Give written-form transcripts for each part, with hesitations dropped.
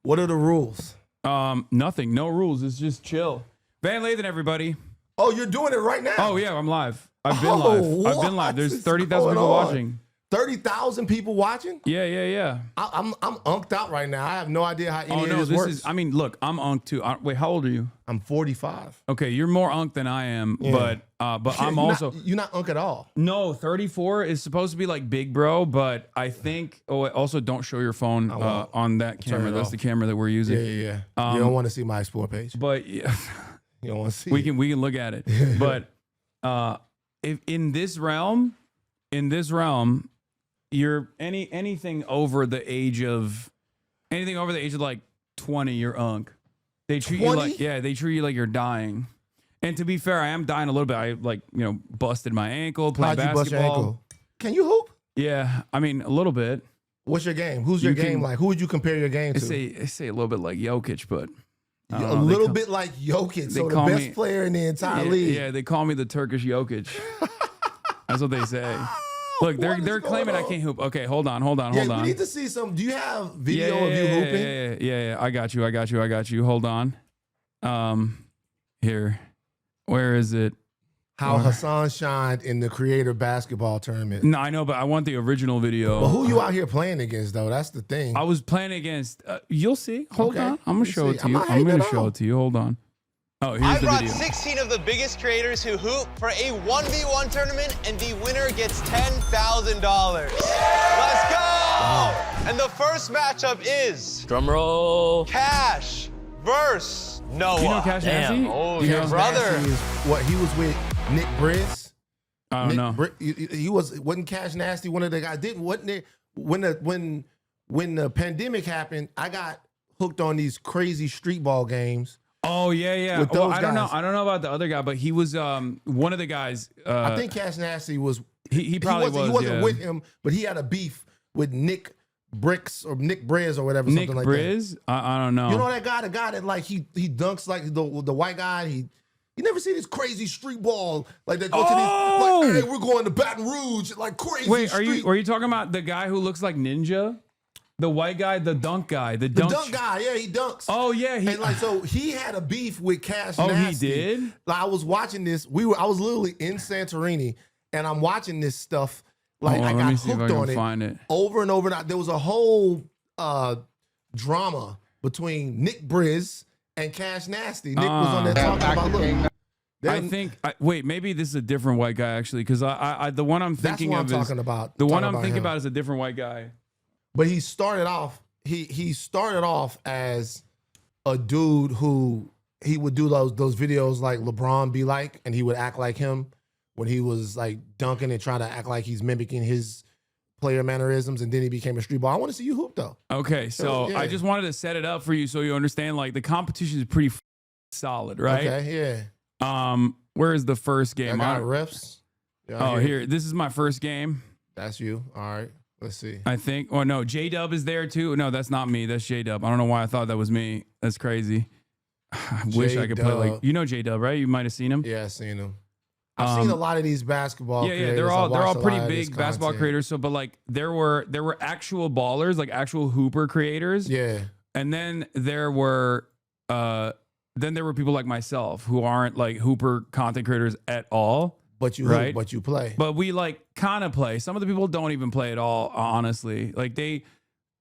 What are the rules? Nothing. No rules. It's just chill. Van Lathan, everybody. Oh, you're doing it right now? Oh, yeah, I'm live. I've been live. I've been live. There's 30,000 people watching. 30,000 people watching? Yeah. I'm unked out right now. I have no idea how any of this works. I mean, look, I'm unked too. Wait, how old are you? I'm 45. Okay, you're more unked than I am, but I'm also... You're not unked at all. No, 34 is supposed to be like big bro, but I think... Oh, also don't show your phone on that camera. That's the camera that we're using. Yeah. You don't want to see my Explore page. But yeah, you don't want to see we can look at it. But if in this realm, you're anything over the age of like 20, you're unk. They treat 20? you like they treat you like you're dying. And to be fair, I am dying a little bit. I busted my ankle playing basketball. Bust your ankle? Can you hoop? Yeah, I mean a little bit. What's your game? Who's your game like? Who would you compare your game to? I say a little bit like Jokic, but a little bit like Jokic. So the best player in the entire league. Yeah, they call me the Turkish Jokic. That's what they say. Look, they're claiming I can't hoop. Okay, hold on. We need to see some. Do you have video of you hooping? Yeah. I got you. Hold on. Here. Where is it? How Hasan shined in the creator basketball tournament. No, I know, but I want the original video. But who you out here playing against, though? That's the thing. I was playing against. You'll see. Hold on. I'm gonna show it to you. I'm gonna show it to you. Hold on. Oh, here's the video. I brought 16 of the biggest creators who hoop for a 1v1 tournament, and the winner gets $10,000. Let's go! Wow. And the first matchup is drumroll Cash versus Noah. You know Cash Nasty? Oh, your brother. He was with Nick Briz. I don't know. He wasn't Cash Nasty one of the guys? When the pandemic happened, I got hooked on these crazy street ball games. Oh yeah. Well, I don't know about the other guy, but he was one of the guys. I think Cash Nasty was. He probably was. He wasn't with him, but he had a beef with Nick Bricks or Nick Briz or whatever. Nick something Briz? Like that. I don't know. You know that guy, the guy that like he dunks like the white guy. You never see this crazy street ball like they go to these. Like, hey, we're going to Baton Rouge, like crazy. Wait, are street. you talking about the guy who looks like Ninja? The white guy, the dunk guy, the dunk guy, yeah, he dunks. Oh yeah, so he had a beef with Cash Nasty. Oh, he did. Like, I was watching this. I was literally in Santorini, and I'm watching this stuff. Like I got hooked on it over and over. There was a whole drama between Nick Briz and Cash Nasty. Nick was on there talking about I think. Wait, maybe this is a different white guy actually, because the one I'm thinking of is the one I'm thinking about is a different white guy. But he started off. He started off as a dude who he would do those videos like LeBron be like, and he would act like him when he was like dunking and trying to act like he's mimicking his player mannerisms, and then he became a street ball. I want to see you hoop though. Okay, so I just wanted to set it up for you so you understand. Like the competition is pretty solid, right? Okay, yeah. Where is the first game? I got refs. Here. This is my first game. That's you. All right. Let's see. I think. Oh no, J-Dub is there too. No, that's not me. That's J-Dub. I don't know why I thought that was me. That's crazy. I wish I could play like J-Dub, right? You might have seen him. Yeah, I've seen him. I've seen a lot of these basketball. Yeah, they're all pretty big basketball creators. So, but like there were actual ballers, like actual hooper creators. Yeah, and then there were people like myself who aren't like hooper content creators at all. But you hoop, but you play. But we like kind of play. Some of the people don't even play at all, honestly. Like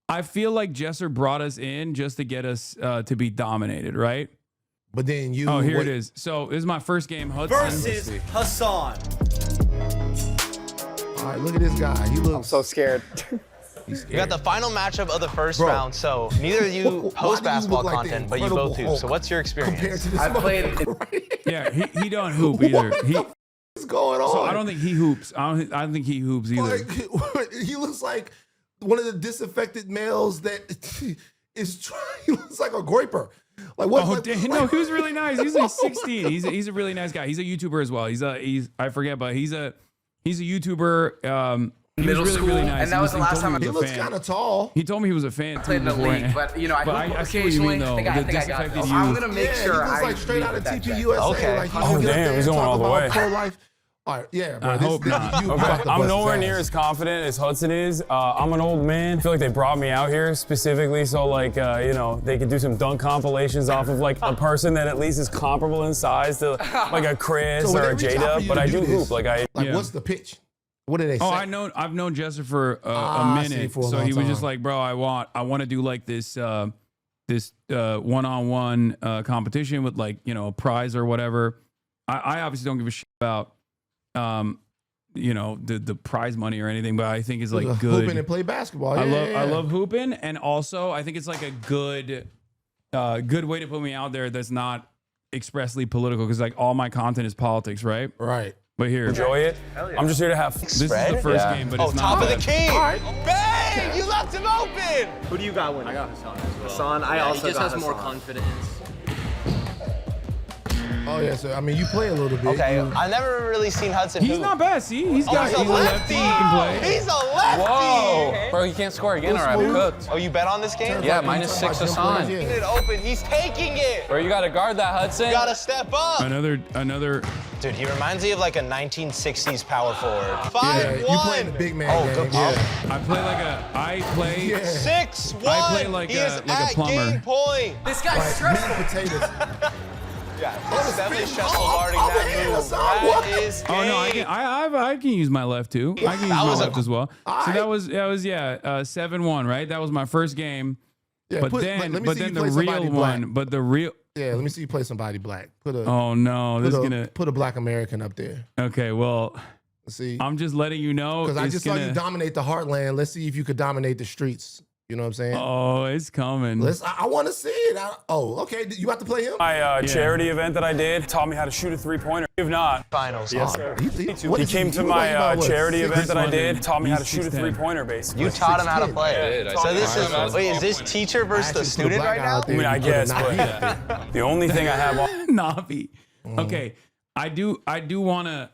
I feel like Jesser brought us in just to get us to be dominated, right? But then you. Oh, here it is. So this is my first game. Hudson versus Hasan. All right, look at this guy. I'm so scared. You got the final matchup of the first round, so neither of you post basketball content, but you both hoop. So what's your experience? I played. Yeah, he don't hoop either. What's going on? So I don't think he hoops. I don't think he hoops either. Like, he looks like one of the disaffected males that is trying. He looks like a groiper. Like what? Oh, damn. No, he was really nice. He's like 16. He's a really nice guy. He's a YouTuber as well. I forget, but he's a YouTuber. Middle school, really nice. And that was the last time he looks kind of tall. He told me he was a fan. I played in the league, but I see what you mean though. I think I got this. I'm gonna make sure. He looks like straight out of TPUSA. Okay. Like damn, he's going all the way. Pro life. All right, yeah, bro. I hope not. I'm nowhere near as confident as Hudson is. I'm an old man. I feel like they brought me out here specifically so, like, you know, they could do some dunk compilations off of, like, a person that at least is comparable in size to, like, a Chris or a J-Dub. But I do hoop. Like, what's the pitch? What do they say? Oh, I've known Jesser for a minute. So he was just like, bro, I want to do like this one-on-one competition with, like, you know, a prize or whatever. I obviously don't give a shit about you know, the prize money or anything, but I think it's like good. Hooping and play basketball. I love hooping, and also I think it's like a good way to put me out there that's not expressly political, because like all my content is politics, right? Right. But here, enjoy it. I'm just here to have fun. This is the first game, but it's not. Top of the key. All right. Bang! You left him open. Who do you got winning? I got Hasan as well. Hasan, I also he just got has more Hasan. confidence. Oh yeah, so I mean, you play a little bit. Okay, I've never really seen Hudson He's hoop. not bad. See, he's got He's a lefty. He can play. He's a lefty. Whoa. Bro, he can't score again or I'm cooked. Oh, you bet on this game? Yeah, -6 Hasan. He's it open. He's taking it. Bro, you gotta guard that, Hudson. You gotta step up. Another. Dude, he reminds me of like a 1960s power forward. 5-1. Yeah, you playing the big man game. good Yeah. I play. Yeah. 6-1. I play like he a- is like a at plumber. game point. This guy's Meat stressful. and potatoes. Yeah, Oh, he's definitely spin. stressful Oh, guarding oh, that man, move. Hasan, That what? is Oh no, I can use my left too. I can use my was a- left as well. All So right. that was 7-1, right? That was my first game. Yeah, But let then me see you the play somebody real black. one. But the real. Yeah, let me see you play somebody black. Oh no, this is gonna. Put a black American up there. Okay, well, See, I'm just letting you know. because I it's just saw gonna- you dominate the heartland. Let's see if you could dominate the streets. You know what I'm saying? Oh, it's coming. I want to see it. Okay. You have to play him. My charity event that I did taught me how to shoot a three-pointer. If not, Finals. Yes, Huh? he came to my charity event that I did, taught me how to He's shoot a 6'10". three-pointer, basically. You taught him how to 6'10". play. So this is is this teacher versus the student right now? I mean, I guess, but the only thing I have on. Navi. Okay, I do wanna.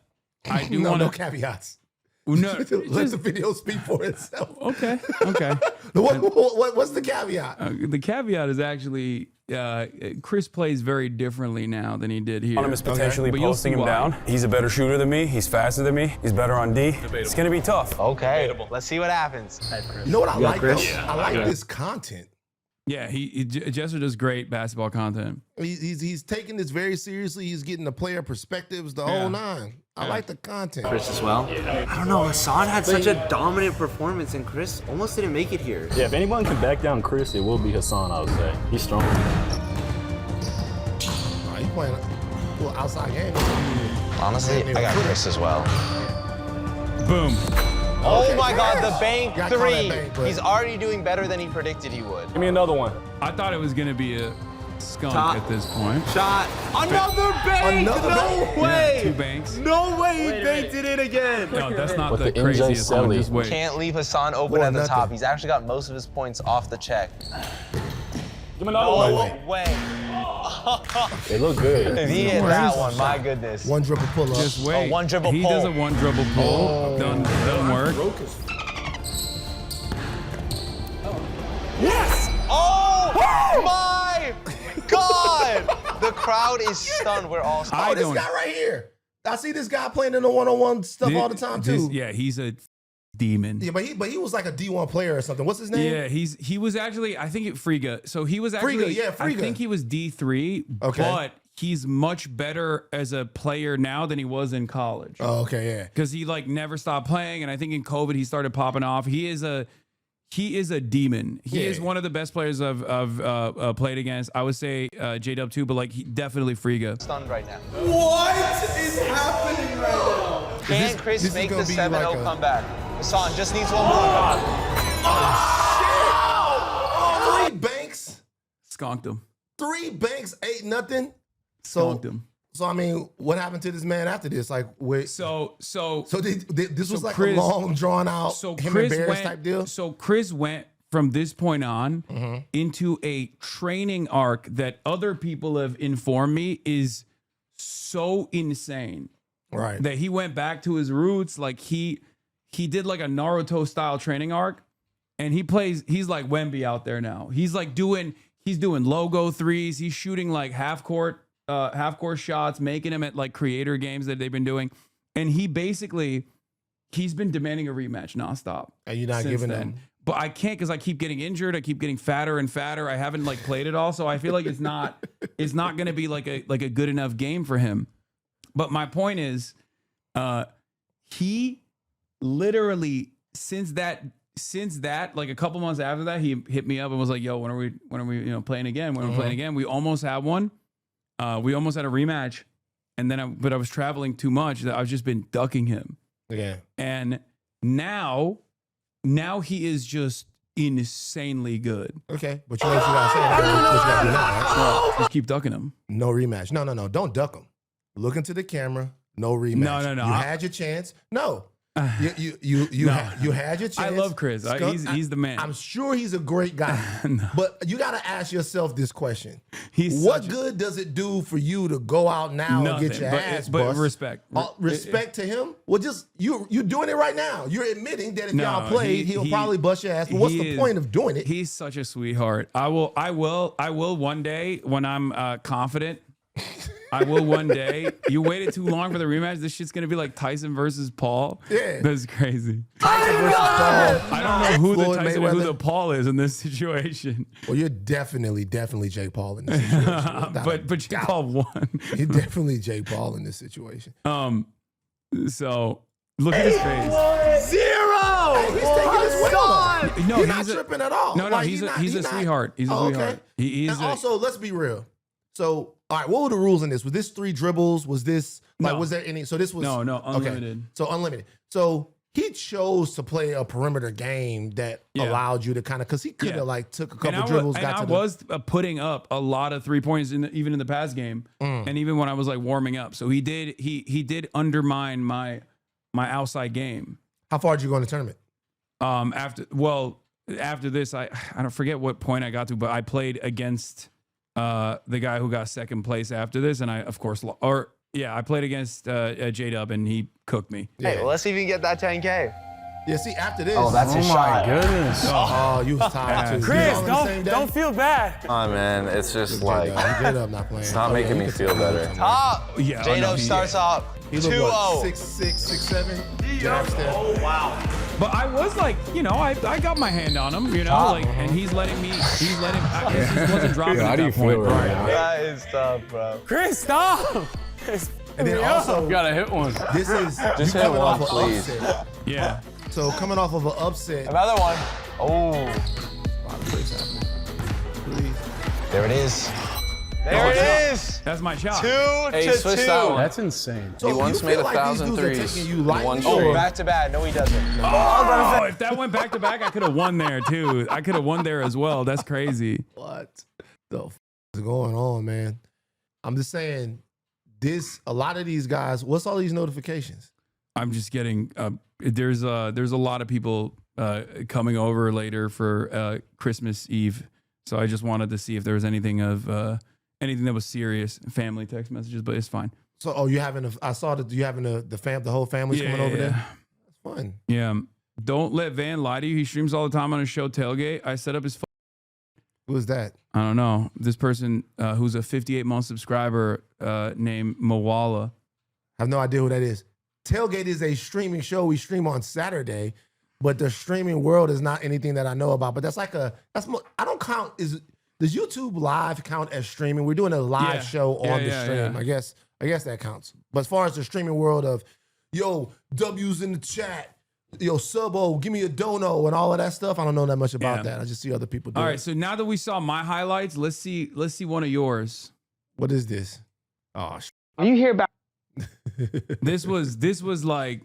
No caveats. No, Let the video speak for itself. Okay. What's the caveat? The caveat is actually Chris plays very differently now than he did here. On him is potentially But you'll posting see him why. down. He's a better shooter than me. He's faster than me. He's better on D. It's gonna be tough. Okay, let's see what happens. You know what I like though? I like this content. Yeah, Jesser does great basketball content. He's taking this very seriously. He's getting the player perspectives, the whole nine. I like the content. Chris as well. I don't know. Hasan had such a dominant performance, and Chris almost didn't make it here. Yeah, if anyone can back down Chris, it will be Hasan, I would say. He's strong. He's playing a little outside game. Honestly, I got Chris as well. Boom. Oh my God, the bank Gotta call that three. bank, but- He's already doing better than he predicted he would. Give me another one. I thought it was gonna be a skunk Top. at this point. Shot. Another bank. Another no bank. way. Yeah, 2 banks. No way he banked it in again. No, that's not With the the craziest one. NJ Just wait. Can't leave Hasan open Or at the nothing. top. He's actually got most of his points off the check. Give me another No one. way. They look good. If he hit that one, my goodness. One dribble pull up. Just wait. one dribble he pull. does a 1 dribble pull. Doesn't work. Yes! Oh my God! The crowd is stunned. We're all stunned. I This don't. guy right here. I see this guy playing in the one-on-one stuff all the time too. Yeah, he's a demon. Yeah, but he was like a D1 player or something. What's his name? Yeah, he was actually, I think Friga. So he was actually Friga, yeah, I Friga. think he was D3, Okay. but he's much better as a player now than he was in college. Oh, okay, yeah. Because he like never stopped playing, and I think in COVID he started popping off. He is a demon. He is one of the best players I've played against. I would say J-Dub too, but like he definitely Friga. Stunned right now. What is happening right now? Can Chris this is make the gonna be 7-0 like a- comeback? Hasan just needs one more. Oh, 3 banks. Skunked him. 3 banks, 8-0. Skunked him. So I mean, what happened to this man after this? Like, wait. So So this was like Chris- a long, drawn out so him Chris and Bears went, type deal. So Chris went from this point on into a training arc that other people have informed me is so insane Right. that he went back to his roots. Like he did like a Naruto style training arc, and he's like Wemby out there now. He's doing logo threes. He's shooting like half court shots, making them at like creator games that they've been doing. And he's been demanding a rematch nonstop. And you're not giving him. But I can't because I keep getting injured. I keep getting fatter and fatter. I haven't like played it all, so I feel like it's not going to be like a good enough game for him. But my point is, he literally since that like a couple months after that, he hit me up and was like, "Yo, when are we playing again? When are we playing again?" We almost had one. We almost had a rematch, and then but I was traveling too much that I've just been ducking him. Yeah. And now he is just insanely good. Okay, but you know what you gotta say. What you gotta do now, right? Just keep ducking him. No rematch. No. Don't duck him. Look into the camera. No rematch. No. You had your chance. No. You had your chance. I love Chris. He's the man. I'm sure he's a great guy. No. But you got to ask yourself this question. He's what good does it do for you to go out now and get your ass but bust? respect. Respect to him? Well, just you're doing it right now. You're admitting that if y'all played, he'll probably bust your ass. But what's the point of doing it? He's such a sweetheart. I will one day when I'm confident. I will one day. You waited too long for the rematch. This shit's gonna be like Tyson versus Paul. Yeah, that's crazy. Tyson versus Paul. I don't know who the Tyson and who the Paul is in this situation. Well, you're definitely Jake Paul in this situation. but Jake Paul won. You're definitely Jake Paul in this situation. So look at his face. 0. Hey, he's taking his win on. No, he's not tripping at all. No, he's a sweetheart. He's a sweetheart. Okay. Also, let's be real. So, all right, what were the rules in this? Was this 3 dribbles? Was this was there any? So this was no unlimited. Okay. So unlimited. So he chose to play a perimeter game that allowed you to kind of because he could have took a couple dribbles. I was putting up a lot of 3 points even in the past game, and even when I was like warming up. So he did undermine my outside game. How far did you go in the tournament? After this, I don't forget what point I got to, but I played against the guy who got second place after this, and I of course I played against J-Dub and he cooked me. Hey, well, let's see if you can get that 10K. Yeah, see, after this. Oh, that's his shot. My goodness. Oh, you was tired too. Chris, don't feel bad. Oh man, it's just like J-Dub not playing. It's not making me feel better. Top. J-Dub starts off 2-0. 6'6", 6'7". Jab step. Oh wow. But I was like, I got my hand on him, and he's letting me. I guess he wasn't dropping. How do you feel right now? That is tough, bro. Chris, stop. And then also, gotta hit one. This is just hit one, please. Upset. Yeah. So coming off of an upset. Another one. Oh. Please. There it is. There it is. That's my shot. 2 Hey, to switch 2. that one. That's insane. So he once made 1,000 threes in one Oh, streak. back to back. No, he doesn't. Oh, if that went back to back, I could have won there too. I could have won there as well. That's crazy. What the is going on, man? I'm just saying, a lot of these guys. What's all these notifications? I'm just getting. There's a lot of people coming over later for Christmas Eve, so I just wanted to see if there was anything that was serious, family text messages, but it's fine. So, you having? I saw that you having the whole family's coming over there. That's fun. Yeah. Don't let Van lie to you. He streams all the time on his show Tailgate. I set up his. Who is that? I don't know. This person who's a 58-month subscriber named Mawala. I have no idea who that is. Tailgate is a streaming show. We stream on Saturday, but the streaming world is not anything that I know about. But I don't count. Does YouTube Live count as streaming? We're doing a live show on the stream. Yeah. I guess that counts. But as far as the streaming world of, W's in the chat, Subo, give me a dono and all of that stuff, I don't know that much about that. I just see other people do All it. right, so now that we saw my highlights, let's see one of yours. What is this? Oh, You hear about This was like,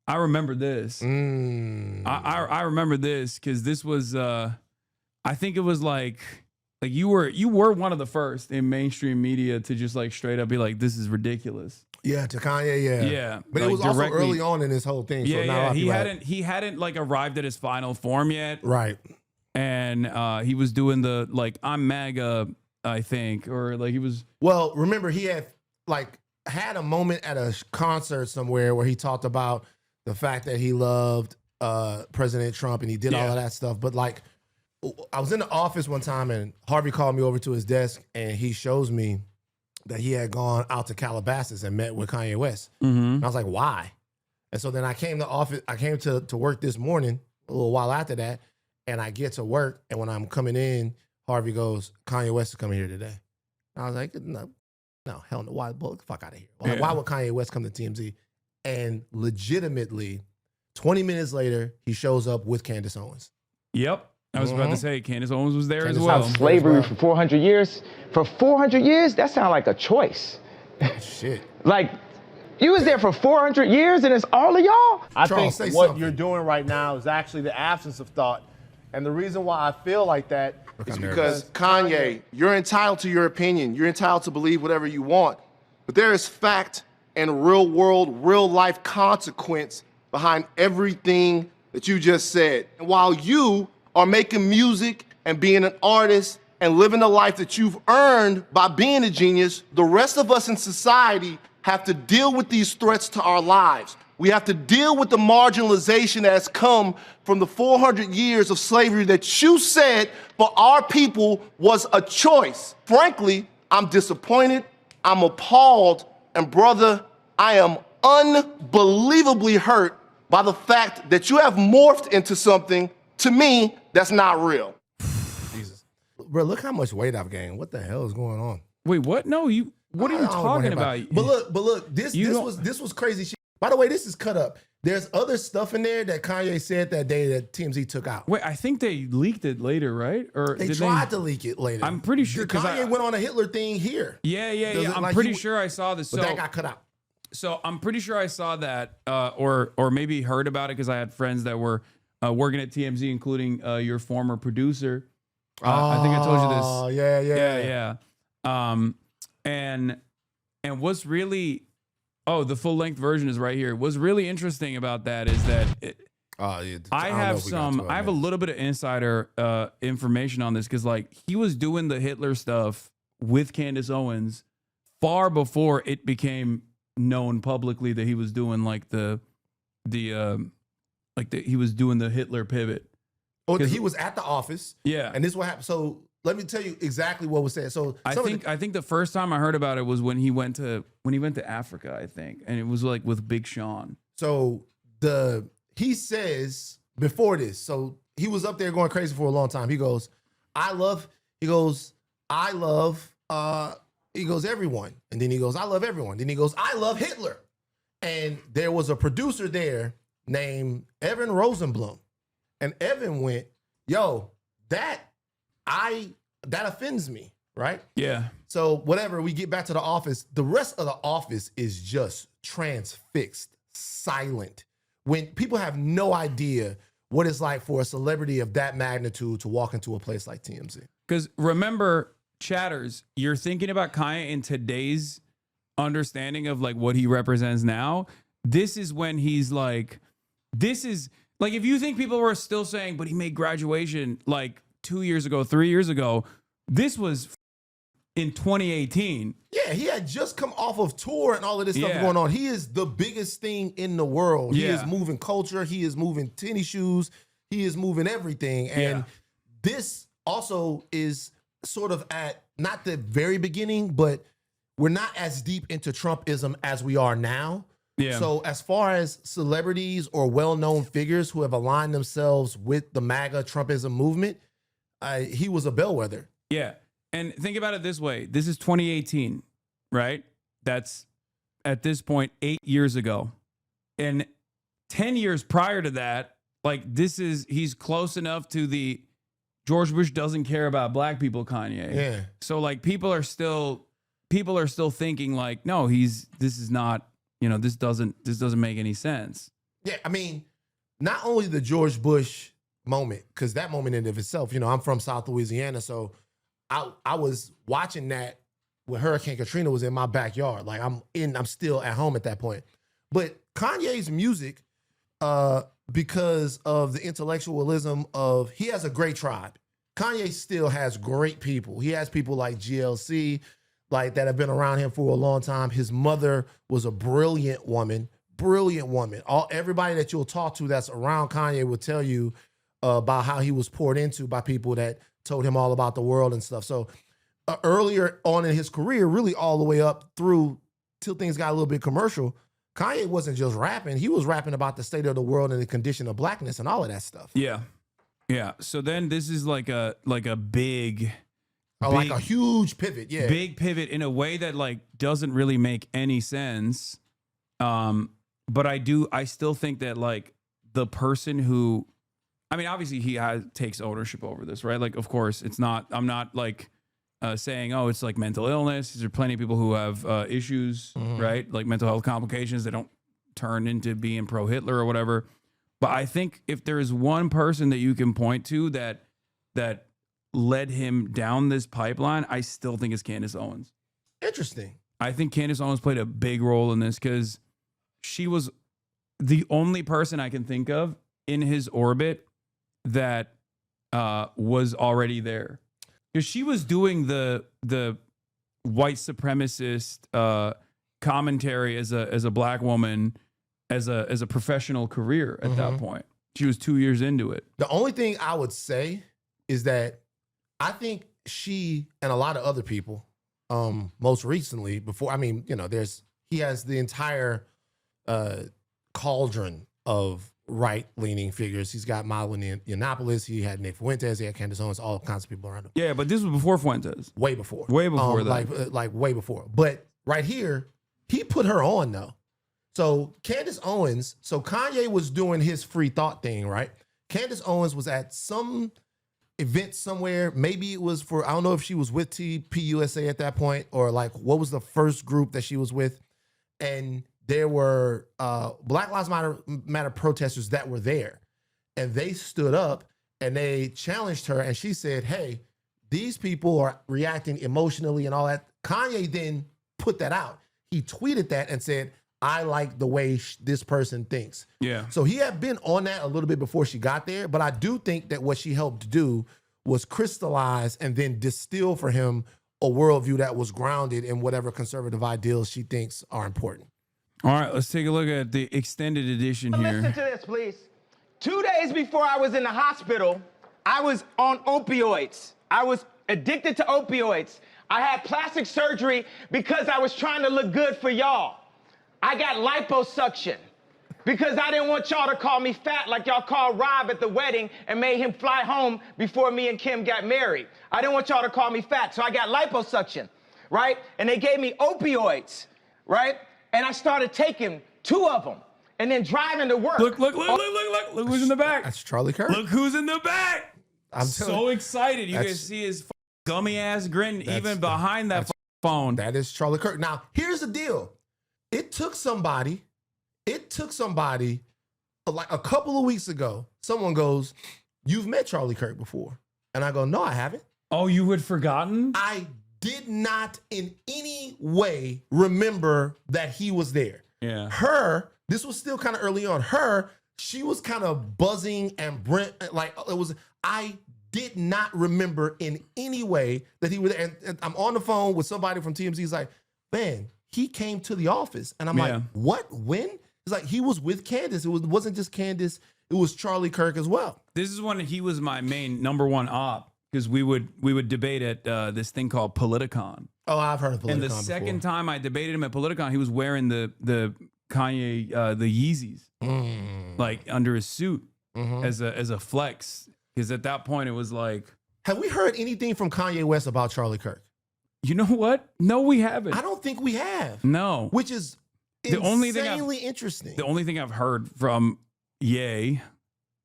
I remember this. I remember this because this was I think it was like you were one of the first in mainstream media to just like straight up be like, this is ridiculous. Yeah, to Kanye, yeah. But it was also early on in this whole thing. Yeah, so now he hadn't like arrived at his final form yet. Right. And he was doing the like, I'm MAGA, I think, or like he was. Well, remember he had a moment at a concert somewhere where he talked about the fact that he loved President Trump and he did all of that stuff. But I was in the office one time and Harvey called me over to his desk and he shows me that he had gone out to Calabasas and met with Kanye West. Mm-hmm. And I was like, why? And so then I came to work this morning, a little while after that, and I get to work, and when I'm coming in, Harvey goes, Kanye West is coming here today. And I was like, no, hell no. Why? Well, get the fuck out of here. Like, why would Kanye West come to TMZ? And legitimately, 20 minutes later, he shows up with Candace Owens. Yep. I was about to say, Candace Owens was there as well. Slavery for 400 years. For 400 years, that sounds like a choice. Shit. Like, you was there for 400 years and it's all of y'all? I think what you're doing right now is actually the absence of thought. And the reason why I feel like that is because Kanye, you're entitled to your opinion. You're entitled to believe whatever you want. But there is fact and real world, real life consequence behind everything that you just said. And while you are making music and being an artist and living the life that you've earned by being a genius, the rest of us in society have to deal with these threats to our lives. We have to deal with the marginalization that has come from the 400 years of slavery that you said for our people was a choice. Frankly, I'm disappointed, I'm appalled, and brother, I am unbelievably hurt by the fact that you have morphed into something, to me, that's not real. Jesus. Bro, look how much weight I've gained. What the hell is going on? Wait, what? No, what are you talking about? But look, this was crazy shit. By the way, this is cut up. There's other stuff in there that Kanye said that day that TMZ took out. Wait, I think they leaked it later, right? Or they tried to leak it later. I'm pretty sure because Kanye went on a Hitler thing here. Yeah. I'm pretty sure I saw this. But that got cut out. So I'm pretty sure I saw that, or maybe heard about it because I had friends that were working at TMZ, including your former producer. I think I told you this. Oh yeah. And what's really, the full length version is right here. What's really interesting about that is that I have a little bit of insider information on this because like he was doing the Hitler stuff with Candace Owens far before it became known publicly that he was doing like he was doing the Hitler pivot. Oh, he was at the office. Yeah. And this is what happened. So let me tell you exactly what was said. So I think the first time I heard about it was when he went to Africa, I think. And it was like with Big Sean. So he says before this, so he was up there going crazy for a long time. He goes, I love everyone. And then he goes, I love everyone. Then he goes, I love Hitler. And there was a producer there named Evan Rosenblum. And Evan went, yo, that offends me, right? Yeah. So whatever, we get back to the office. The rest of the office is just transfixed, silent. When people have no idea what it's like for a celebrity of that magnitude to walk into a place like TMZ. Because remember, chatters, you're thinking about Kanye in today's understanding of like what he represents now. This is when he's like, if you think people were still saying, but he made Graduation like 2 years ago, 3 years ago, this was in 2018. Yeah, he had just come off of tour and all of this stuff going on. He is the biggest thing in the world. He is moving culture. He is moving tennis shoes. He is moving everything. And this also is sort of at not the very beginning, but we're not as deep into Trumpism as we are now. Yeah. So as far as celebrities or well-known figures who have aligned themselves with the MAGA Trumpism movement, he was a bellwether. Yeah. And think about it this way. This is 2018, right? That's at this point 8 years ago. And 10 years prior to that, like he's close enough to the George Bush doesn't care about black people, Kanye. Yeah. So like people are still thinking like, no, this is not, this doesn't make any sense. Yeah, I mean, not only the George Bush moment, because that moment in and of itself, I'm from South Louisiana, so I was watching that when Hurricane Katrina was in my backyard. Like I'm still at home at that point. But Kanye's music, because of the intellectualism of, he has a great tribe. Kanye still has great people. He has people like GLC, like that have been around him for a long time. His mother was a brilliant woman. Everybody that you'll talk to that's around Kanye will tell you about how he was poured into by people that told him all about the world and stuff. So earlier on in his career, really all the way up through till things got a little bit commercial, Kanye wasn't just rapping. He was rapping about the state of the world and the condition of blackness and all of that stuff. Yeah. Yeah. So then this is like a big, like a huge pivot. Yeah. Big pivot in a way that like doesn't really make any sense. But I still think that like the person who, I mean, obviously he takes ownership over this, right? Like, of course, I'm not like saying, oh, it's like mental illness. There are plenty of people who have issues, right? Like mental health complications. They don't turn into being pro-Hitler or whatever. But I think if there is one person that you can point to that led him down this pipeline, I still think it's Candace Owens. Interesting. I think Candace Owens played a big role in this because she was the only person I can think of in his orbit that was already there. Because she was doing the white supremacist commentary as a black woman as a professional career at that point. She was 2 years into it. The only thing I would say is that I think she and a lot of other people, most recently, he has the entire cauldron of right-leaning figures. He's got Milo Yiannopoulos, he had Nick Fuentes, he had Candace Owens, all kinds of people around him. Yeah, but this was before Fuentes. Way before. Way before that. Like way before. But right here, he put her on though. So Candace Owens, so Kanye was doing his free thought thing, right? Candace Owens was at some event somewhere. Maybe it was for, I don't know if she was with TPUSA at that point or like what was the first group that she was with. And there were Black Lives Matter protesters that were there. And they stood up and they challenged her. And she said, hey, these people are reacting emotionally and all that. Kanye then put that out. He tweeted that and said, I like the way this person thinks. Yeah. So he had been on that a little bit before she got there. But I do think that what she helped do was crystallize and then distill for him a worldview that was grounded in whatever conservative ideals she thinks are important. All right, let's take a look at the extended edition here. Listen to this, please. 2 days before I was in the hospital, I was on opioids. I was addicted to opioids. I had plastic surgery because I was trying to look good for y'all. I got liposuction because I didn't want y'all to call me fat like y'all called Rob at the wedding and made him fly home before me and Kim got married. I didn't want y'all to call me fat, so I got liposuction, right? And they gave me opioids, right? And I started taking 2 of them and then driving to work. Look who's in the back. That's Charlie Kirk. Look who's in the back. I'm so excited. You can see his gummy ass grin even behind that phone. That is Charlie Kirk. Now, here's the deal. It took somebody like a couple of weeks ago, someone goes, you've met Charlie Kirk before. And I go, no, I haven't. Oh, you had forgotten? I did not in any way remember that he was there. Yeah. This was still kind of early on. She was kind of buzzing and Brent, I did not remember in any way that he was there. And I'm on the phone with somebody from TMZ. He's like, man, he came to the office. And I'm like, what? When? It's like, he was with Candace. It wasn't just Candace. It was Charlie Kirk as well. This is when he was my main #1 op because we would debate at this thing called Politicon. Oh, I've heard of Politicon. And the second time I debated him at Politicon, he was wearing the Kanye, the Yeezys, like under his suit as a flex. Because at that point it was like, have we heard anything from Kanye West about Charlie Kirk? You know what? No, we haven't. I don't think we have. No. Which is insanely interesting. The only thing I've heard from Ye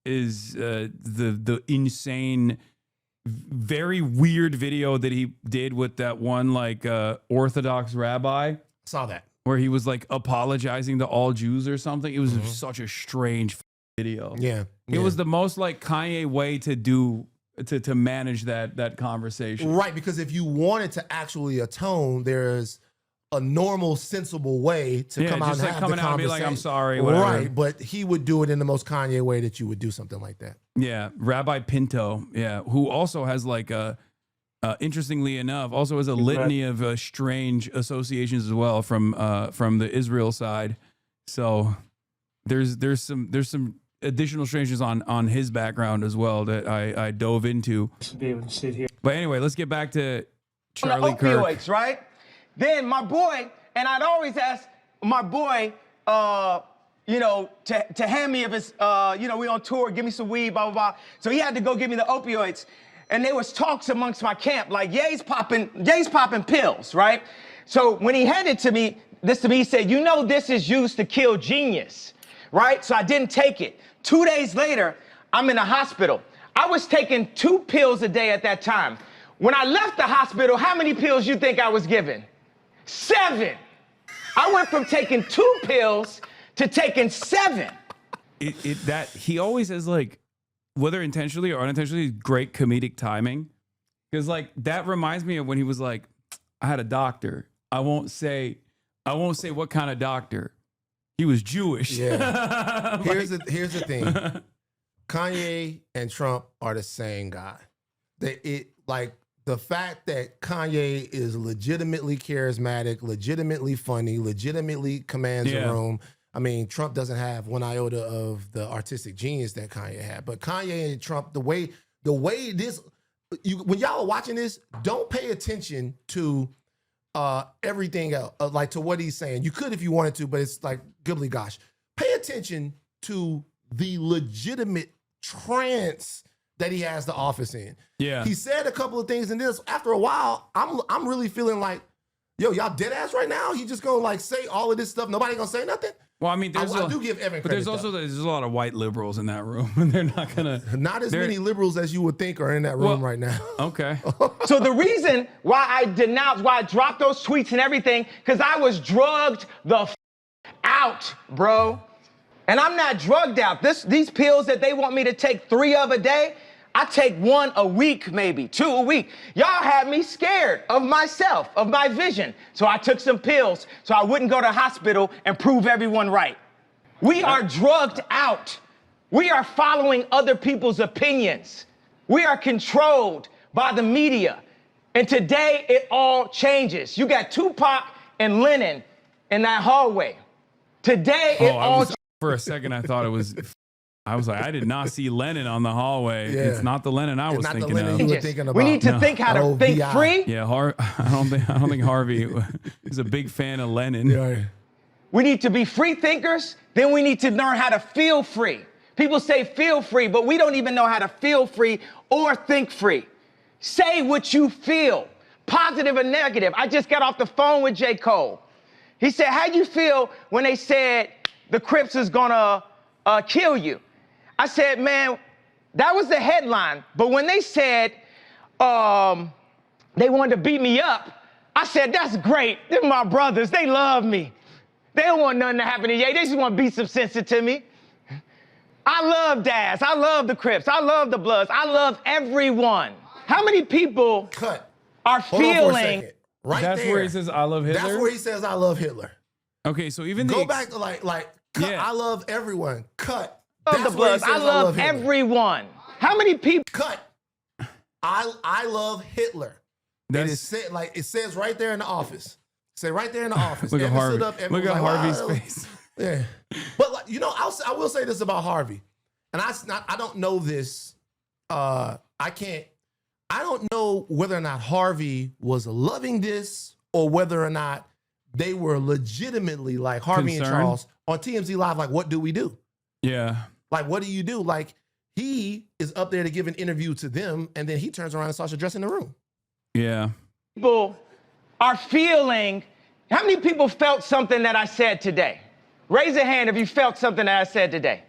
is the insane, very weird video that he did with that one like Orthodox rabbi. Saw that. Where he was like apologizing to all Jews or something. It was such a strange video. Yeah. It was the most like Kanye way to do to manage that conversation. Right, because if you wanted to actually atone, there's a normal, sensible way to come out and have the conversation. And be like, I'm sorry, whatever. Right, but he would do it in the most Kanye way that you would do something like that. Yeah, Rabbi Pinto, who also has like interestingly enough, also has a litany of strange associations as well from the Israel side. So there's some additional strangeness on his background as well that I dove into. To be able to sit here. But anyway, let's get back to Charlie opioids, right? Then my boy, and I'd always ask my boy, you know, to hand me if it's, you know, we on tour, give me some weed, blah, blah, blah. So he had to go give me the opioids. And there was talks amongst my camp, like Ye's popping pills, right? So when he handed this to me, he said, you know this is used to kill genius, right? So I didn't take it. 2 days later, I'm in the hospital. I was taking 2 pills a day at that time. When I left the hospital, how many pills you think I was given? 7. I went from taking 2 pills to taking 7. That he always has, like, whether intentionally or unintentionally, great comedic timing. Because, like, that reminds me of when he was like, I had a doctor. I won't say what kind of doctor. He was Jewish. Yeah. Here's the thing. Kanye and Trump are the same guy. The fact that Kanye is legitimately charismatic, legitimately funny, legitimately commands a room. I mean, Trump doesn't have one iota of the artistic genius that Kanye had. But Kanye and Trump, the way this, when y'all are watching this, don't pay attention to everything else, like to what he's saying. You could if you wanted to, but it's like, goodly gosh. Pay attention to the legitimate trance that he has the office in. Yeah. He said a couple of things in this. After a while, I'm really feeling like, yo, y'all dead ass right now? He just gonna like say all of this stuff. Nobody gonna say nothing? Well, I mean, I do give Evan credit. But there's a lot of white liberals in that room, and they're not gonna. Not as many liberals as you would think are in that room right now. Okay. So the reason why I dropped those tweets and everything, because I was drugged the out, bro. And I'm not drugged out. These pills that they want me to take 3 of a day, I take 1 a week, maybe 2 a week. Y'all had me scared of myself, of my vision. So I took some pills so I wouldn't go to hospital and prove everyone right. We are drugged out. We are following other people's opinions. We are controlled by the media. And today it all changes. You got Tupac and Lennon in that hallway. Today it all changes. For a second, I thought it was. I was like, I did not see Lennon on the hallway. Yeah. It's not the Lennon I was thinking of. You were thinking about. We need to think how to think free. Yeah, I don't think Harvey is a big fan of Lennon. Yeah. We need to be free thinkers. Then we need to learn how to feel free. People say feel free, but we don't even know how to feel free or think free. Say what you feel, positive or negative. I just got off the phone with J. Cole. He said, how'd you feel when they said the Crips is gonna kill you? I said, man, that was the headline. But when they said they wanted to beat me up, I said, that's great. They're my brothers. They love me. They don't want nothing to happen to Ye. They just want to beat some sense into me. I love Daz. I love the Crips. I love the Bloods. I love everyone. How many people are feeling? Right That's there. where he says, I love Hitler? That's where he says, I love Hitler. Okay, so even Go back to cut, I love everyone. Cut. I love the Bloods. I love everyone. How many people? Cut. I love Hitler. It says right there in the office. Say right there in the office. Look at Harvey. Look at Harvey's face. Yeah. But I will say this about Harvey. And I don't know this. I don't know whether or not Harvey was loving this or whether or not they were legitimately like Harvey and Charles on TMZ Live. Like, what do we do? Yeah. Like, what do you do? Like, he is up there to give an interview to them, and then he turns around and starts addressing the room. Yeah. People are feeling. How many people felt something that I said today? Raise a hand if you felt something that I said today.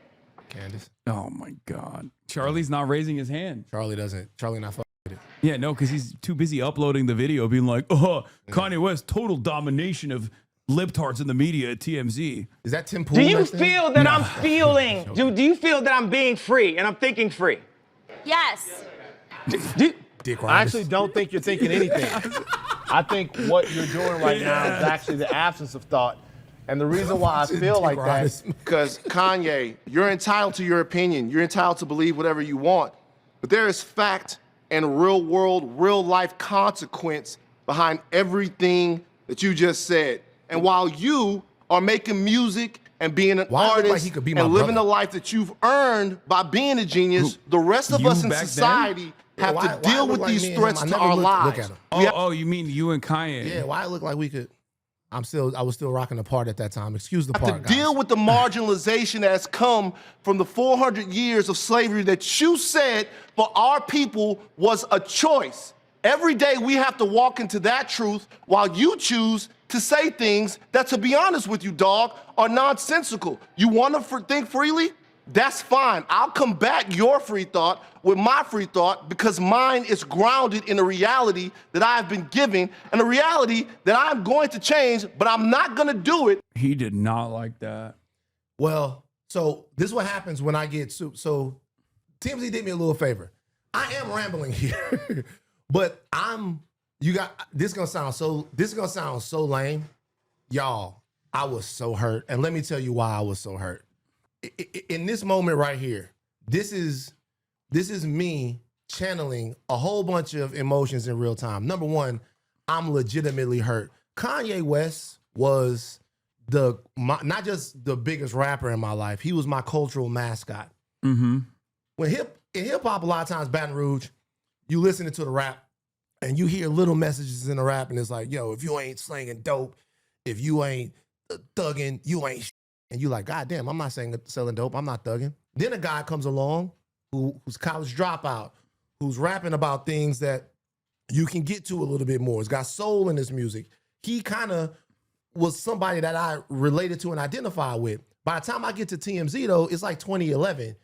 Candace. Oh my God. Charlie's not raising his hand. Charlie not fucking with it. Yeah, no, because he's too busy uploading the video, being like, Kanye West, total domination of libtards in the media at TMZ. Is that Tim Pool? Do you feel that I'm feeling, do you feel that I'm being free and I'm thinking free? Yes. I actually don't think you're thinking anything. I think what you're doing right now is actually the absence of thought. And the reason why I feel like that is because, Kanye, you're entitled to your opinion. You're entitled to believe whatever you want. But there is fact and real world, real life consequence behind everything that you just said. And while you are making music and being an artist and living the life that you've earned by being a genius, the rest of us in society have Why to it deal look with like these me and him? threats I to never our look lives. at him. Oh, you mean you and Kanye? Yeah, why it look like we could? I was still rocking the part at that time. Excuse the Have part, to guys. deal with the marginalization that's come from the 400 years of slavery that you said for our people was a choice. Every day we have to walk into that truth while you choose to say things that, to be honest with you, dog, are nonsensical. You want to think freely? That's fine. I'll combat your free thought with my free thought because mine is grounded in a reality that I've been given and a reality that I'm going to change, but I'm not going to do it. He did not like that. Well, so this is what happens when I get so TMZ did me a little favor. I am rambling here, but this is gonna sound so lame. Y'all, I was so hurt. And let me tell you why I was so hurt. In this moment right here, this is me channeling a whole bunch of emotions in real time. Number one, I'm legitimately hurt. Kanye West was not just the biggest rapper in my life, he was my cultural mascot. Mm-hmm. In hip hop, a lot of times, Baton Rouge, you listening to the rap and you hear little messages in the rap, and it's like, yo, if you ain't slanging dope, if you ain't thugging, you ain't and you like, God damn, I'm not selling dope, I'm not thugging. Then a guy comes along who's college dropout, who's rapping about things that you can get to a little bit more. He's got soul in his music. He kind of was somebody that I related to and identified with. By the time I get to TMZ, though, it's like 2011.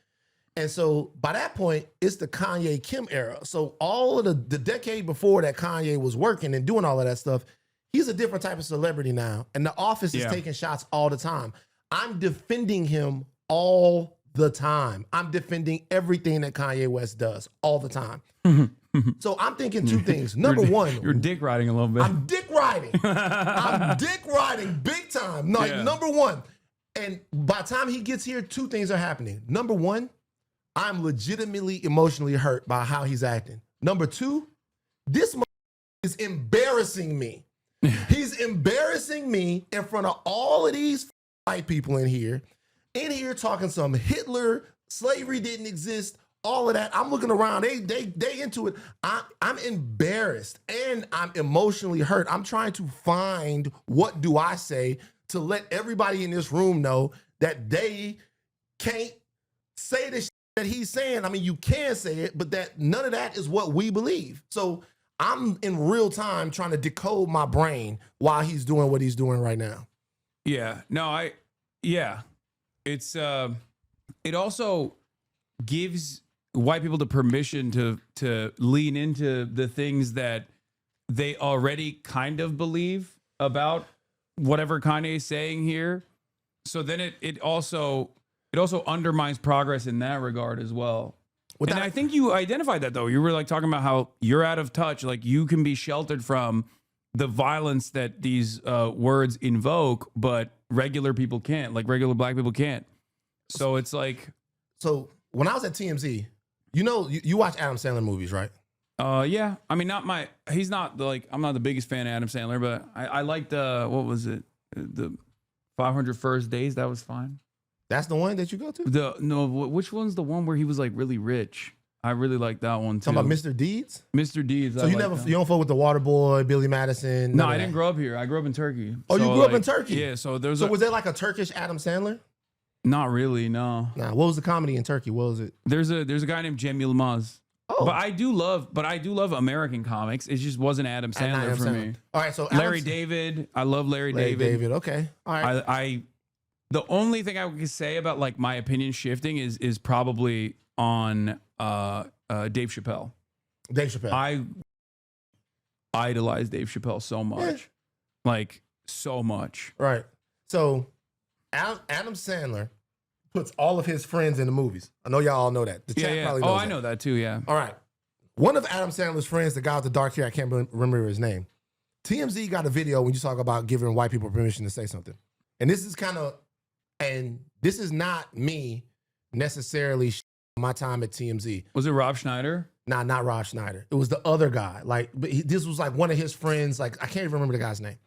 And so by that point, it's the Kanye Kim era. So all of the decade before that Kanye was working and doing all of that stuff, he's a different type of celebrity now. And the office is taking shots all the time. I'm defending him all the time. I'm defending everything that Kanye West does all the time. So I'm thinking two things. Number one. You're dick riding a little bit. I'm dick riding. I'm dick riding big time. Like, number one. And by the time he gets here, two things are happening. Number one, I'm legitimately emotionally hurt by how he's acting. Number two, this is embarrassing me. He's embarrassing me in front of all of these white people in here talking some Hitler, slavery didn't exist, all of that. I'm looking around, they into it. I'm embarrassed and I'm emotionally hurt. I'm trying to find what do I say to let everybody in this room know that they can't say the shit that he's saying. I mean, you can say it, but that none of that is what we believe. So I'm in real time trying to decode my brain while he's doing what he's doing right now. Yeah. No, it's it also gives white people the permission to lean into the things that they already kind of believe about whatever Kanye is saying here. So then it also undermines progress in that regard as well. And I think you identified that, though. You were like talking about how you're out of touch. Like, you can be sheltered from the violence that these words invoke, but regular people can't. Like, regular black people can't. So it's like. So when I was at TMZ, you watch Adam Sandler movies, right? Yeah. I mean, he's not I'm not the biggest fan of Adam Sandler, but I liked what was it? The 500 First Days. That was fine. That's the one that you go to? Which one's the one where he was like really rich? I really like that one too. Talking about Mr. Deeds? Mr. Deeds. So you don't fuck with the Waterboy, Billy Madison? No, I didn't grow up here. I grew up in Turkey. Oh, you grew up in Turkey? Yeah. So was there like a Turkish Adam Sandler? Not really, no. Nah, what was the comedy in Turkey? What was it? There's a guy named Cem Yılmaz. Oh. But I do love American comics. It just wasn't Adam Sandler for me. All right, so Larry David. I love Larry David. Okay. All right. The only thing I could say about like my opinion shifting is probably on Dave Chappelle. Dave Chappelle. I idolize Dave Chappelle so much. Like, so much. Right. So Adam Sandler puts all of his friends in the movies. I know y'all all know that. The chat probably knows I know that too, yeah. All right. One of Adam Sandler's friends, the guy with the dark hair, I can't remember his name. TMZ got a video when you talk about giving white people permission to say something. And this is this is not me necessarily my time at TMZ. Was it Rob Schneider? Nah, not Rob Schneider. It was the other guy. This was like one of his friends. Like, I can't even remember the guy's name.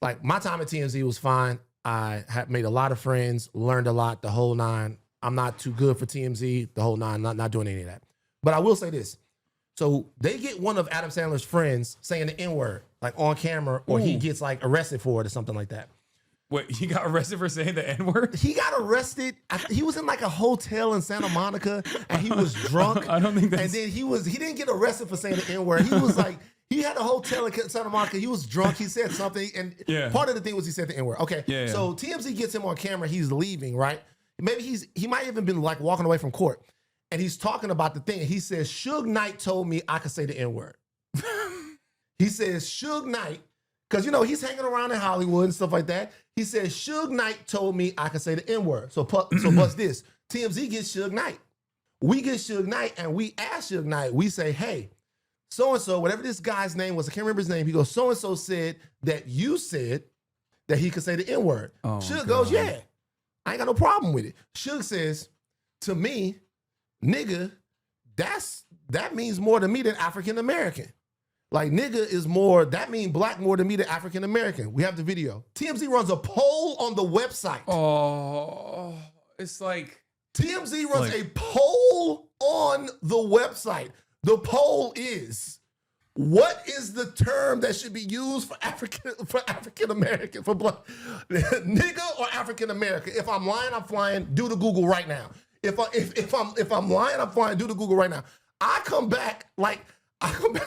Like, my time at TMZ was fine. I had made a lot of friends, learned a lot, the whole nine. I'm not too good for TMZ, the whole nine, not doing any of that. But I will say this. So they get one of Adam Sandler's friends saying the N-word, like on camera, or he gets like arrested for it or something like that. Wait, he got arrested for saying the N-word? He got arrested. He was in like a hotel in Santa Monica and he was drunk. I don't think that's... And then he didn't get arrested for saying the N-word. He was like, he had a hotel in Santa Monica. He was drunk. He said something. And part of the thing was he said the N-word. Okay. Yeah. So TMZ gets him on camera. He's leaving, right? Maybe he might even been like walking away from court. And he's talking about the thing. He says, Suge Knight told me I could say the N-word. He says, Suge Knight, because, you know, he's hanging around in Hollywood and stuff like that. He says, Suge Knight told me I could say the N-word. So what's this? TMZ gets Suge Knight. We get Suge Knight and we ask Suge Knight, we say, hey, so-and-so, whatever this guy's name was, I can't remember his name. He goes, so-and-so said that you said that he could say the N-word. Suge goes, yeah, I ain't got no problem with it. Suge says, to me, nigga, that means more to me than African-American. Like, nigga is more, that means black more to me than African-American. We have the video. TMZ runs a poll on the website. Oh, it's like... TMZ runs a poll on the website. The poll is, what is the term that should be used for African-American, for black, nigga or African-American? If I'm lying, I'm flying, do the Google right now. If I'm lying, I'm flying, do the Google right now. I come back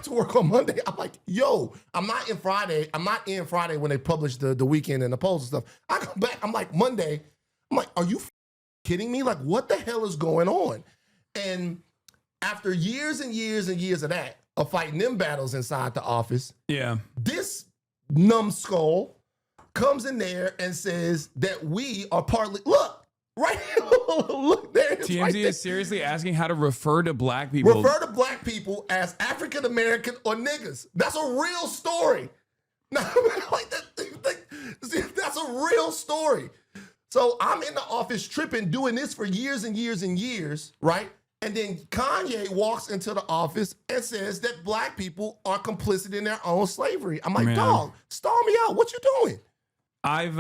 to work on Monday. I'm like, yo, I'm not in Friday when they publish the weekend and the polls and stuff. I come back, I'm like, Monday, I'm like, are you kidding me? Like, what the hell is going on? And after years and years and years of that, of fighting them battles inside the office, this numbskull comes in there and says that we are partly, look, right here, look there. TMZ right there. is seriously asking how to refer to black people. Refer to black people as African-American or niggas. That's a real story. Now, that's a real story. So I'm in the office tripping, doing this for years and years and years, right? And then Kanye walks into the office and says that black people are complicit in their own slavery. I'm like, dog, stall me out. What you doing? I've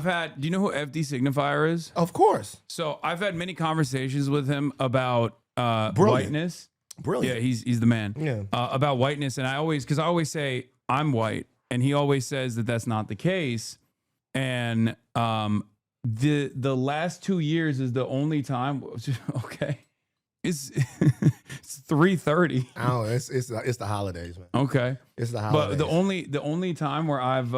had, do you know who FD Signifier is? Of course. So I've had many conversations with him about whiteness. Brilliant. Yeah, he's the man. Yeah. About whiteness. And I always say I'm white. And he always says that that's not the case. And the last 2 years is the only time. Okay, it's 3:30. Oh, it's the holidays, man. Okay, it's the holidays. But the only time where I've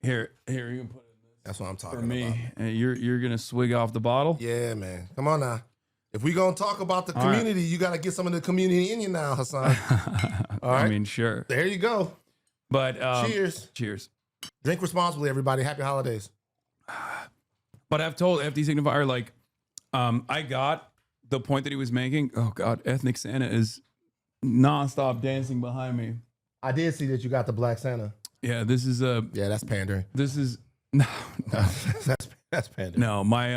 here you can put it. That's what I'm talking for me. about. And you're gonna swig off the bottle. Yeah, man. Come on now. If we gonna talk about the community, you gotta get some of the community in you now, Hasan. All right. I mean, sure. There you go. But cheers. Cheers. Drink responsibly, everybody. Happy holidays. But I've told FD Signifier, like, I got the point that he was making. Oh, God, Ethnic Santa is nonstop dancing behind me. I did see that you got the Black Santa. Yeah, this is a... Yeah, that's pandering. This is... No. That's pandering. No, my...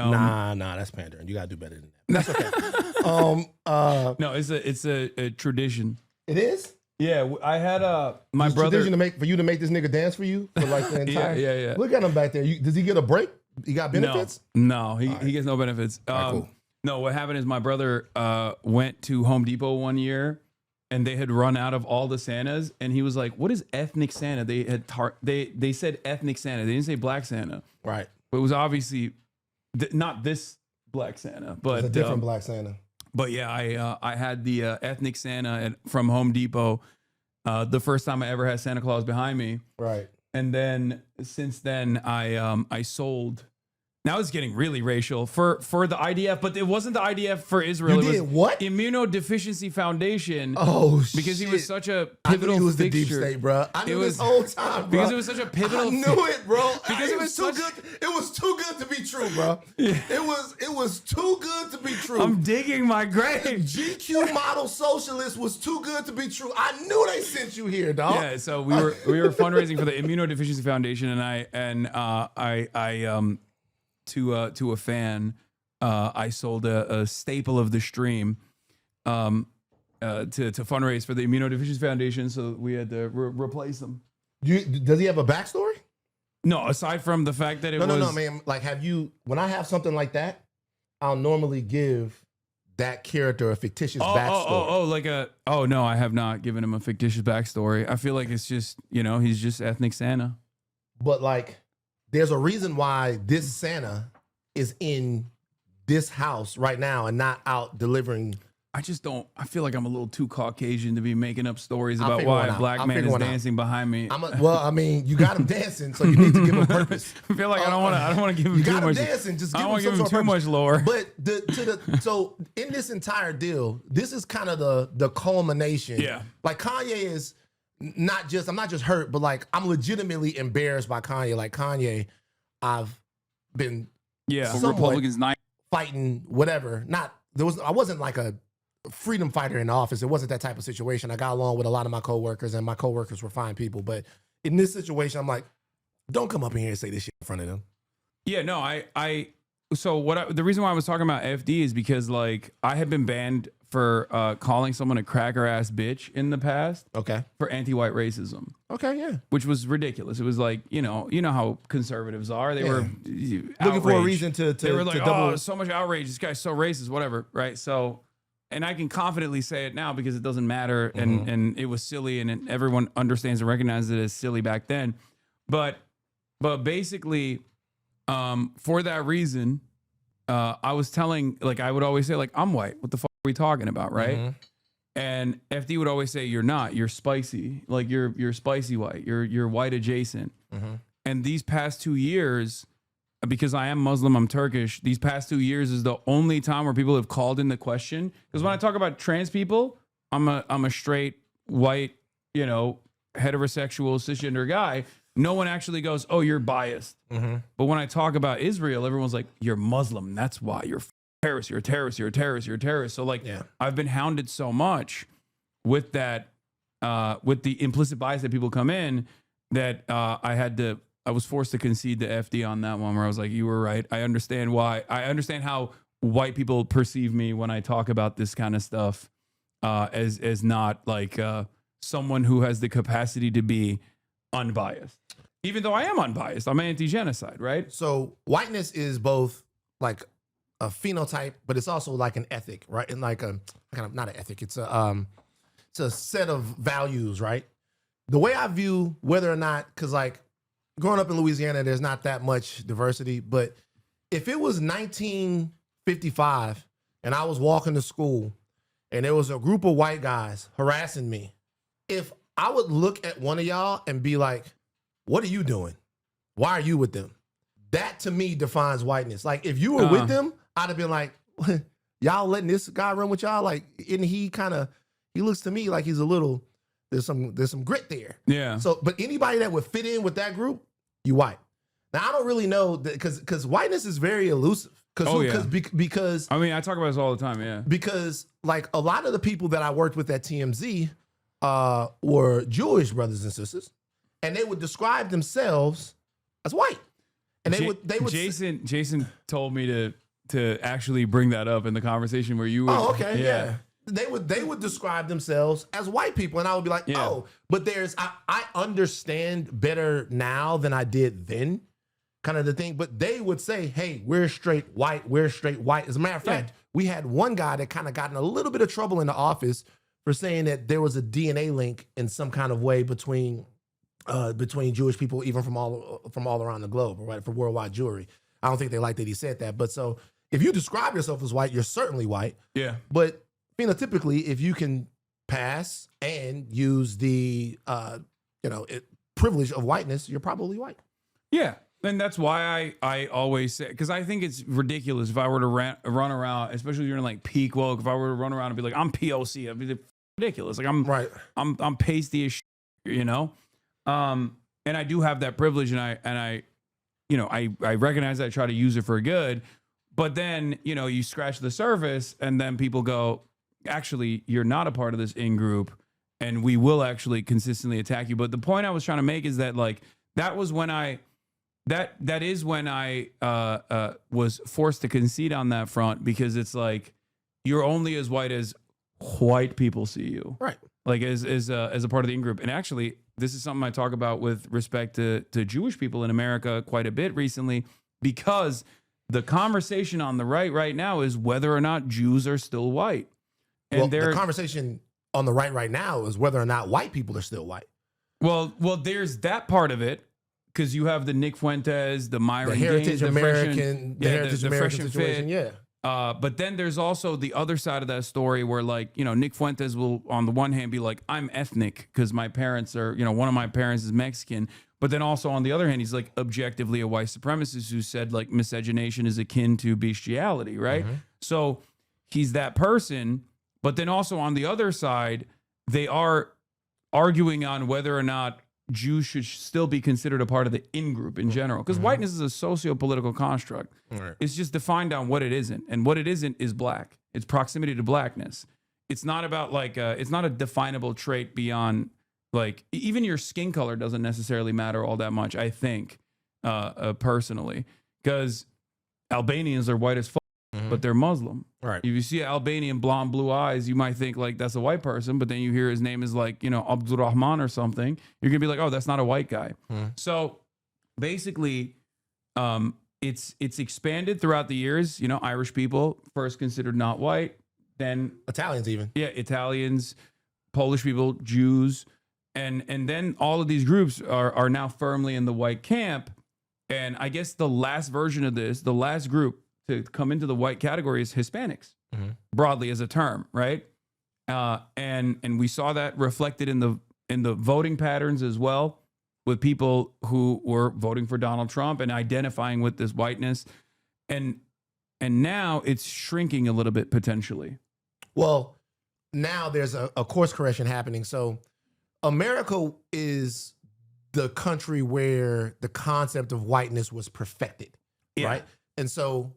Nah, that's pandering. You got to do better than that. That's okay. No, it's a tradition. It is? Yeah, I had my brother... Tradition for you to make this nigga dance for you for like the entire... yeah. Look at him back there. Does he get a break? He got benefits? No, he gets no benefits. Cool. No, what happened is my brother went to Home Depot one year and they had run out of all the Santas and he was like, what is ethnic Santa? They had they said ethnic Santa. They didn't say black Santa. Right. But it was obviously not this black Santa, but it's a different Black Santa. But yeah, I had the ethnic Santa from Home Depot the first time I ever had Santa Claus behind me. Right. And then since then, I sold. Now it's getting really racial for the IDF, but it wasn't the IDF for Israel. You it did was what? Immunodeficiency Foundation. Oh, because shit. he was such a pivotal I knew he was fixture. the deep state, bro. I knew this whole time, bro. Because it was such a pivotal. I knew it, bro. Because it was too good. It was too good to be true, bro. Yeah. It was too good to be true. I'm digging my grave. GQ model socialist was too good to be true. I knew they sent you here, dog. Yeah, so we were fundraising for the Immunodeficiency Foundation, and I to a fan, I sold a staple of the stream to fundraise for the Immunodeficiency Foundation, so we had to replace them. Does he have a backstory? No, aside from the fact that it was... No, man. Like, when I have something like that, I'll normally give that character a fictitious backstory. No, I have not given him a fictitious backstory. I feel like it's just, he's just ethnic Santa. But like, there's a reason why this Santa is in this house right now and not out delivering. I feel like I'm a little too Caucasian to be making up stories about why a black man is dancing behind me. You got him dancing, so you need to give him purpose. I feel like I don't want to give him too much. Dancing, just I give don't want to give him him too much lore. But so in this entire deal, this is kind of the culmination. Yeah. Like Kanye is I'm not just hurt, but like I'm legitimately embarrassed by Kanye. Like Kanye, I've been Republicans not fighting whatever. I wasn't like a freedom fighter in the office. It wasn't that type of situation. I got along with a lot of my coworkers, and my coworkers were fine people. But in this situation, I'm like, don't come up in here and say this shit in front of them. Yeah, no, the reason why I was talking about FD is because like I had been banned for calling someone a cracker ass bitch in the past. Okay. For anti-white racism. Okay, yeah. Which was ridiculous. It was like, you know how conservatives are. They were looking for a reason to they were like, so much outrage. This guy's so racist, whatever. Right. So, and I can confidently say it now because it doesn't matter. And it was silly, and everyone understands and recognizes it as silly back then. But basically, for that reason, I was telling, like, I would always say, like, I'm white. What the fuck are we talking about, right? And FD would always say, you're not. You're spicy. Like, you're spicy white. You're white adjacent. And these past 2 years, because I am Muslim, I'm Turkish, these past 2 years is the only time where people have called in the question. Because when I talk about trans people, I'm a straight, white, heterosexual, cisgender guy. No one actually goes, oh, you're biased. But when I talk about Israel, everyone's like, you're Muslim. That's why you're a terrorist. You're a terrorist. You're a terrorist. You're a terrorist. So like, I've been hounded so much with that, with the implicit bias that people come in, that I was forced to concede to FD on that one, where I was like, you were right. I understand why. I understand how white people perceive me when I talk about this kind of stuff, as not like someone who has the capacity to be unbiased. Even though I am unbiased, I'm anti-genocide, right? So whiteness is both like a phenotype, but it's also like an ethic, right? And like a kind of not an ethic. It's a set of values, right? The way I view whether or not, because like growing up in Louisiana, there's not that much diversity. But if it was 1955 and I was walking to school and there was a group of white guys harassing me, if I would look at one of y'all and be like, what are you doing? Why are you with them? That to me defines whiteness. Like if you were with them, I'd have been like, y'all letting this guy run with y'all? Like, and he looks to me like he's a little, there's some grit there. Yeah. So, but anybody that would fit in with that group, you white. Now I don't really know because whiteness is very elusive. Because I mean, I talk about this all the time. Yeah. Because like a lot of the people that I worked with at TMZ were Jewish brothers and sisters, and they would describe themselves as white. And they would Jason told me to actually bring that up in the conversation where you were. Oh, okay, yeah. They would describe themselves as white people, and I would be like, oh, but I understand better now than I did then, kind of the thing. But they would say, hey, we're straight white. As a matter of fact, we had one guy that kind of got in a little bit of trouble in the office for saying that there was a DNA link in some kind of way between Jewish people, even from all around the globe, right? For worldwide Jewry. I don't think they liked that he said that. But so if you describe yourself as white, you're certainly white. Yeah. But phenotypically, if you can pass and use the privilege of whiteness, you're probably white. Yeah. And that's why I always say, because I think it's ridiculous if I were to run around, especially if you're in like peak woke, if I were to run around and be like, I'm POC, I'd be ridiculous. Like I'm pasty as shit, and I do have that privilege, and I recognize that, I try to use it for good, but then, you scratch the surface and then people go, actually, you're not a part of this in-group and we will actually consistently attack you. But the point I was trying to make is that like, that was when that is when I was forced to concede on that front, because it's like, you're only as white as white people see you. Right. Like as a part of the in-group. And actually, this is something I talk about with respect to Jewish people in America quite a bit recently, because The conversation on the right now is whether or not Jews are still white. And the conversation on the right now is whether or not white people are still white. Well, there's that part of it, because you have the Nick Fuentes, the Myron the Heritage Gaines, American, the Heritage the American fresh and situation, fit. yeah. But then there's also the other side of that story where, like, you know, Nick Fuentes will, on the one hand, be like, I'm ethnic because my parents are, you know, one of my parents is Mexican. But then also on the other hand, he's like objectively a white supremacist who said like miscegenation is akin to bestiality, right? So he's that person. But then also on the other side, they are arguing on whether or not Jews should still be considered a part of the in-group in general. Because whiteness is a socio-political construct. It's just defined on what it isn't. And what it isn't is black. It's proximity to blackness. It's not about like, it's not a definable trait beyond like, even your skin color doesn't necessarily matter all that much, I think, personally. Because Albanians are white as fuck, but they're Muslim. Right. If you see an Albanian blonde blue eyes, you might think like that's a white person, but then you hear his name is like, you know, Abdurrahman or something. You're gonna be like, oh, that's not a white guy. So basically, it's expanded throughout the years. You know, Irish people first considered not white, then Italians even. Yeah, Italians, Polish people, Jews, and then all of these groups are now firmly in the white camp. And I guess the last version of this, the last group to come into the white category is Hispanics, broadly as a term, right? And we saw that reflected in the voting patterns as well, with people who were voting for Donald Trump and identifying with this whiteness, and now it's shrinking a little bit potentially. Well, now there's a course correction happening. So America is the country where the concept of whiteness was perfected, right? And so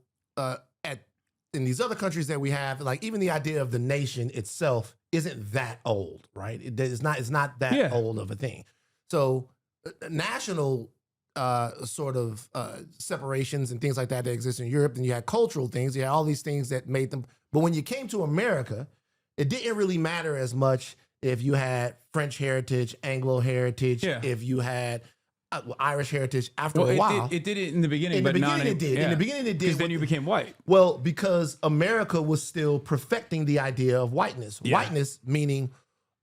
in these other countries that we have, like even the idea of the nation itself isn't that old, right? It's not that old of a thing. So national sort of separations and things like that exist in Europe, and you had cultural things, you had all these things that made them. But when you came to America, it didn't really matter as much if you had French heritage, Anglo heritage, if you had Irish heritage. After a while, it did it in the beginning. In the beginning, it did. In the beginning, it did. Because then you became white. Well, because America was still perfecting the idea of whiteness. Whiteness meaning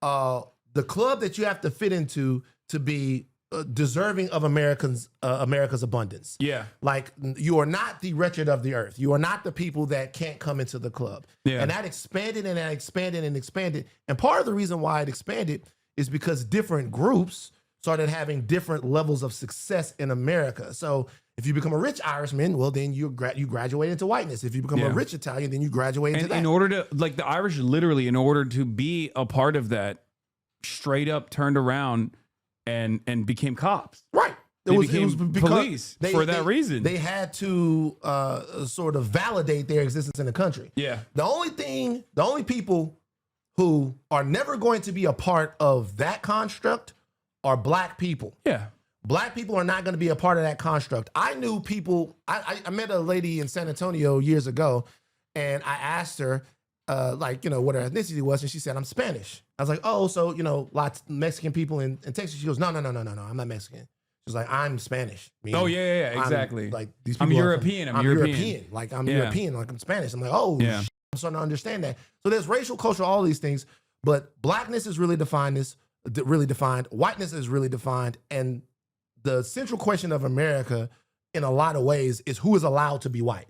the club that you have to fit into to be deserving of America's abundance. Yeah. Like you are not the wretched of the earth. You are not the people that can't come into the club. Yeah. And that expanded and that expanded and expanded. And part of the reason why it expanded is because different groups started having different levels of success in America. So if you become a rich Irishman, well, then you graduate into whiteness. If you become a rich Italian, then you graduate into that. In order to, like the Irish literally, in order to be a part of that, straight up turned around and became cops. Right. It was police for that reason. They had to sort of validate their existence in the country. Yeah. The only people who are never going to be a part of that construct are black people. Yeah. Black people are not going to be a part of that construct. I knew people, I met a lady in San Antonio years ago, and I asked her, like, you know, what her ethnicity was, and she said, I'm Spanish. I was like, oh, so, you know, lots of Mexican people in Texas. She goes, no, I'm not Mexican. She was like, I'm Spanish. Oh, yeah, exactly. Like these people I'm European. I'm European. Like, I'm European. Like, I'm Spanish. I'm like, oh, I'm starting to understand that. So there's racial, cultural, all these things, but blackness is really defined. Whiteness is really defined. And the central question of America, in a lot of ways, is who is allowed to be white.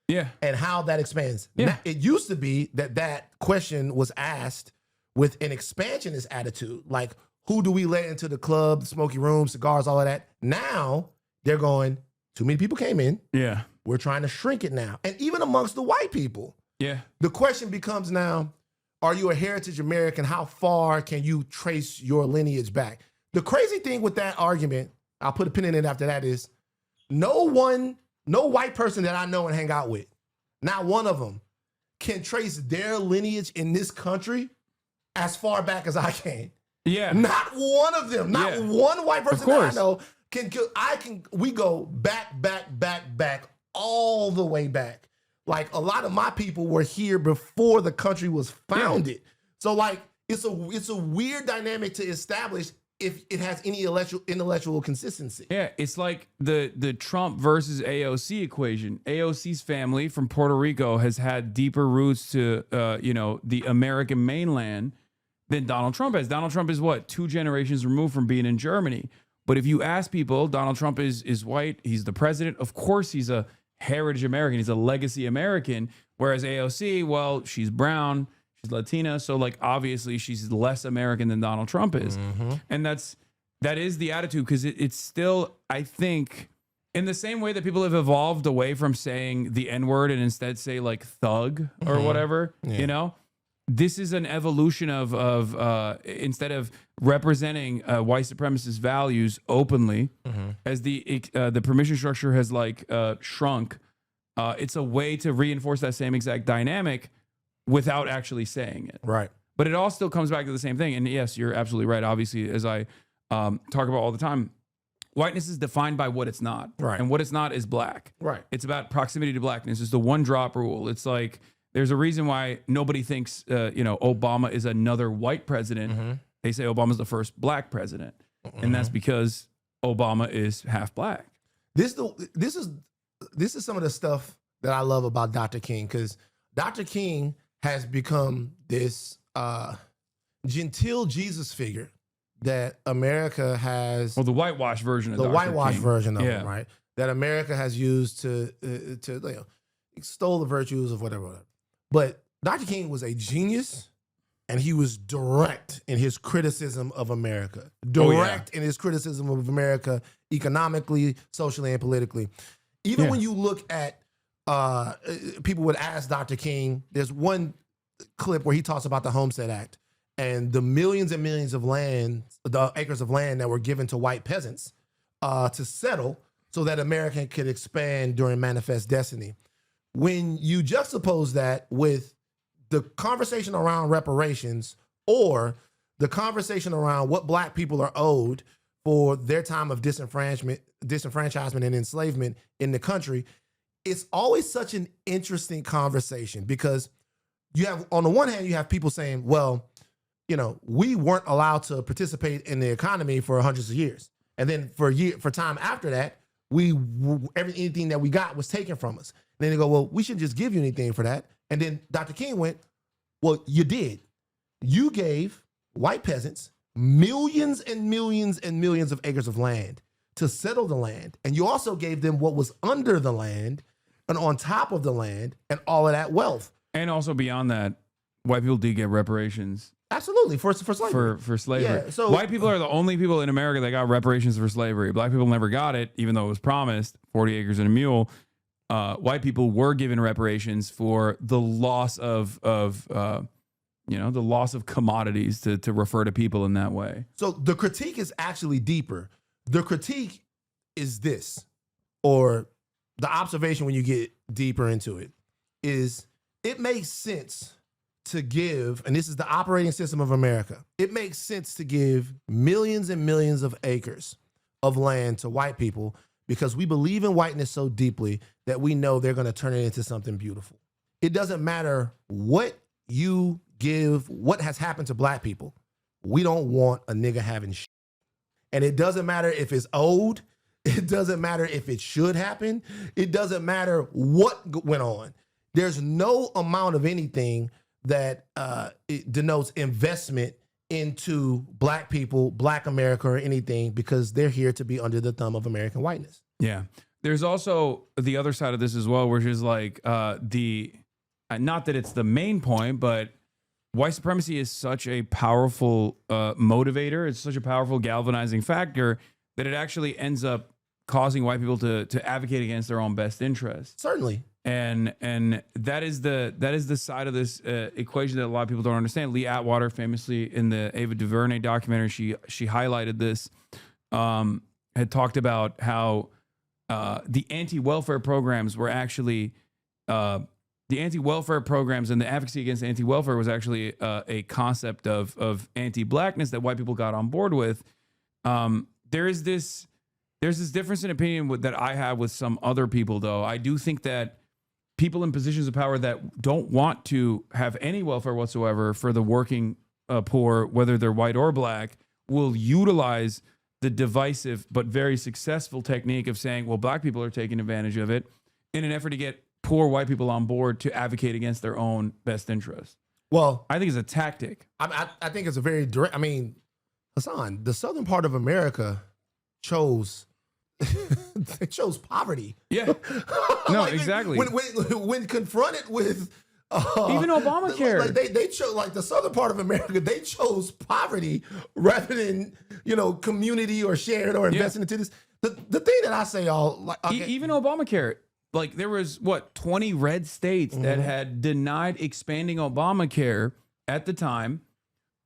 Yeah. And how that expands. Yeah. Now, it used to be that question was asked with an expansionist attitude. Like, who do we let into the club, the smoky room, cigars, all of that? Now, they're going, too many people came in. Yeah. We're trying to shrink it now. And even amongst the white people. Yeah. The question becomes now, are you a heritage American? How far can you trace your lineage back? The crazy thing with that argument, I'll put a pin in it after that, is no white person that I know and hang out with, not one of them, can trace their lineage in this country as far back as I can. Yeah. Not one of them, not one white person that I know we go back, all the way back. Like a lot of my people were here before the country was founded. So like, it's a weird dynamic to establish if it has any intellectual consistency. Yeah, it's like the Trump versus AOC equation. AOC's family from Puerto Rico has had deeper roots to the American mainland than Donald Trump has. Donald Trump is what, 2 generations removed from being in Germany. But if you ask people, Donald Trump is white. He's the president. Of course, he's a heritage American. He's a legacy American. Whereas AOC, well, she's brown, she's Latina, so like obviously she's less American than Donald Trump is. And that is the attitude, because it's still, I think, in the same way that people have evolved away from saying the N-word and instead say like thug or whatever, this is an evolution of instead of representing white supremacist values openly, as the permission structure has like shrunk. It's a way to reinforce that same exact dynamic without actually saying it. Right. But it all still comes back to the same thing. And yes, you're absolutely right. Obviously, as I talk about all the time, whiteness is defined by what it's not. Right. And what it's not is black. Right. It's about proximity to blackness. It's the one drop rule. It's like, there's a reason why nobody thinks, Obama is another white president. They say Obama's the first black president. And that's because Obama is half black. This is some of the stuff that I love about Dr. King, because Dr. King has become this genteel Jesus figure that America has. Well, the whitewash version of the Dr. whitewash King. version of him, right? That America has used to extol the virtues of whatever. But Dr. King was a genius, and he was direct in his criticism of America. Direct in his criticism of America economically, socially, and politically. Even when you look at people would ask Dr. King, there's one clip where he talks about the Homestead Act and the millions and millions of land, the acres of land that were given to white peasants to settle so that America could expand during Manifest Destiny. When you juxtapose that with the conversation around reparations or the conversation around what black people are owed for their time of disenfranchisement and enslavement in the country, it's always such an interesting conversation, because you have, on the one hand, you have people saying, well, we weren't allowed to participate in the economy for hundreds of years. And then for time after that, anything that we got was taken from us. And then they go, well, we shouldn't just give you anything for that. And then Dr. King went, well, you did. You gave white peasants millions and millions and millions of acres of land to settle the land. And you also gave them what was under the land and on top of the land and all of that wealth. And also beyond that, white people did get reparations. Absolutely, for slavery. For slavery. Yeah, so white people are the only people in America that got reparations for slavery. Black people never got it, even though it was promised, 40 acres and a mule. White people were given reparations for the loss of the loss of commodities, to refer to people in that way. So the critique is actually deeper. The critique is this, or the observation when you get deeper into it, is it makes sense to give, and this is the operating system of America, it makes sense to give millions and millions of acres of land to white people because we believe in whiteness so deeply that we know they're going to turn it into something beautiful. It doesn't matter what you give, what has happened to black people. We don't want a nigga having shit. And it doesn't matter if it's owed. It doesn't matter if it should happen. It doesn't matter what went on. There's no amount of anything that it denotes investment into black people, black America, or anything, because they're here to be under the thumb of American whiteness. Yeah. There's also the other side of this as well, which is like not that it's the main point, but white supremacy is such a powerful motivator. It's such a powerful galvanizing factor that it actually ends up causing white people to advocate against their own best interests. Certainly. And that is the side of this equation that a lot of people don't understand. Lee Atwater, famously in the Ava DuVernay documentary, she highlighted this, had talked about how the anti-welfare programs were actually the anti-welfare programs and the advocacy against anti-welfare was actually a concept of anti-blackness that white people got on board with. There's this difference in opinion that I have with some other people, though. I do think that people in positions of power that don't want to have any welfare whatsoever for the working poor, whether they're white or black, will utilize the divisive but very successful technique of saying, well, black people are taking advantage of it in an effort to get poor white people on board to advocate against their own best interests. Well, I think it's a tactic. I think it's a very direct. I mean, Hasan, the southern part of America chose they chose poverty. Yeah. No, exactly. When confronted with even Obamacare, like they chose, like the southern part of America, they chose poverty rather than community or sharing or investing into this. The thing that I say, y'all, like even Obamacare, like there was 20 red states that had denied expanding Obamacare at the time.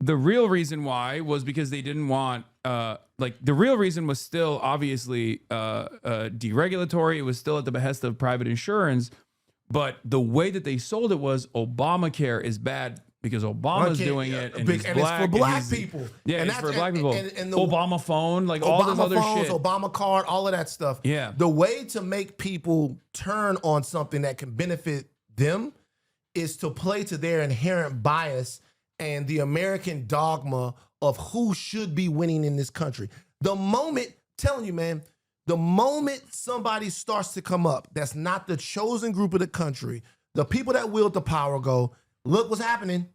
The real reason why was because they didn't want the real reason was still obviously deregulatory. It was still at the behest of private insurance. But the way that they sold it was Obamacare is bad because Obama's doing it, and he's black, it's for black people. Yeah, and it's for black people. And the Obama phone, like all this other phones, shit. Obama card, all of that stuff. Yeah. The way to make people turn on something that can benefit them is to play to their inherent bias and the American dogma of who should be winning in this country. The moment, telling you, man, the moment somebody starts to come up that's not the chosen group of the country, the people that wield the power go, look what's happening.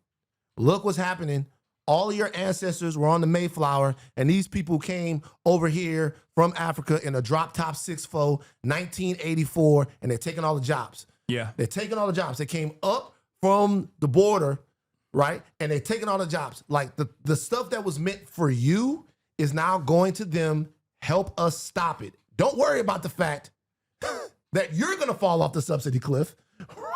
Look what's happening. All of your ancestors were on the Mayflower, and these people came over here from Africa in a drop-top 6'4", 1984, and they're taking all the jobs. Yeah. They're taking all the jobs. They came up from the border, right? And they're taking all the jobs. Like the stuff that was meant for you is now going to them. Help us stop it. Don't worry about the fact that you're going to fall off the subsidy cliff,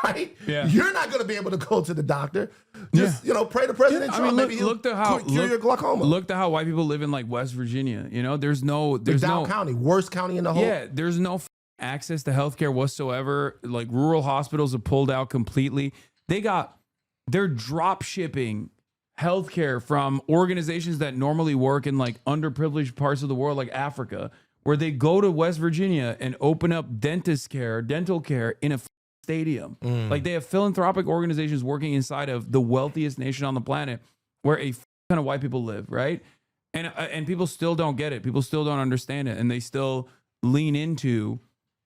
right? Yeah. You're not going to be able to go to the doctor. Just, pray to President Trump. Maybe look to how cure your glaucoma. Look to how white people live in like West Virginia. There's no County, worst county in the whole. Yeah, there's no access to healthcare whatsoever. Like rural hospitals are pulled out completely. They're drop shipping healthcare from organizations that normally work in like underprivileged parts of the world, like Africa, where they go to West Virginia and open up dental care in a stadium. Like they have philanthropic organizations working inside of the wealthiest nation on the planet, where a ton of white people live, right? And people still don't get it. People still don't understand it, and they still lean into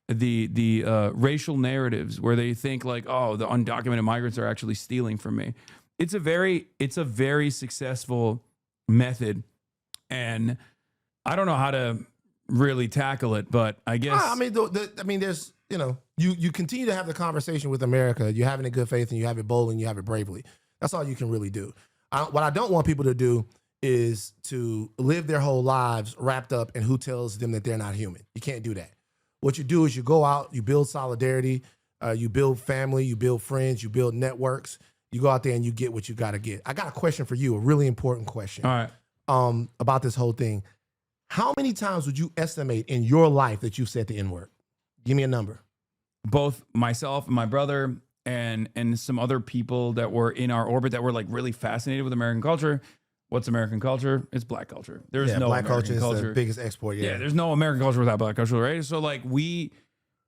the racial narratives where they think like, oh, the undocumented migrants are actually stealing from me. It's a very successful method, and I don't know how to really tackle it, but I guess there's you continue to have the conversation with America. You have it in good faith, and you have it bold, and you have it bravely. That's all you can really do. What I don't want people to do is to live their whole lives wrapped up in who tells them that they're not human. You can't do that. What you do is you go out, you build solidarity, you build family, you build friends, you build networks. You go out there and you get what you got to get. I got a question for you, a really important question. All right. About this whole thing. How many times would you estimate in your life that you've said the N-word? Give me a number. Both myself and my brother and some other people that were in our orbit that were like really fascinated with American culture. What's American culture? It's black culture. There's no black American culture is the biggest export. Yeah, there's no American culture without black culture, right? So like we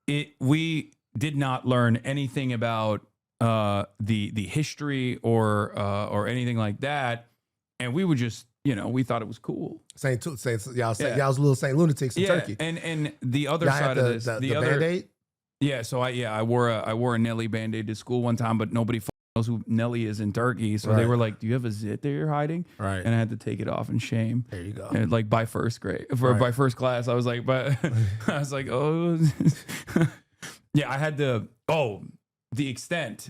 did not learn anything about the history or anything like that, and we would just we thought it was cool. Y'all was little Saint lunatics in Turkey. And the other side of this, the other Band-Aid? Yeah, so I wore a Nelly Band-Aid to school one time, but nobody knows who Nelly is in Turkey, so they were like, "Do you have a zit that you're hiding?" Right, and I had to take it off in shame. There you go. And like by first grade, by first class, I was like, oh, yeah, I had the extent.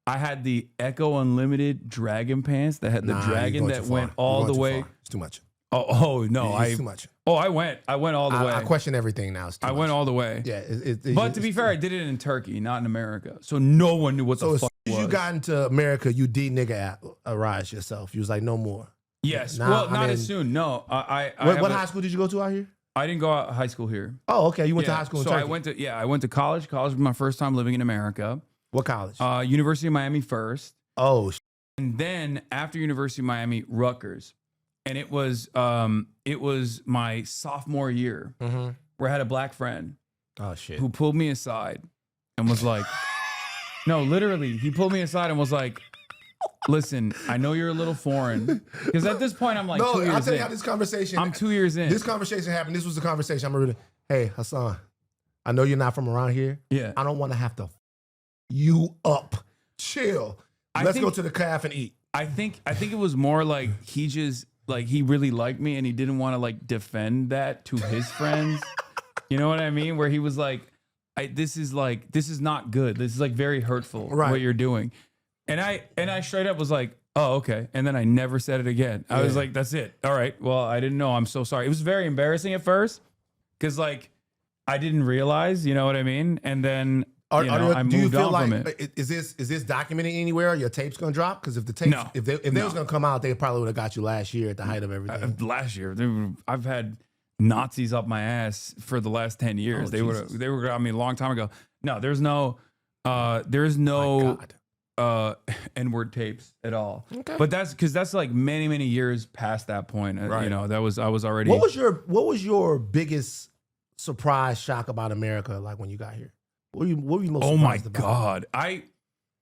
I had the Echo Unlimited dragon pants that had the dragon that went all the way. It's too much. Oh no, it's too much. Oh, I went all the way. I question everything now. I went all the way. Yeah, but to be fair, I did it in Turkey, not in America, so no one knew what the fuck it was. So as you got into America, you de-nigga-arized yourself. You was like, no more. Yes. Not as soon. No. What high school did you go to out here? I didn't go out high school here. Oh, okay. You went to high school in Turkey. I went to college. College was my first time living in America. What college? University of Miami first. Oh. And then after University of Miami, Rutgers. And it was my sophomore year where I had a black friend. Oh shit. Who pulled me aside and was like, no, literally, he pulled me aside and was like, listen, I know you're a little foreign because at this point I'm like 2 years I'll tell in. you how this conversation. I'm 2 years in. This conversation happened. This was the conversation. I'm really, hey Hasan, I know you're not from around here. Yeah. I don't want to have to you up. Chill. Let's go to the calf and eat. I think it was more like he just like he really liked me and he didn't want to like defend that to his friends. You know what I mean? Where he was like, this is not good. This is like very hurtful what you're doing. And I straight up was like, oh, okay. And then I never said it again. I was like, that's it. All right. Well, I didn't know. I'm so sorry. It was very embarrassing at first because like I didn't realize, you know what I mean? And then I moved on from it. Is this documented anywhere? Are your tapes gonna drop? Because if the tapes, if they was gonna come out, they probably would have got you last year at the height of everything. Last year, I've had Nazis up my ass for the last 10 years. They were got me a long time ago. No, there's no N-word tapes at all. Okay. But that's like many years past that point. Right. You know, I was already. What was your biggest surprise shock about America? Like when you got here, what were you most? Oh my surprised about? God,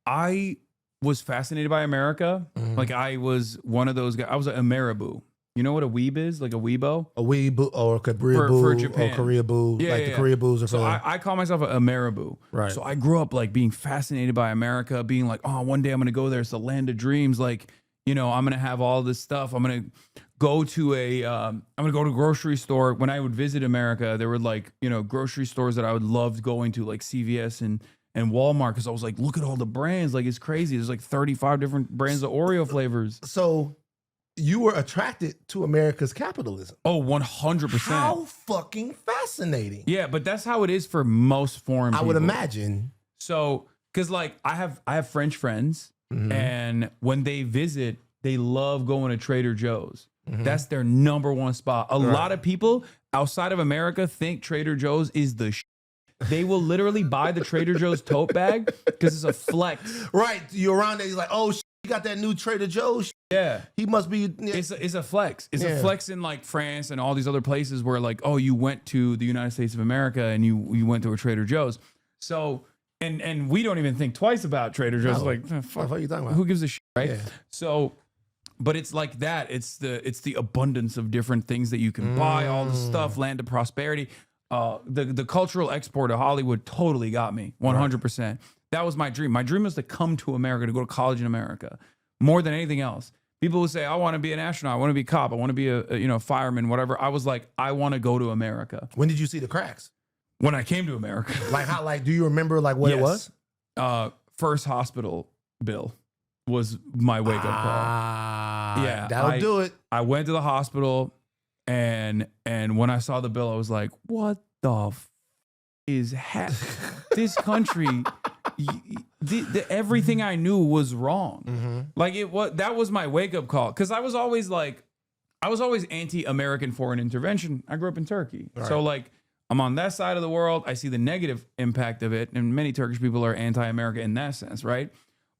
I was fascinated by America. Mm-hmm. Like I was one of those guys. I was a marabou. You know what a weeb is? Like a weebo? A weeb or a Korea boo for Japan. Or Korea boo. Yeah, the Korea boos are so I call myself a marabou. Right. So I grew up like being fascinated by America, being like, oh, one day I'm going to go there. It's the land of dreams. Like, you know, I'm going to have all this stuff. I'm going to go to a grocery store. When I would visit America, there were like, you know, grocery stores that I would love going to, like CVS and Walmart, because I was like, look at all the brands. Like, it's crazy. There's like 35 different brands of Oreo flavors. So you were attracted to America's capitalism. Oh, 100%. How fucking fascinating. Yeah, but that's how it is for most foreign people. I would imagine. So, because like I have French friends, and when they visit, they love going to Trader Joe's. That's their number one spot. A lot of people outside of America think Trader Joe's is the They will literally buy the Trader Joe's tote bag because it's a flex. Right. You're around there, you're like, oh, you got that new Trader Joe's. Yeah. He must be. It's a flex. It's a flex in like France and all these other places where like, oh, you went to the United States of America and you went to a Trader Joe's. So, and we don't even think twice about Trader Joe's. No. Like, fuck, what are you talking about? Who gives a shit, right? Yeah. So, but it's like that. It's the abundance of different things that you can buy, all the stuff, land of prosperity. The cultural export of Hollywood totally got me 100%. That was my dream. My dream was to come to America, to go to college in America, more than anything else. People would say, I want to be an astronaut. I want to be a cop. I want to be a fireman, whatever. I was like, I want to go to America. When did you see the cracks? When I came to America. Like, do you remember like what it was? First hospital bill was my wake up call. Yeah. That'll do it. I went to the hospital and when I saw the bill, I was like, what the is this country? Everything I knew was wrong. Like that was my wake up call. Cause I was always anti-American foreign intervention. I grew up in Turkey. Right. So like I'm on that side of the world. I see the negative impact of it. And many Turkish people are anti-America in that sense. Right.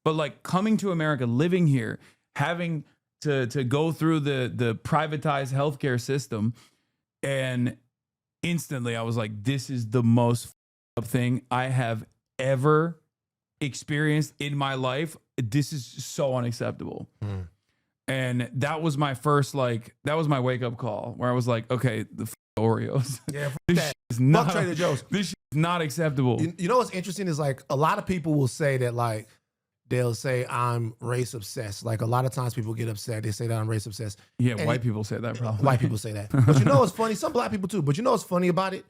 But like coming to America, living here, having to go through the privatized healthcare system, and instantly I was like, this is the most up thing I have ever experienced in my life. This is so unacceptable. And that was my first, that was my wake up call where I was like, okay, the Oreos. Yeah, this shit is not Trader Joe's. This shit is not acceptable. You know what's interesting is like a lot of people will say that like they'll say I'm race obsessed. Like a lot of times people get upset. They say that I'm race obsessed. Yeah, and white people say that probably. White people say that. But you know what's funny? Some black people too. But you know what's funny about it?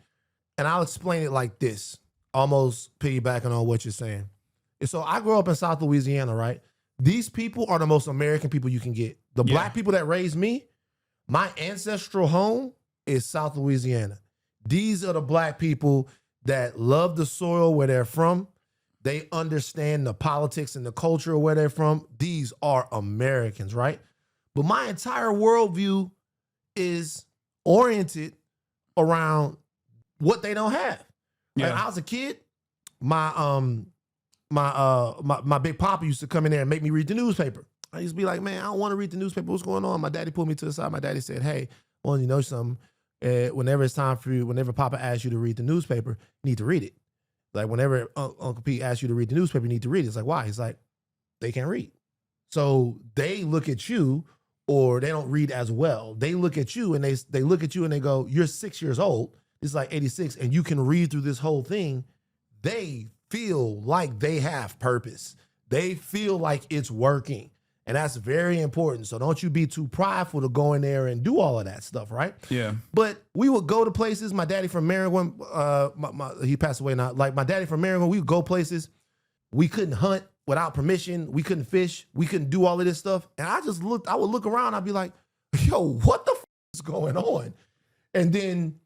And I'll explain it like this, almost piggybacking on what you're saying. And so I grew up in South Louisiana, right? These people are the most American people you can get. The black people that raised me, my ancestral home is South Louisiana. These are the black people that love the soil where they're from. They understand the politics and the culture where they're from. These are Americans, right? But my entire worldview is oriented around what they don't have. Yeah. Like, when I was a kid, my big papa used to come in there and make me read the newspaper. I used to be like, man, I don't want to read the newspaper. What's going on? My daddy pulled me to the side. My daddy said, hey, well, you know something? Whenever it's time for you, whenever Papa asks you to read the newspaper, you need to read it. Like whenever Uncle Pete asks you to read the newspaper, you need to read it. It's like, why? He's like, they can't read. So they look at you, or they don't read as well. They look at you and they look at you and they go, you're 6 years old. It's like 86 and you can read through this whole thing. They feel like they have purpose. They feel like it's working. And that's very important. So don't you be too prideful to go in there and do all of that stuff, right? Yeah. But we would go to places. My daddy from Maryland, he passed away now. Like my daddy from Maryland, we would go places. We couldn't hunt without permission. We couldn't fish. We couldn't do all of this stuff. And I would look around. I'd be like, yo, what the f is going on? And then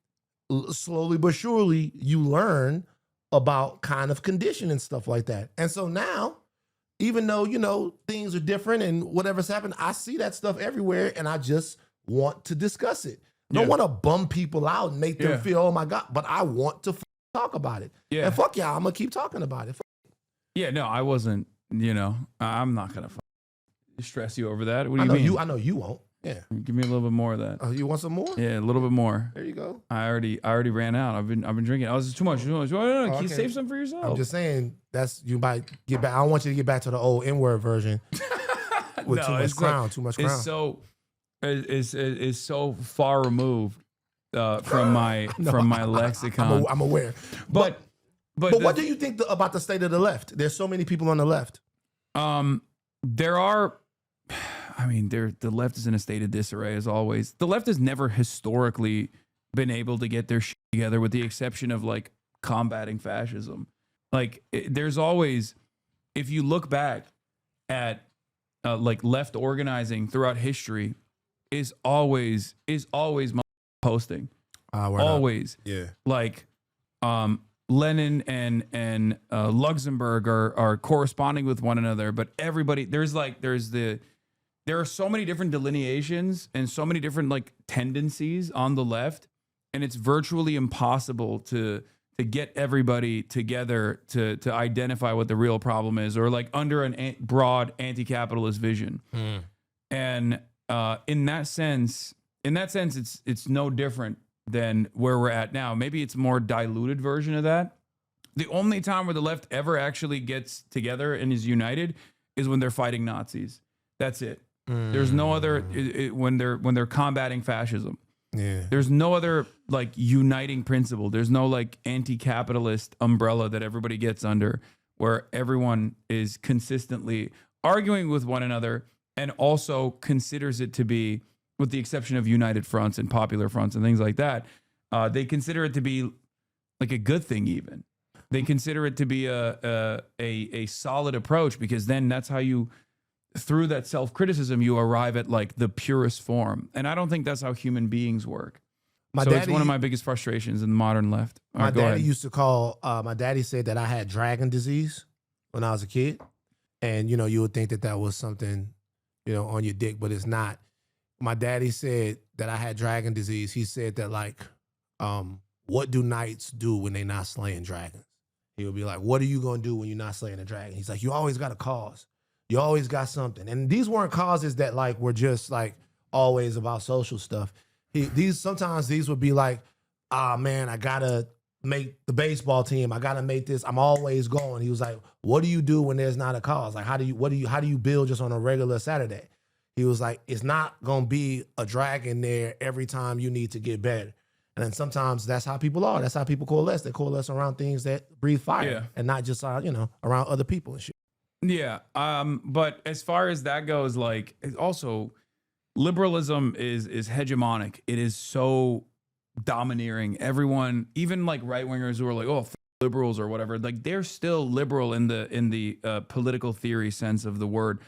slowly but surely you learn about kind of condition and stuff like that. And so now, even though, you know, things are different and whatever's happened, I see that stuff everywhere and I just want to discuss it. I don't want to bum people out and make them feel, oh my God, but I want to talk about it. Yeah. And fuck y'all, I'm going to keep talking about it. Yeah, no, I wasn't, you know, I'm not going to stress you over that. What do you mean? I know you won't. Yeah. Give me a little bit more of that. Oh, you want some more? Yeah, a little bit more. There you go. I already ran out. I've been drinking. I was too much. No, can you save some for yourself? I'm just saying you might get back. I don't want you to get back to the old N-word version with too much crown. It's so it's so far removed from my lexicon. I'm aware. But what do you think about the state of the left? There's so many people on the left. There are. I mean, the left is in a state of disarray as always. The left has never historically been able to get their shit together, with the exception of like combating fascism. Like there's always, if you look back at like left organizing throughout history, is always posting. Always. Yeah. Like Lenin and Luxembourg are corresponding with one another, but everybody there are so many different delineations and so many different like tendencies on the left, and it's virtually impossible to get everybody together to identify what the real problem is, or like under a broad anti-capitalist vision. And in that sense, it's no different than where we're at now. Maybe it's a more diluted version of that. The only time where the left ever actually gets together and is united is when they're fighting Nazis. That's it. There's no other when they're combating fascism. Yeah. There's no other like uniting principle. There's no like anti-capitalist umbrella that everybody gets under, where everyone is consistently arguing with one another and also considers it to be, with the exception of united fronts and popular fronts and things like that, they consider it to be like a good thing. Even they consider it to be a solid approach, because then that's how you, through that self-criticism, you arrive at like the purest form. And I don't think that's how human beings work. It's one of my biggest frustrations in the modern left. My daddy used to call, my daddy said that I had dragon disease when I was a kid. And, you know, you would think that was something, you know, on your dick, but it's not. My daddy said that I had dragon disease. He said that like, what do knights do when they not slaying dragons? He would be like, what are you going to do when you're not slaying a dragon? He's like, you always got a cause. You always got something. And these weren't causes that like were just like always about social stuff. Sometimes these would be like, man, I gotta make the baseball team. I gotta make this. I'm always going. He was like, what do you do when there's not a cause? Like, how do you build just on a regular Saturday? He was like, it's not gonna be a dragon there every time you need to get better. And then sometimes that's how people are. That's how people coalesce. They coalesce around things that breathe fire and not just around other people and shit. Yeah. But as far as that goes, like, also liberalism is hegemonic. It is so domineering. Everyone, even like right wingers who are like, oh, liberals or whatever, like they're still liberal in the political theory sense of the word.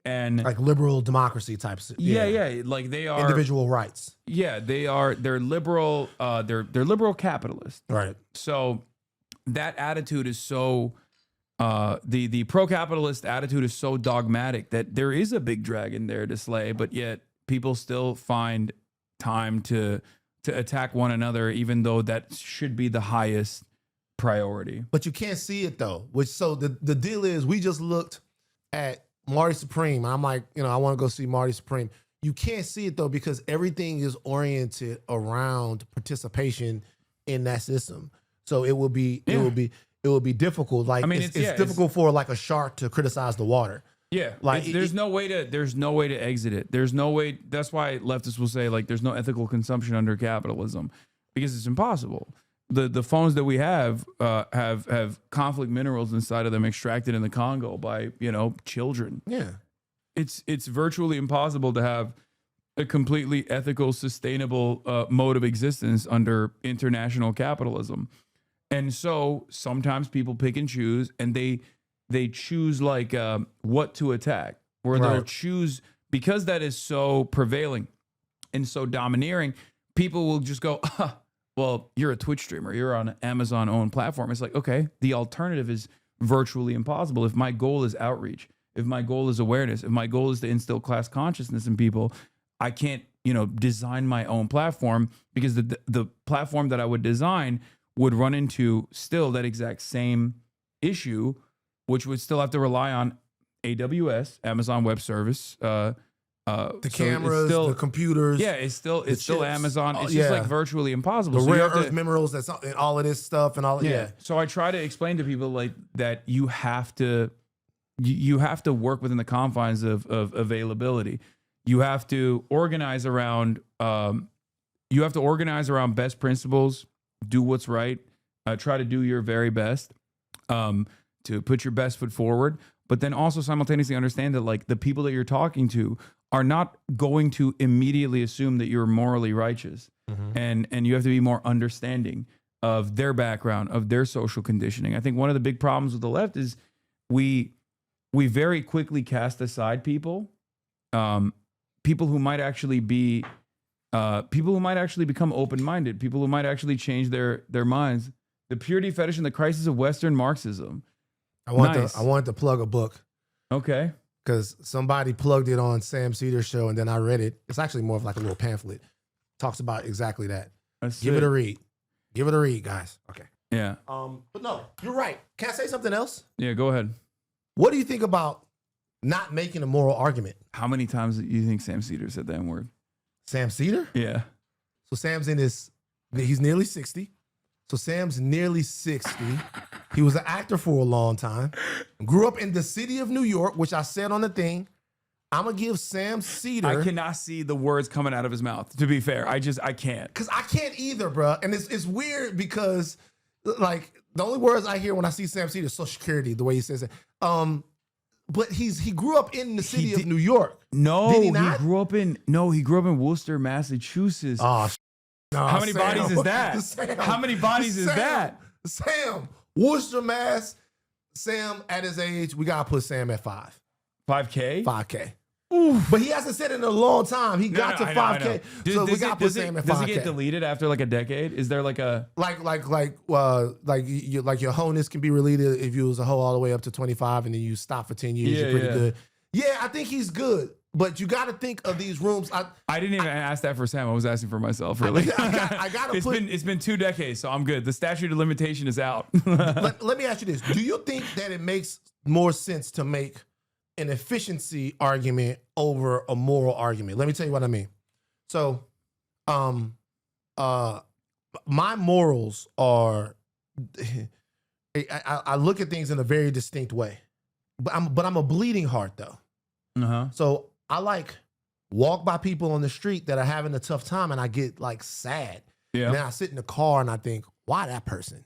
And like liberal democracy types. Yeah. Like they are individual rights. Yeah, they're liberal. They're liberal capitalist. Right. So that attitude is so, the pro-capitalist attitude is so dogmatic that there is a big dragon there to slay, but yet people still find time to attack one another, even though that should be the highest priority. But you can't see it though. So the deal is, we just looked at Marty Supreme. I'm like, I want to go see Marty Supreme. You can't see it though, because everything is oriented around participation in that system. So it will be difficult. Like, it's difficult for like a shark to criticize the water. Yeah, Like there's no way to exit it. There's no way. That's why leftists will say like there's no ethical consumption under capitalism, because it's impossible. The phones that we have conflict minerals inside of them extracted in the Congo by children. Yeah, it's virtually impossible to have a completely ethical, sustainable mode of existence under international capitalism. And so sometimes people pick and choose, and they choose like what to attack, where they'll choose, because that is so prevailing and so domineering. People will just go, well, you're a Twitch streamer, you're on an Amazon-owned platform. It's like, okay, the alternative is virtually impossible. If my goal is outreach, if my goal is awareness, if my goal is to instill class consciousness in people, I can't, design my own platform, because the platform that I would design would run into still that exact same issue, which would still have to rely on AWS, Amazon Web Service, the cameras, the computers. Yeah, it's still chips. Amazon. It's just like virtually impossible. The rare earth minerals, and all of this stuff, and all. Yeah. So I try to explain to people like that you have to work within the confines of availability. You have to organize around. You have to organize around best principles. Do what's right. Try to do your very best. To put your best foot forward, but then also simultaneously understand that like the people that you're talking to are not going to immediately assume that you're morally righteous, and you have to be more understanding of their background, of their social conditioning. I think one of the big problems with the left is we very quickly cast aside people who might actually be people who might actually become open-minded, people who might actually change their minds. The Purity Fetish and the Crisis of Western Marxism. I wanted to plug a book. Okay. Because somebody plugged it on Sam Cedar's show, and then I read it. It's actually more of like a little pamphlet. Talks about exactly that. Give it a read. Give it a read, guys. Okay. Yeah. But no, you're right. Can I say something else? Yeah, go ahead. What do you think about not making a moral argument? How many times do you think Sam Cedar said that word? Sam Cedar? Yeah. So Sam's he's nearly 60. So Sam's nearly 60. He was an actor for a long time. Grew up in the city of New York, which I said on the thing. I'm going to give Sam Cedar. I cannot see the words coming out of his mouth, to be fair. I can't. Because I can't either, bro. And it's weird because, like, the only words I hear when I see Sam Cedar is Social Security, the way he says it. But he grew up in the city of New York. No, did he not? He grew up in Worcester, Massachusetts. Oh, no, how many Sam, bodies is that? Sam, how many bodies is that? Sam, Worcester, Mass. Sam, at his age, we got to put Sam at 5. 5K? 5K. Oof. But he hasn't said it in a long time. He got to 5K. So we got to put Sam at 5K. Does it get deleted after like a decade? Is there like a... Like your wholeness can be deleted if you was a hoe all the way up to 25 and then you stop for 10 years. You're pretty good. Yeah, I think he's good. But you got to think of these rooms. I didn't even ask that for Sam. I was asking for myself, really. I got to put... It's been 2 decades, so I'm good. The statute of limitation is out. let me ask you this. Do you think that it makes more sense to make an efficiency argument over a moral argument? Let me tell you what I mean. So, my morals are... I look at things in a very distinct way. But I'm a bleeding heart, though. Uh-huh. So I walk by people on the street that are having a tough time, and I get sad. Yeah. And then I sit in the car and I think, why that person?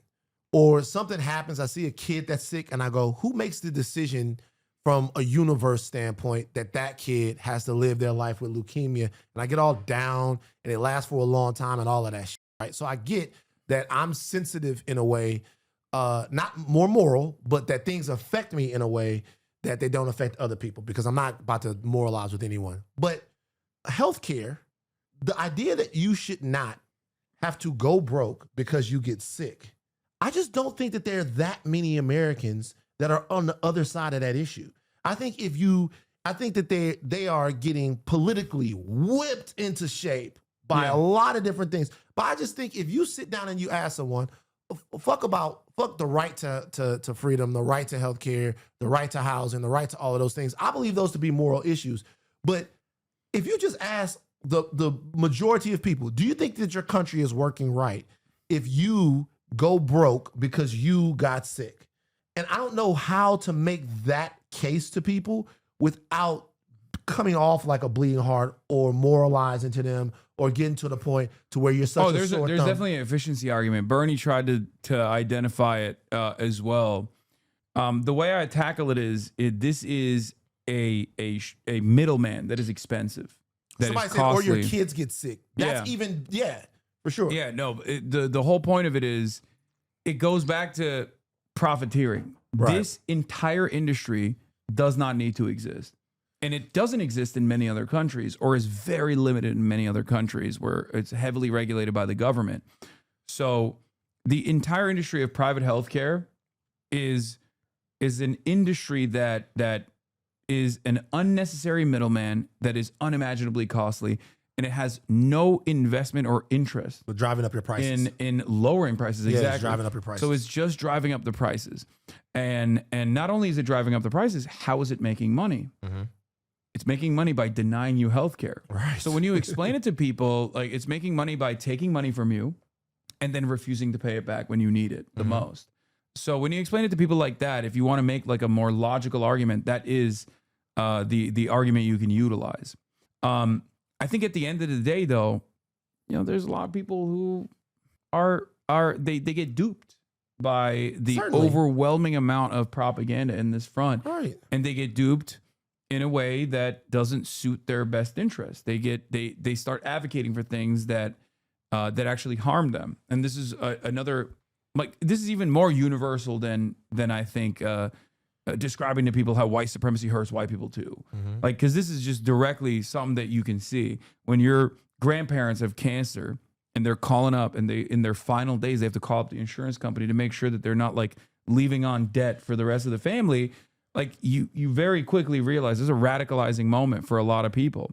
Or something happens, I see a kid that's sick, and I go, who makes the decision from a universe standpoint that kid has to live their life with leukemia? And I get all down, and it lasts for a long time and all of that shit, right? So I get that I'm sensitive in a way, not more moral, but that things affect me in a way that they don't affect other people, because I'm not about to moralize with anyone. But healthcare, the idea that you should not have to go broke because you get sick, I just don't think that there are that many Americans that are on the other side of that issue. I think that they are getting politically whipped into shape by a lot of different things. But I just think if you sit down and you ask someone, fuck the right to freedom, the right to healthcare, the right to housing, the right to all of those things, I believe those to be moral issues. But if you just ask the majority of people, do you think that your country is working right if you go broke because you got sick? And I don't know how to make that case to people without coming off like a bleeding heart or moralizing to them or getting to the point to where you're such there's a sore there's thumb. definitely an efficiency argument. Bernie tried to identify it as well. The way I tackle it is this is a middleman that is expensive. That Somebody is said, costly. or your kids get sick. That's even, for sure. Yeah, no, the whole point of it is it goes back to profiteering. Right. This entire industry does not need to exist. And it doesn't exist in many other countries, or is very limited in many other countries where it's heavily regulated by the government. So the entire industry of private healthcare is an industry that is an unnecessary middleman that is unimaginably costly, and it has no investment or interest But driving up your prices. in lowering prices. Yeah, Exactly. it's driving up your prices. So it's just driving up the prices. And not only is it driving up the prices, how is it making money? Mm-hmm. It's making money by denying you healthcare. Right. So when you explain it to people, like, it's making money by taking money from you and then refusing to pay it back when you need it the most. So when you explain it to people like that, if you want to make like a more logical argument, that is the argument you can utilize. I think at the end of the day, though, there's a lot of people who they get duped by the Certainly. overwhelming amount of propaganda in this front. Right. And they get duped in a way that doesn't suit their best interest. They start advocating for things that actually harm them. And this is this is even more universal than I think describing to people how white supremacy hurts white people too. Like, because this is just directly something that you can see when your grandparents have cancer and they're calling up, and in their final days they have to call up the insurance company to make sure that they're not like leaving on debt for the rest of the family. Like, you very quickly realize this is a radicalizing moment for a lot of people.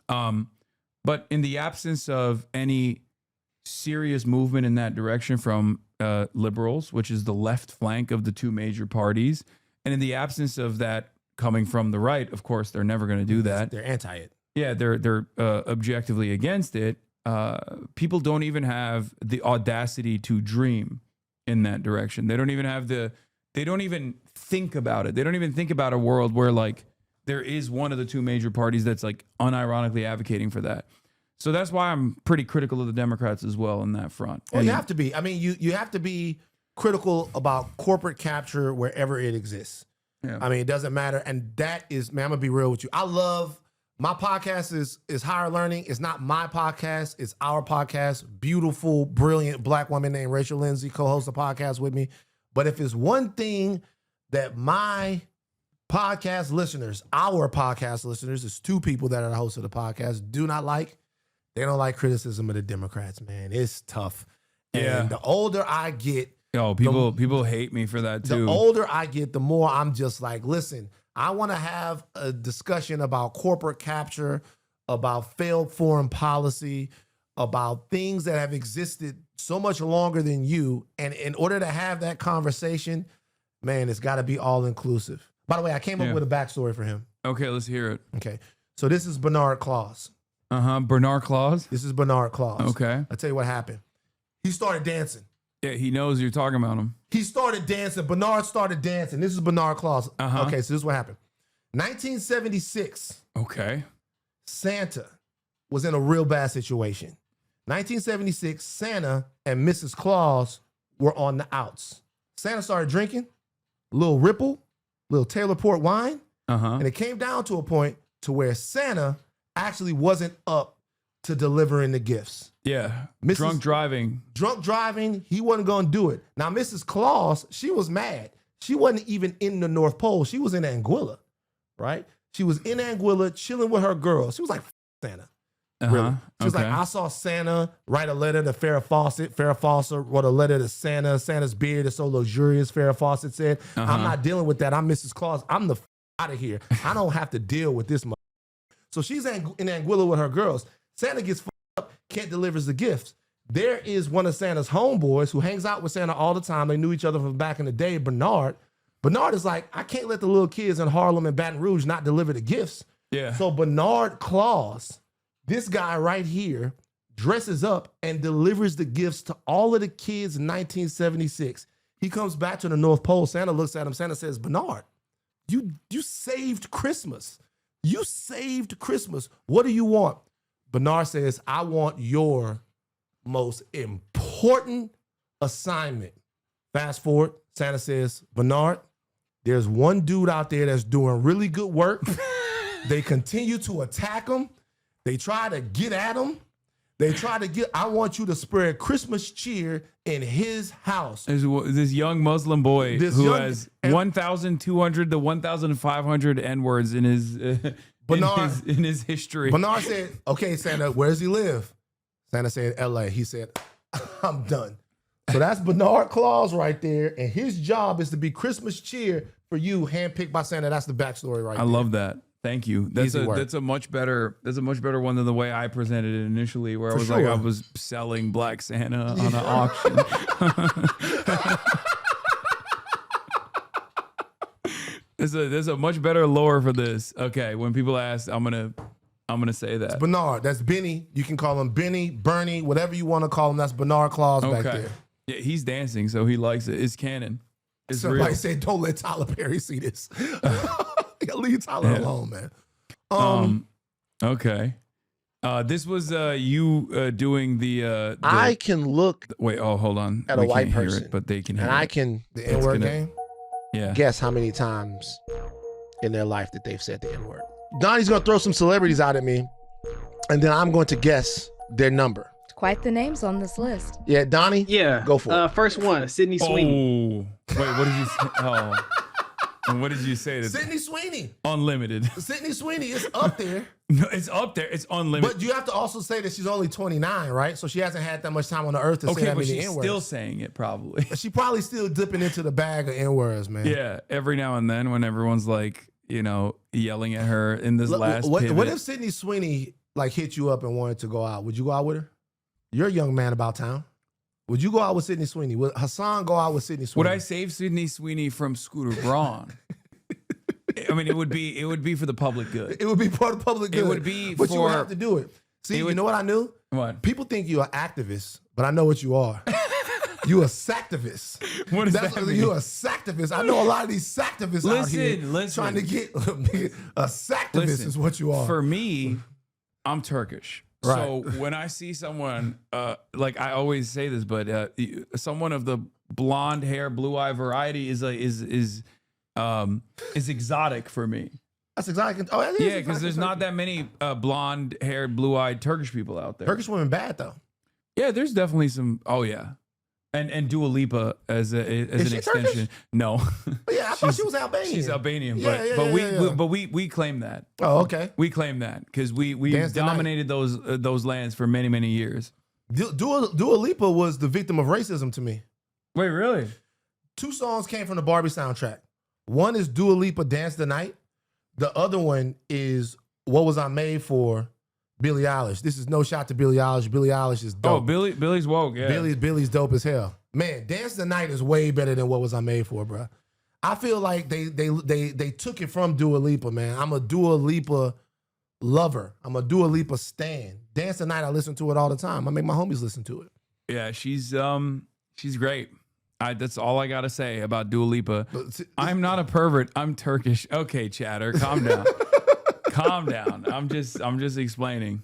But in the absence of any serious movement in that direction from liberals, which is the left flank of the two major parties, and in the absence of that coming from the right, of course, they're never going to do that. They're anti it. Yeah, they're objectively against it. People don't even have the audacity to dream in that direction. They don't even think about it. They don't even think about a world where like there is one of the two major parties that's like unironically advocating for that. So that's why I'm pretty critical of the Democrats as well in that front. Well, you have to be. I mean, you have to be critical about corporate capture wherever it exists. Yeah. I mean, it doesn't matter. And that is, man, I'm gonna be real with you. I love my podcast is Higher Learning. It's not my podcast, it's our podcast. Beautiful, brilliant black woman named Rachel Lindsay co-hosts the podcast with me. But if it's one thing that my podcast listeners, our podcast listeners, is two people that are the hosts of the podcast, do not like, they don't like criticism of the Democrats, man. It's tough. Yeah. And the older I get, people hate me for that too. the older I get, the more I'm just like, listen, I want to have a discussion about corporate capture, about failed foreign policy, about things that have existed so much longer than you. And in order to have that conversation, man, it's got to be all inclusive. By the way, I came up with a backstory for him. Okay, let's hear it. Okay. So this is Bernard Claus. Bernard Claus? This is Bernard Claus. Okay. I'll tell you what happened. He started dancing. Yeah, he knows you're talking about him. He started dancing. Bernard started dancing. This is Bernard Claus. Uh-huh. Okay, so this is what happened. 1976. Okay. Santa was in a real bad situation. 1976, Santa and Mrs. Claus were on the outs. Santa started drinking a little Ripple, a little Taylor Port wine, and it came down to a point to where Santa actually wasn't up to delivering the gifts. Yeah. Mrs. Drunk driving. He wasn't going to do it. Now, Mrs. Claus, she was mad. She wasn't even in the North Pole. She was in Anguilla, right? She was in Anguilla chilling with her girls. She was like, Santa. Really. She was like, I saw Santa write a letter to Farrah Fawcett. Farrah Fawcett wrote a letter to Santa. Santa's beard is so luxurious, Farrah Fawcett said. I'm not dealing with that. I'm Mrs. Claus. I'm the out of here. I don't have to deal with this. So she's in Anguilla with her girls. Santa gets up, can't deliver the gifts. There is one of Santa's homeboys who hangs out with Santa all the time. They knew each other from back in the day, Bernard. Bernard is like, I can't let the little kids in Harlem and Baton Rouge not deliver the gifts. Yeah. So Bernard Claus, this guy right here, dresses up and delivers the gifts to all of the kids in 1976. He comes back to the North Pole. Santa looks at him. Santa says, Bernard, You saved Christmas. You saved Christmas. What do you want? Bernard says, I want your most important assignment. Fast forward, Santa says, Bernard, there's one dude out there that's doing really good work. They continue to attack him. They try to get at him. I want you to spread Christmas cheer in his house. There's this young Muslim boy who has 1,200 to 1,500 N-words in his in his history. Bernard said, okay, Santa, where does he live? Santa said, L.A. He said, I'm done. So that's Bernard Claus right there, and his job is to be Christmas cheer for you, handpicked by Santa. That's the backstory right there. I love that. Thank you. That's a much better one than the way I presented it initially, where I was like I was selling Black Santa on an auction. There's a much better lore for this. Okay, when people ask, I'm gonna say that. It's Bernard. That's Benny. You can call him Benny, Bernie, whatever you want to call him. That's Bernard Claus back there. Yeah, he's dancing, so he likes it. It's canon. It's Somebody real. said, don't let Tyler Perry see this. Leave Tyler alone, man. Okay. This was you doing the I can look wait, hold on. at a white can't hear person, it, but they can hear and it. I can The N-word game? guess how many times in their life that they've said the N-word. Donnie's going to throw some celebrities out at me, and then I'm going to guess their number. Quite the names on this list. Yeah, Donnie? Yeah. Go for it. First one, Sydney Sweeney. Oh, wait, what did you say? Oh. And what did you say? Sydney Sweeney. Unlimited. Sydney Sweeney is up there. No, it's up there. It's unlimited. But you have to also say that she's only 29, right? So she hasn't had that much time on the earth to say that but many she's N-words. still saying it probably. She probably still dipping into the bag of N-words, man. Yeah, every now and then when everyone's like, yelling at her in this last what pivot. if Sydney Sweeney like hit you up and wanted to go out? Would you go out with her? You're a young man about town. Would you go out with Sydney Sweeney? Would Hasan go out with Sydney Sweeney? Would I save Sydney Sweeney from Scooter Braun? I mean, it would be for the public good. It would be part of the public good. It would be but you would have to do it. See, you know what I knew? What? People think you're an activist, but I know what you are. You a sacktivist. What does that mean? You a sacktivist. I know a lot of these sacktivists out here trying to get a sacktivist is what you are. For me, I'm Turkish. Right. So when I see someone, like I always say this, but someone of the blonde hair, blue eye variety is exotic for me. That's exotic. Oh, yeah, because there's not that many blonde haired, blue eyed Turkish people out there. Turkish women bad though. Yeah, there's definitely some. Oh yeah. And Dua Lipa as an extension. Turkish? No. Yeah, I thought she was Albanian. She's Albanian, Yeah, but we claim that. Oh, okay. We claim that because we dominated those lands for many years. Dua Lipa was the victim of racism to me. Wait, really? 2 songs came from the Barbie soundtrack. One is Dua Lipa, Dance the Night. The other one is What Was I Made For, Billie Eilish. This is no shot to Billie Eilish. Billie Eilish is dope. Oh, Billie's woke, yeah. Billy's dope as hell. Man, Dance the Night is way better than What Was I Made For, bro. I feel like they took it from Dua Lipa, man. I'm a Dua Lipa lover. I'm a Dua Lipa stan. Dance the Night, I listen to it all the time. I make my homies listen to it. Yeah, she's great. That's all I gotta say about Dua Lipa. I'm not a pervert. I'm Turkish. Okay, chatter, calm down. Calm down. I'm just explaining.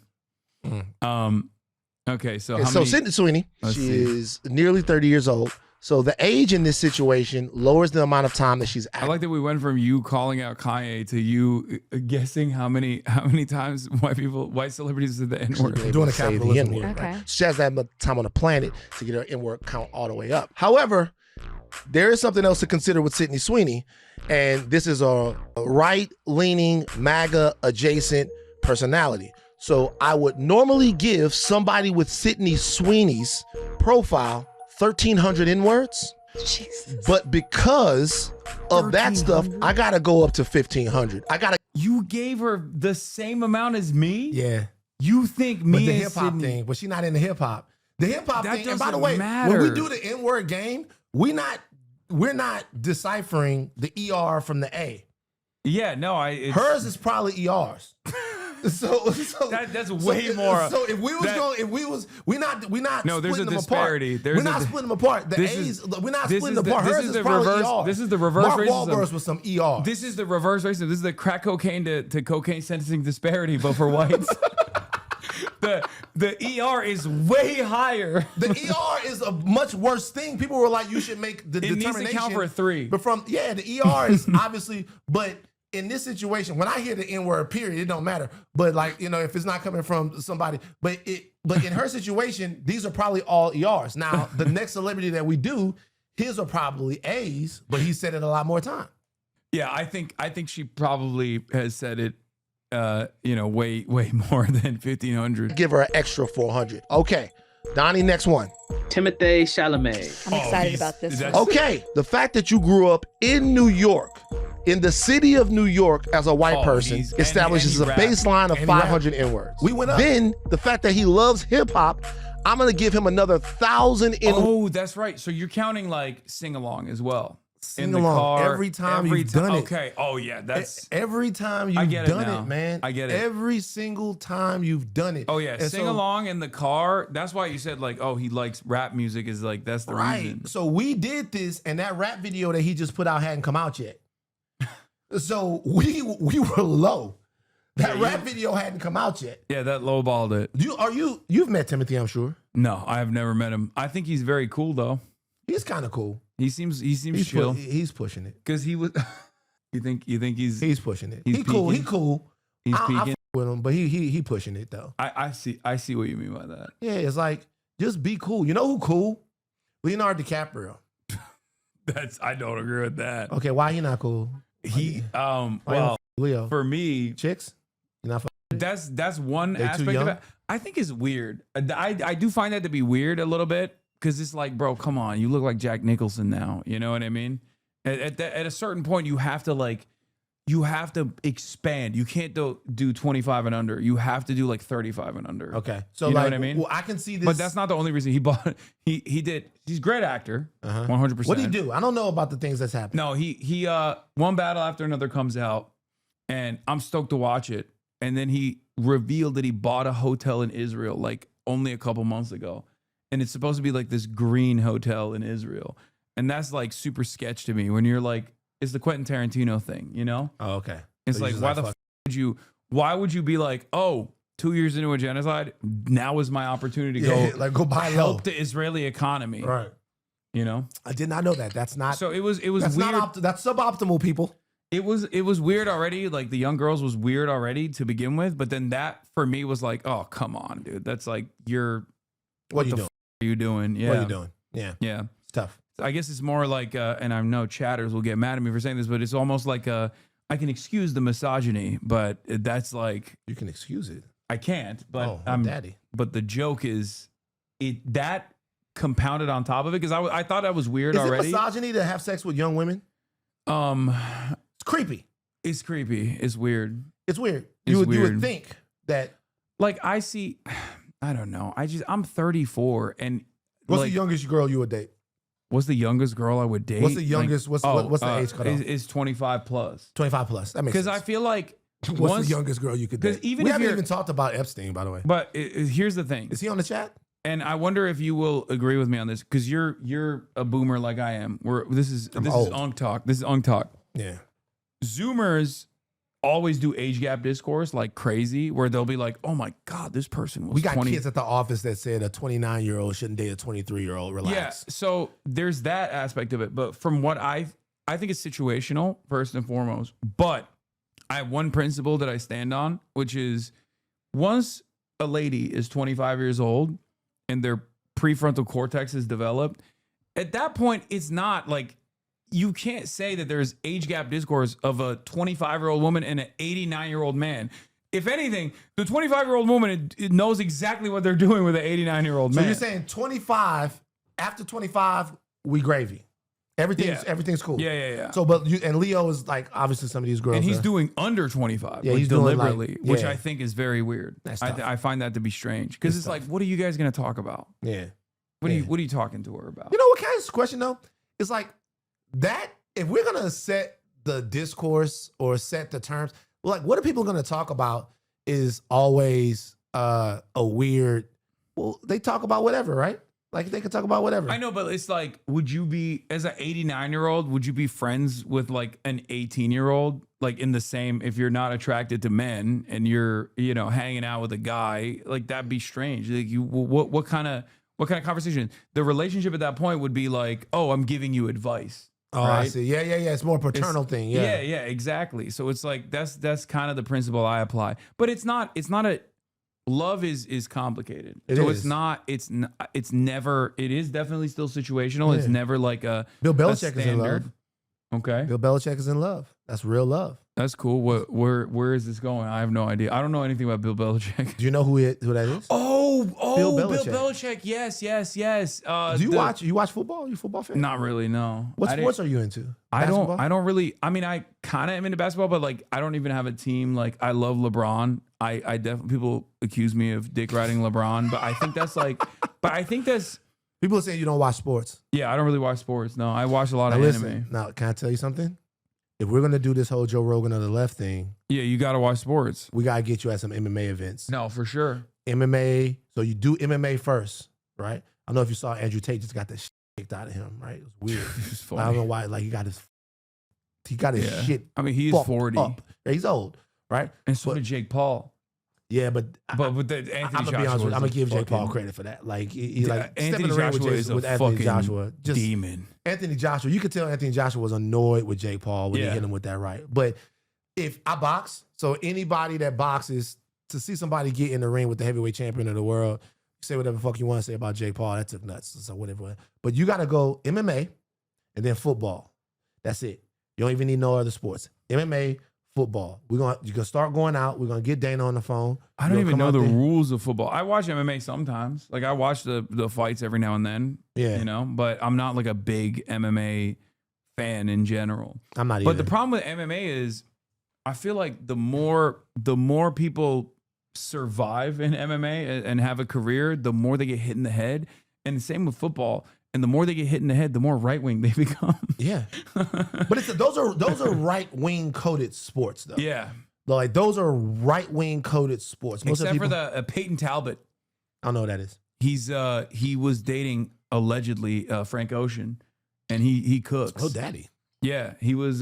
Okay, so Sydney Sweeney, she is nearly 30 years old. So the age in this situation lowers the amount of time that she's active. I like that we went from you calling out Kanye to you guessing how many times white celebrities said the N-word. Doing a capitalism. Okay. She has that much time on the planet to get her N-word count all the way up. However, there is something else to consider with Sydney Sweeney, and this is a right-leaning, MAGA-adjacent personality. So I would normally give somebody with Sydney Sweeney's profile 1,300 N-words. Jesus. But because of that stuff, I gotta go up to 1,500. You gave her the same amount as me? Yeah. You think But me the and hip hop Sydney... thing, but she's not in the hip hop. The hip hop That thing, and by the doesn't way, matter. when we do the N-word game, we're not deciphering the ER from the A. Yeah, no, Hers is probably ERs. That's way more. So if we was we not no, there's a splitting them disparity. apart. We're not splitting them apart. The A's, we're not splitting them apart. Hers is probably reverse. ER. This is the reverse Mark racism. Wahlberg's with some ER. This is the reverse racism. This is the crack cocaine to cocaine sentencing disparity, but for whites. The ER is way higher. The ER is a much worse thing. People were like, you should make the determination. It needs to count for a 3. But the ER is obviously, but in this situation, when I hear the N-word, period, it don't matter. But like, if it's not coming from somebody, but in her situation, these are probably all ERs. Now, the next celebrity that we do, his are probably A's, but he said it a lot more time. Yeah, I think she probably has said it way more than 1,500. Give her an extra 400. Okay. Donnie, next one. Timothée Chalamet. I'm excited about this one. Okay. The fact that you grew up in New York, in the city of New York as a white person, establishes a baseline of 500 N-words. We went up. Then the fact that he loves hip hop, I'm going to give him another 1,000 N-words. Oh, that's right. So you're counting like sing along as well. Sing along every time you've done it. Okay. Oh yeah, that's every time you've done it, man. I get it. Every single time you've done it. Oh yeah, sing along in the car. That's why you said like, oh, he likes rap music. Is like that's the reason. So we did this, and that rap video that he just put out hadn't come out yet. So we were low. That rap video hadn't come out yet. Yeah, that lowballed it. You've met Timothy, I'm sure. No, I have never met him. I think he's very cool though. He's kind of cool. He seems chill. He's pushing it. Cause he was. You think he's pushing it? He's cool. He cool. He's peaking with him, but he pushing it though. I see what you mean by that. Yeah, it's like just be cool. You know who cool? Leonardo DiCaprio. I don't agree with that. Okay, why he not cool? Well, Leo. For me, chicks. You're not. That's one aspect of it. I think it's weird. I do find that to be weird a little bit. Because it's like, bro, come on. You look like Jack Nicholson now. You know what I mean? At a certain point, you have to expand. You can't do 25 and under. You have to do like 35 and under. Okay. So you know what I mean? Well, I can see this. But that's not the only reason he bought. He did. He's a great actor. 100%. What do you do? I don't know about the things that's happening. No, he one battle after another comes out, and I'm stoked to watch it. And then he revealed that he bought a hotel in Israel like only a couple months ago. And it's supposed to be like this green hotel in Israel. And that's like super sketch to me when you're like, it's the Quentin Tarantino thing, you know? Oh, okay. It's so like, why would you be like, oh, 2 years into a genocide, now is my opportunity to go buy help the Israeli economy. Right. You know? I did not know that. That's not. So it was that's weird. That's suboptimal, people. It was weird already. Like the young girls was weird already to begin with. But then that for me was like, oh, come on, dude. That's like, what you doing? Are you doing? Yeah. What are you doing? Yeah. It's tough. I guess it's more like, and I know chatters will get mad at me for saying this, but it's almost like I can excuse the misogyny, but that's like you can excuse it. I can't, but I'm daddy. But the joke is, that compounded on top of it because I thought that was weird already. Is it misogyny to have sex with young women? It's creepy. It's creepy. It's weird. It's weird. You would think that. Like I don't know. I'm 34 and what's the youngest girl you would date? What's the youngest girl I would date? What's the youngest? What's the age cutoff? Is 25 plus. 25 plus. That makes sense. Because I feel like what's the youngest girl you could date? We haven't even talked about Epstein, by the way. But here's the thing. Is he on the chat? And I wonder if you will agree with me on this because you're a boomer like I am. This is Unk Talk. This is Unk Talk. Yeah. Zoomers always do age gap discourse like crazy where they'll be like, oh my God, this person was 20. We got kids at the office that said a 29-year-old shouldn't date a 23-year-old. Relax. Yeah, so there's that aspect of it. But from what I think it's situational, first and foremost. But I have one principle that I stand on, which is once a lady is 25 years old and their prefrontal cortex is developed, at that point, it's not like, you can't say that there's age gap discourse of a 25-year-old woman and an 89-year-old man. If anything, the 25-year-old woman knows exactly what they're doing with an 89-year-old man. So you're saying 25, after 25, we gravy. Everything's cool. Yeah. So, and Leo is like, obviously some of these girls. And he's doing under 25, yeah, like he's deliberately, doing which I think is very weird. That's I find that to be strange because it's like, what are you guys going to talk about? Yeah. What are you talking to her about? You know what kind of question though? It's like, that if we're gonna set the discourse or set the terms, like what are people gonna talk about is always a weird. Well, they talk about whatever, right? Like they can talk about whatever. I know, but it's like, would you be, as an 89-year-old, would you be friends with like an 18-year-old? Like in the same, if you're not attracted to men and you're, hanging out with a guy, like that'd be strange. Like what kind of conversation? The relationship at that point would be like, oh, I'm giving you advice. Oh, right? I see. Yeah. It's more paternal thing. Yeah, exactly. So it's like that's kind of the principle I apply. But it's not a love is complicated. It is definitely still situational. Yeah. It's never like a Bill Belichick is in love. Okay. Bill Belichick is in love. That's real love. That's cool. Where is this going? I have no idea. I don't know anything about Bill Belichick. Do you know who that is? Oh, Bill Belichick. Yes. Do you watch football? Are you a football fan? Not really, no. What sports are you into? Basketball? I don't really, I mean, I kind of am into basketball, but like I don't even have a team. Like I love LeBron. I definitely, people accuse me of dick riding LeBron, but I think that's people are saying you don't watch sports. Yeah, I don't really watch sports. No, I watch a lot of anime. Now, can I tell you something? If we're going to do this whole Joe Rogan of the left thing. Yeah, you got to watch sports. We got to get you at some MMA events. No, for sure. MMA. So you do MMA first, right? I don't know if you saw Andrew Tate just got the shit kicked out of him, right? It was weird. It was funny. I don't know why. Like he got his shit. I mean, he is 40. Up. Yeah, he's old, right? And so did Jake Paul. Yeah, but with the Anthony I'm gonna Joshua, be honest with you, I'm gonna give Jake Paul credit for that. Like he like Anthony Joshua is a fucking demon. Anthony Joshua, you could tell Anthony Joshua was annoyed with Jake Paul when he hit him with that right. But if I box, so anybody that boxes, to see somebody get in the ring with the heavyweight champion of the world, you say whatever the fuck you want to say about Jake Paul, that took nuts. So whatever. But you got to go MMA and then football. That's it. You don't even need no other sports. MMA. Football. You gonna start going out. We're gonna get Dana on the phone. I don't even know the rules of football. I watch MMA sometimes. Like I watch the fights every now and then. Yeah. But I'm not like a big MMA fan in general. I'm not either. But the problem with MMA is I feel like the more people survive in MMA and have a career, the more they get hit in the head. And the same with football. And the more they get hit in the head, the more right wing they become. Yeah, but those are right wing coded sports though. Yeah, like those are right wing coded sports. Except for the Peyton Talbot. I don't know what that is. He was dating allegedly Frank Ocean, and he cooks. Oh, daddy. Yeah, he was.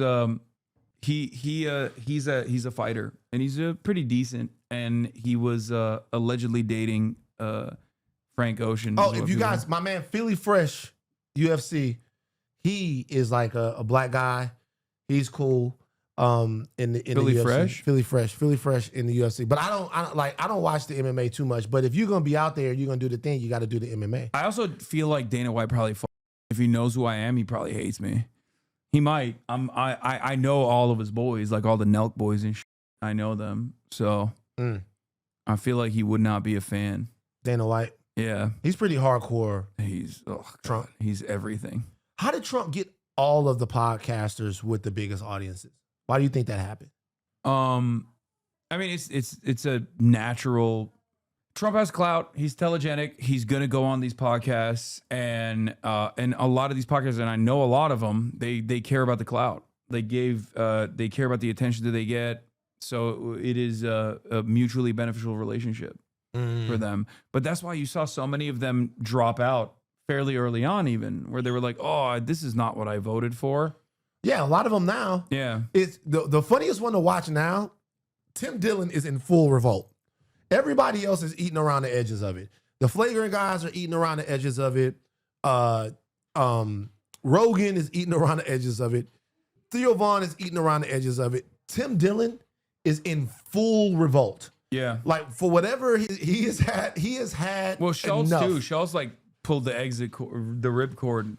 He's a fighter, and he's pretty decent. And he was allegedly dating Frank Ocean. Oh, if you guys, my man Philly Fresh, UFC, he is like a black guy. He's cool. In the UFC. Philly Fresh in the UFC. But I don't watch the MMA too much. But if you're gonna be out there, you're gonna do the thing. You got to do the MMA. I also feel like Dana White probably, if he knows who I am, he probably hates me. He might. I know all of his boys, like all the Nelk boys and shit. I know them, so I feel like he would not be a fan. Dana White. Yeah, he's pretty hardcore. He's Trump. He's everything. How did Trump get all of the podcasters with the biggest audiences? Why do you think that happened? I mean, it's a natural. Trump has clout. He's telegenic. He's gonna go on these podcasts, and a lot of these podcasts, and I know a lot of them. They care about the clout. They care about the attention that they get. So it is a mutually beneficial relationship for them. But that's why you saw so many of them drop out fairly early on, even where they were like, "Oh, this is not what I voted for." Yeah, a lot of them now. Yeah, it's the funniest one to watch now. Tim Dillon is in full revolt. Everybody else is eating around the edges of it. The flagrant guys are eating around the edges of it. Rogan is eating around the edges of it. Theo Vaughn is eating around the edges of it. Tim Dillon is in full revolt. Yeah, like for whatever he has had. Well, Schultz enough. too. Schultz like pulled the the rip cord.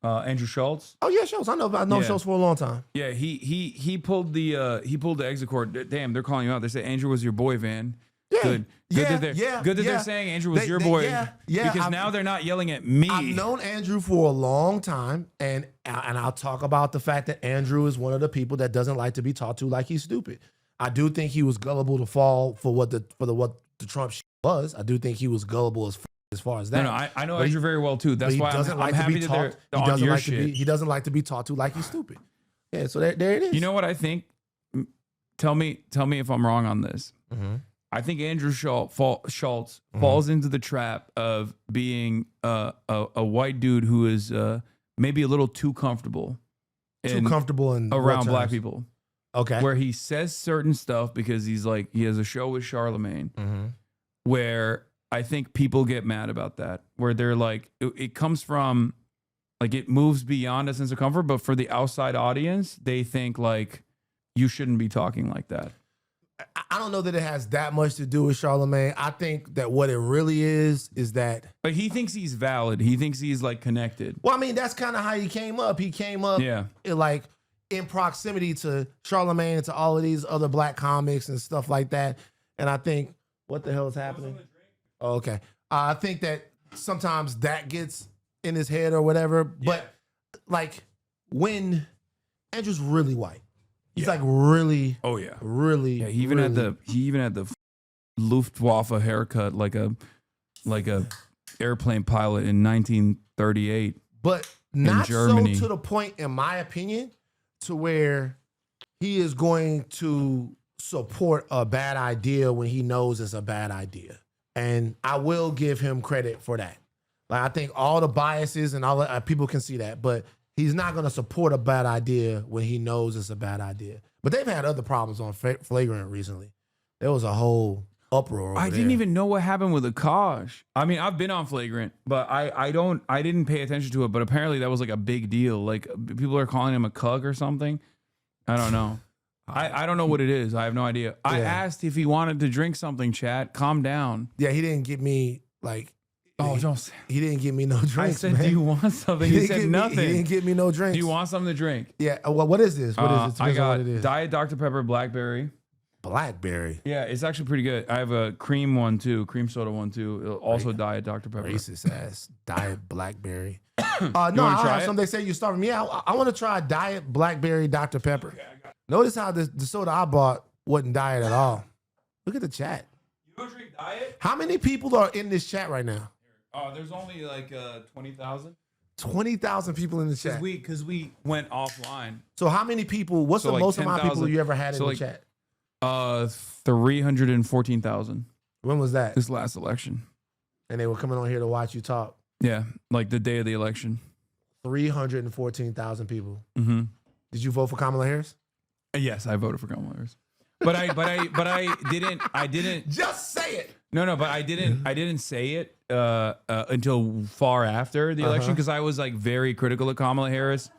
Andrew Schultz. Oh yeah, Schultz. I know Schultz for a long time. Yeah, he pulled the exit cord. Damn, they're calling you out. They say Andrew was your boy, Van. Yeah. Good that they're saying Andrew was your boy. Yeah. Because now they're not yelling at me. I've known Andrew for a long time, and I'll talk about the fact that Andrew is one of the people that doesn't like to be talked to like he's stupid. I do think he was gullible to fall for what the Trump shit was. I do think he was gullible as far as that. No, I know Andrew very well too. That's why I'm happy that they're on your shit. He doesn't like to be talked to like he's stupid. Yeah, so there it is. You know what I think? Tell me if I'm wrong on this. Mm-hmm. I think Andrew Schultz falls into the trap of being a white dude who is maybe a little too comfortable. In around black people. Okay. Where he says certain stuff because he has a show with Charlemagne, where I think people get mad about that. Where they're like, it comes from, like, it moves beyond a sense of comfort, but for the outside audience, they think like you shouldn't be talking like that. I don't know that it has that much to do with Charlemagne. I think that what it really is that. But he thinks he's valid. He thinks he's like connected. Well, I mean, that's kind of how he came up. He came up like in proximity to Charlemagne and to all of these other black comics and stuff like that. And I think, what the hell is happening? Oh, okay. I think that sometimes that gets in his head or whatever. But like when Andrew's really white. He's like really, really. Yeah, he even had the Luftwaffe haircut like a airplane pilot in 1938. But not so Germany. to the point, in my opinion, to where he is going to support a bad idea when he knows it's a bad idea. And I will give him credit for that. Like, I think all the biases and all that, people can see that, but he's not going to support a bad idea when he knows it's a bad idea. But they've had other problems on Flagrant recently. There was a whole uproar over I didn't even know what happened with Akash. I mean, I've been on Flagrant, but I didn't pay attention to it. But apparently that was like a big deal. Like, people are calling him a cuck or something. I don't know. I don't know what it is. I have no idea. I asked if he wanted to drink something, chat. Calm down. Yeah, he didn't give me like. Oh, don't say. He didn't give me no drinks. I said, man. do you want something? He said nothing. He didn't give me no drinks. Do you want something to drink? Yeah. Well, what is this? What is it? I got what it is. Diet Dr. Pepper Blackberry. Blackberry. Yeah, it's actually pretty good. I have a cream one too, cream soda one too. Also Diet Dr. Pepper. Racist ass Diet Blackberry. No, wanna I try have it? some. They say you starving me out. I want to try Diet Blackberry Dr. Pepper. Okay, notice how the soda I bought wasn't diet at all. Look at the chat. You don't drink Diet? How many people are in this chat right now? There's only like 20,000. 20,000 people in the chat. Because we went offline. So how many people? What's the like most amount of people 10,000. you ever had in the like, chat? 314,000. When was that? This last election. And they were coming on here to watch you talk. Yeah, like the day of the election. 314,000 people. Mm-hmm. Did you vote for Kamala Harris? Yes, I voted for Kamala Harris. But I didn't. Just say it. No, but I didn't say it until far after the election because I was like very critical of Kamala Harris,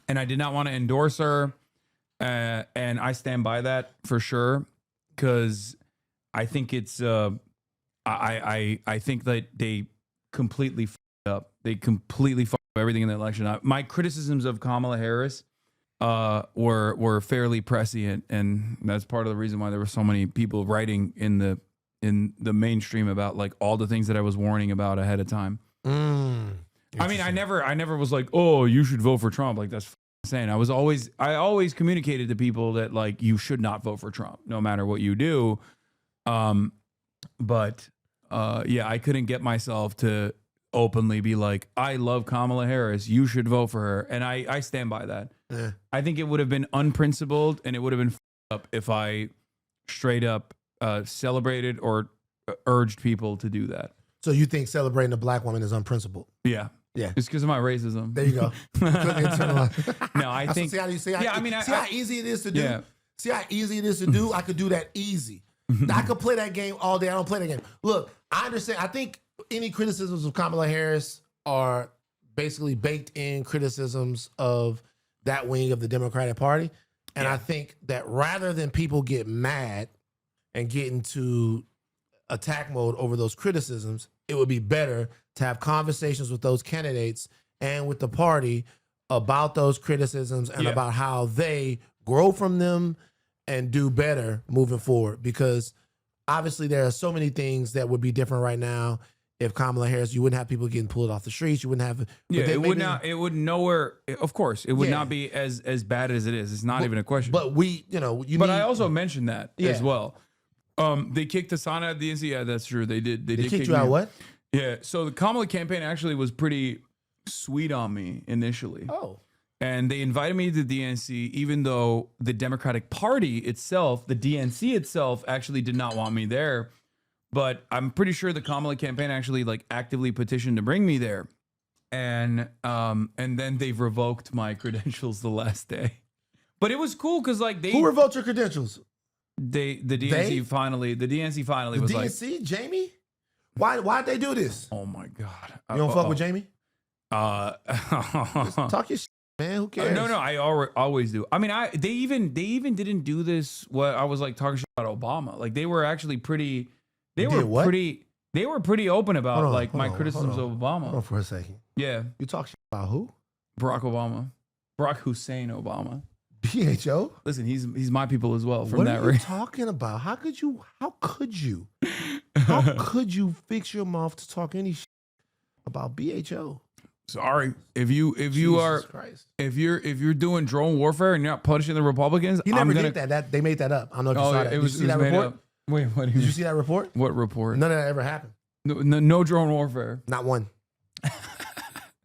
and I did not want to endorse her, and I stand by that for sure because I think it's I think that they completely fucked up. They completely fucked up everything in the election. My criticisms of Kamala Harris were fairly prescient, and that's part of the reason why there were so many people writing in the mainstream about like all the things that I was warning about ahead of time. I mean, I never was like, oh, you should vote for Trump. Like, that's insane. I always communicated to people that like you should not vote for Trump no matter what you do. But I couldn't get myself to openly be like, I love Kamala Harris. You should vote for her. And I stand by that. Yeah. I think it would have been unprincipled and it would have been up if I straight up celebrated or urged people to do that. So you think celebrating a black woman is unprincipled? Yeah. Yeah. It's because of my racism. There you go. No, I think. See how you see how, yeah, I mean, see how easy it is to do? Yeah. See how easy it is to do? I could do that easy. I could play that game all day. I don't play that game. Look, I understand. I think any criticisms of Kamala Harris are basically baked in criticisms of that wing of the Democratic Party. And I think that rather than people get mad and get into attack mode over those criticisms, it would be better to have conversations with those candidates and with the party about those criticisms and about how they grow from them and do better moving forward. Because obviously there are so many things that would be different right now if Kamala Harris, you wouldn't have people getting pulled off the streets. You wouldn't have. It would not. It would nowhere. Of course, it would not be as bad as it is. It's not even a question. But But I also mentioned that as well. They kicked Hasan out of the NC. Yeah, that's true. They did. They did kick kick you out. me. What? Yeah. So the Kamala campaign actually was pretty sweet on me initially. Oh. And they invited me to the DNC, even though the Democratic Party itself, the DNC itself, actually did not want me there. But I'm pretty sure the Kamala campaign actually like actively petitioned to bring me there. And then they've revoked my credentials the last day. But it was cool because like Who revoked your credentials? The DNC finally was like, DNC, Jamie? Why'd they do this? Oh my God. You don't fuck with Jamie? Just talk your shit, man. Who cares? No, I always do. I mean, they even didn't do this. What I was like talking shit about Obama. Like they were actually pretty. They were pretty open about my criticisms of Obama. Hold on for a second. Yeah. You talk shit about who? Barack Obama. Barack Hussein Obama. BHO? Listen, he's my people as well. From what that are you talking about? How could you fix your mouth to talk any shit about BHO? Sorry, if you're doing drone warfare and you're not punishing the Republicans, he never did that. They made that up. I don't know if you saw that. Did you see that report? Wait, what? Did you see that report? What report? None of that ever happened. No drone warfare. Not one.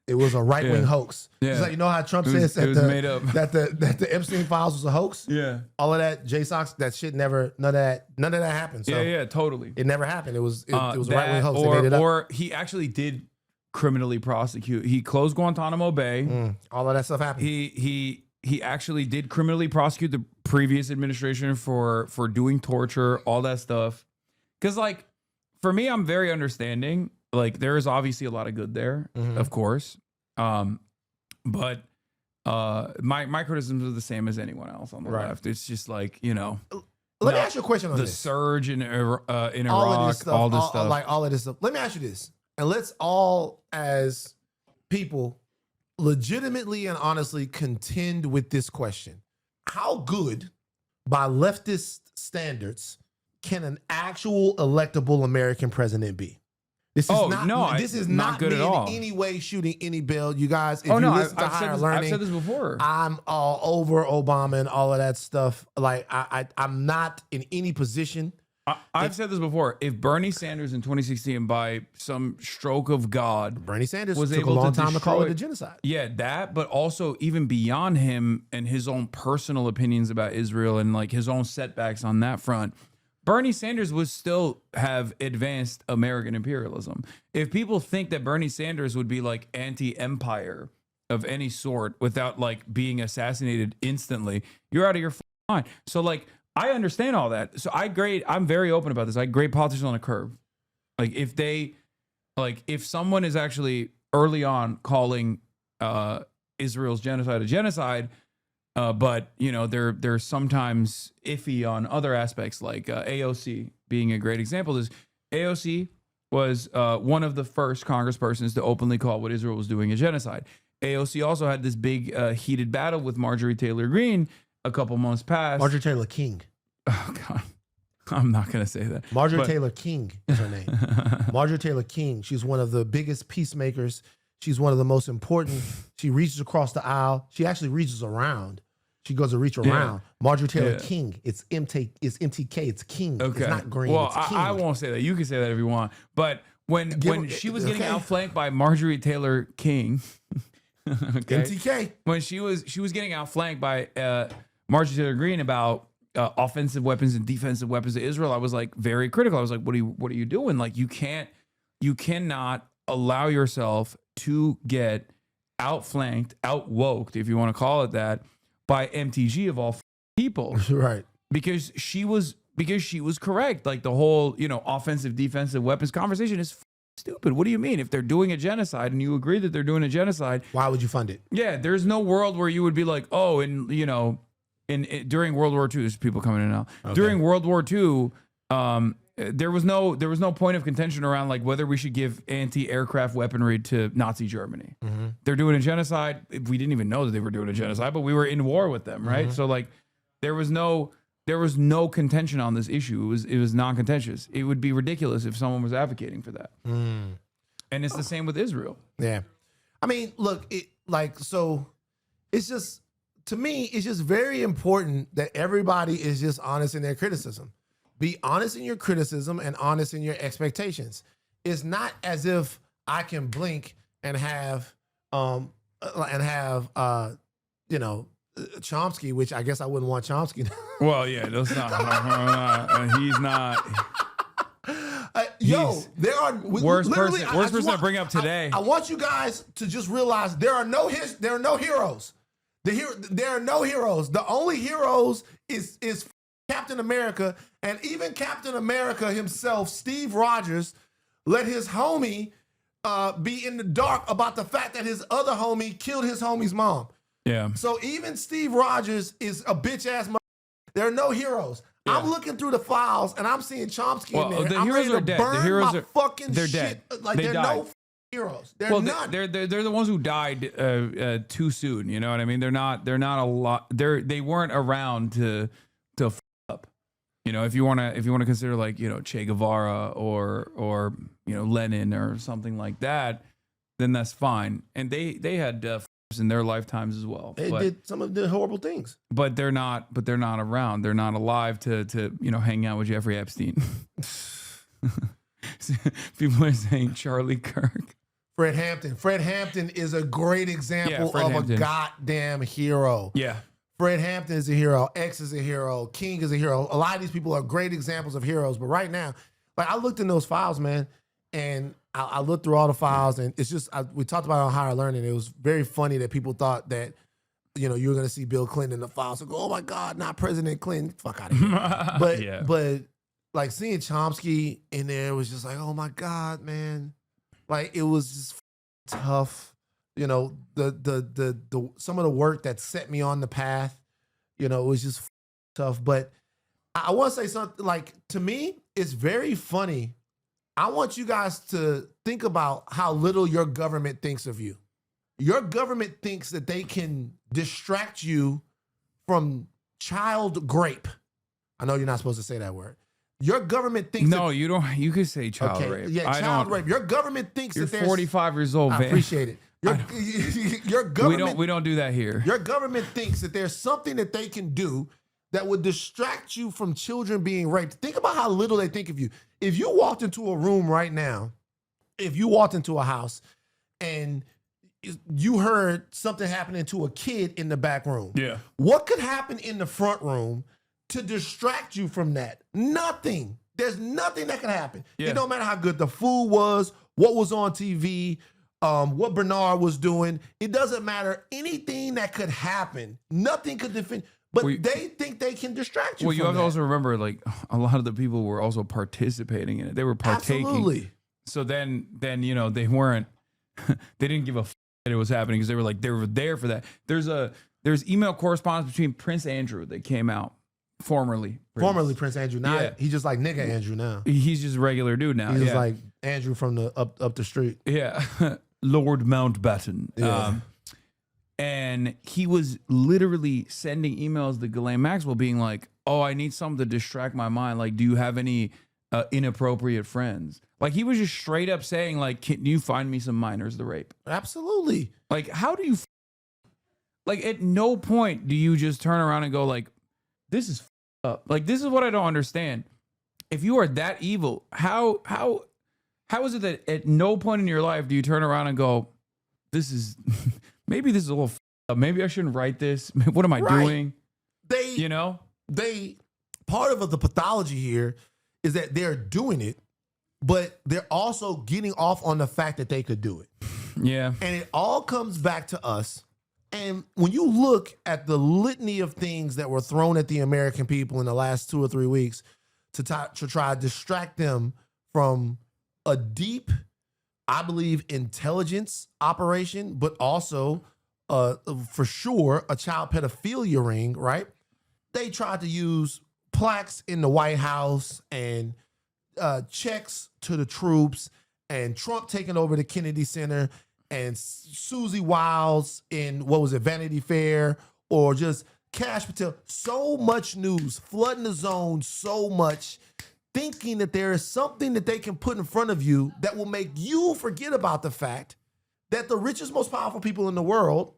It was a right-wing house. Yeah. It's like, you know how Trump says that the Epstein files was a hoax? Yeah. All of that, JSOX, that shit none of that happened. So yeah, totally. It never happened. It was a right-wing hoax. They made it up. Or he actually did criminally prosecute. He closed Guantanamo Bay. All of that stuff happened. He actually did criminally prosecute the previous administration for doing torture, all that stuff. Because like, for me, I'm very understanding. Like there is obviously a lot of good there, of course. But my criticisms are the same as anyone else on the left. It's just like, you know. Let me ask you a question on the this. surge in Iraq, all this stuff. Like all of this stuff. Let me ask you this. And let's all, as people, legitimately and honestly contend with this question. How good, by leftist standards, can an actual electable American president be? This is not good me at all. in any way shooting any bell. You guys, if you listen to Higher Learning, I've said this before. I'm all over Obama and all of that stuff. Like I'm not in any position. I've said this before. If Bernie Sanders in 2016, by some stroke of God, Bernie Sanders was took able a long to time to call it destroy- a genocide. Yeah, that, but also even beyond him and his own personal opinions about Israel and like his own setbacks on that front, Bernie Sanders would still have advanced American imperialism. If people think that Bernie Sanders would be like anti-empire of any sort without like being assassinated instantly, you're out of your mind. So like, I understand all that. So I'm very open about this. I grade politicians on a curve. Like if someone is actually early on calling Israel's genocide a genocide, but you know they're sometimes iffy on other aspects, like AOC being a great example. Is AOC was one of the first congresspersons to openly call what Israel was doing a genocide. AOC also had this big heated battle with Marjorie Taylor Greene a couple months past. Marjorie Taylor King. Oh God, I'm not gonna say that. Marjorie Taylor King is her name. Marjorie Taylor King. She's one of the biggest peacemakers. She's one of the most important. She reaches across the aisle. She actually reaches around. She goes to reach around. Marjorie Taylor King. It's MTK. It's King. Okay. It's not Green. Well, it's King. I won't say that. You can say that if you want. But when she was getting outflanked by Marjorie Taylor King, MTK. When she was getting outflanked by Marjorie Taylor Greene about offensive weapons and defensive weapons to Israel, I was like very critical. I was like, what are you doing? Like you cannot allow yourself to get outflanked, outwoked, if you want to call it that, by MTG of all people. Right. Because she was correct. Like the whole, offensive, defensive weapons conversation is stupid. What do you mean? If they're doing a genocide and you agree that they're doing a genocide, why would you fund it? Yeah, there's no world where you would be like, oh, and during World War II, there's people coming in now. Okay. During World War II, there was no point of contention around like whether we should give anti-aircraft weaponry to Nazi Germany. Mm-hmm. They're doing a genocide. We didn't even know that they were doing a genocide, but we were in war with them, right? Mm-hmm. So like, there was no contention on this issue. It was non-contentious. It would be ridiculous if someone was advocating for that. Mm. And it's the same with Israel. Yeah, I mean, look, it's just. To me, it's just very important that everybody is just honest in their criticism. Be honest in your criticism and honest in your expectations. It's not as if I can blink and have you know, Chomsky, which I guess I wouldn't want Chomsky. Well, yeah, that's not. He's not. There are worst person to bring up today. I want you guys to just realize there are no heroes. There are no heroes. The only heroes is Captain America, and even Captain America himself, Steve Rogers, let his homie be in the dark about the fact that his other homie killed his homie's mom. Yeah. So even Steve Rogers is a bitch ass. There are no heroes. Yeah. I'm looking through the files and I'm seeing Chomsky in there. The heroes are dead. The heroes are fucking they're shit. dead. Like they're no heroes. They're not. They're the ones who died too soon. You know what I mean? They're not a lot. They weren't around to f up. You know, if you wanna consider like, you know, Che Guevara or you know, Lenin or something like that, then that's fine. And they had in their lifetimes as well. They did some of the horrible things. But they're not around. They're not alive to you know, hang out with Jeffrey Epstein. People are saying Charlie Kirk. Fred Hampton. Fred Hampton is a great example of a goddamn hero. Yeah. Fred Hampton is a hero. X is a hero. King is a hero. A lot of these people are great examples of heroes. But right now, like, I looked in those files, man, and I looked through all the files, and it's just, we talked about it on Higher Learning. It was very funny that people thought that, you know, you were going to see Bill Clinton in the files and go, oh my God, not President Clinton. Fuck out of here. But like seeing Chomsky in there was just like, oh my God, man. Like, it was just tough. You know, the some of the work that set me on the path, you know, it was just tough. But I want to say something, like, to me, it's very funny. I want you guys to think about how little your government thinks of you. Your government thinks that they can distract you from child grape. I know you're not supposed to say that word. Your government thinks you don't. You could say child rape. Yeah, child rape. Your government thinks you're that there's 45 years old, man. I appreciate it. Your government, we don't do that here. Your government thinks that there's something that they can do that would distract you from children being raped. Think about how little they think of you. If you walked into a room right now, if you walked into a house and you heard something happening to a kid in the back room, yeah, what could happen in the front room to distract you from that? Nothing. There's nothing that can happen. Yeah. It don't matter how good the food was, what was on TV, what Bernard was doing. It doesn't matter. Anything that could happen, nothing could defend. But they think they can distract you. Well, you have to also remember, like, a lot of the people were also participating in it. They were partaking. Absolutely. So then you know, they weren't. They didn't give a f that it was happening because they were there for that. There's email correspondence between Prince Andrew that came out. Formerly Prince Andrew. Now he's just like nigga Andrew now. He's just a regular dude now. He's just like Andrew from the up the street. Yeah. Lord Mountbatten. Yeah. And he was literally sending emails to Ghislaine Maxwell being like, oh, I need something to distract my mind. Like, do you have any inappropriate friends? Like, he was just straight up saying, like, can you find me some minors to rape? Absolutely. Like, how do you, like, at no point do you just turn around and go like, this is up. Like, this is what I don't understand. If you are that evil, how is it that at no point in your life do you turn around and go, this is, maybe this is a little up. Maybe I shouldn't write this. What am I doing? Part of the pathology here is that they're doing it, but they're also getting off on the fact that they could do it. Yeah. And it all comes back to us. And when you look at the litany of things that were thrown at the American people in the last 2 or 3 weeks to try to distract them from a deep, I believe, intelligence operation, but also, for sure, a child pedophilia ring, right? They tried to use plaques in the White House and checks to the troops and Trump taking over the Kennedy Center and Susie Wiles in, what was it, Vanity Fair, or just Kash Patel. So much news, flooding the zone so much, thinking that there is something that they can put in front of you that will make you forget about the fact that the richest, most powerful people in the world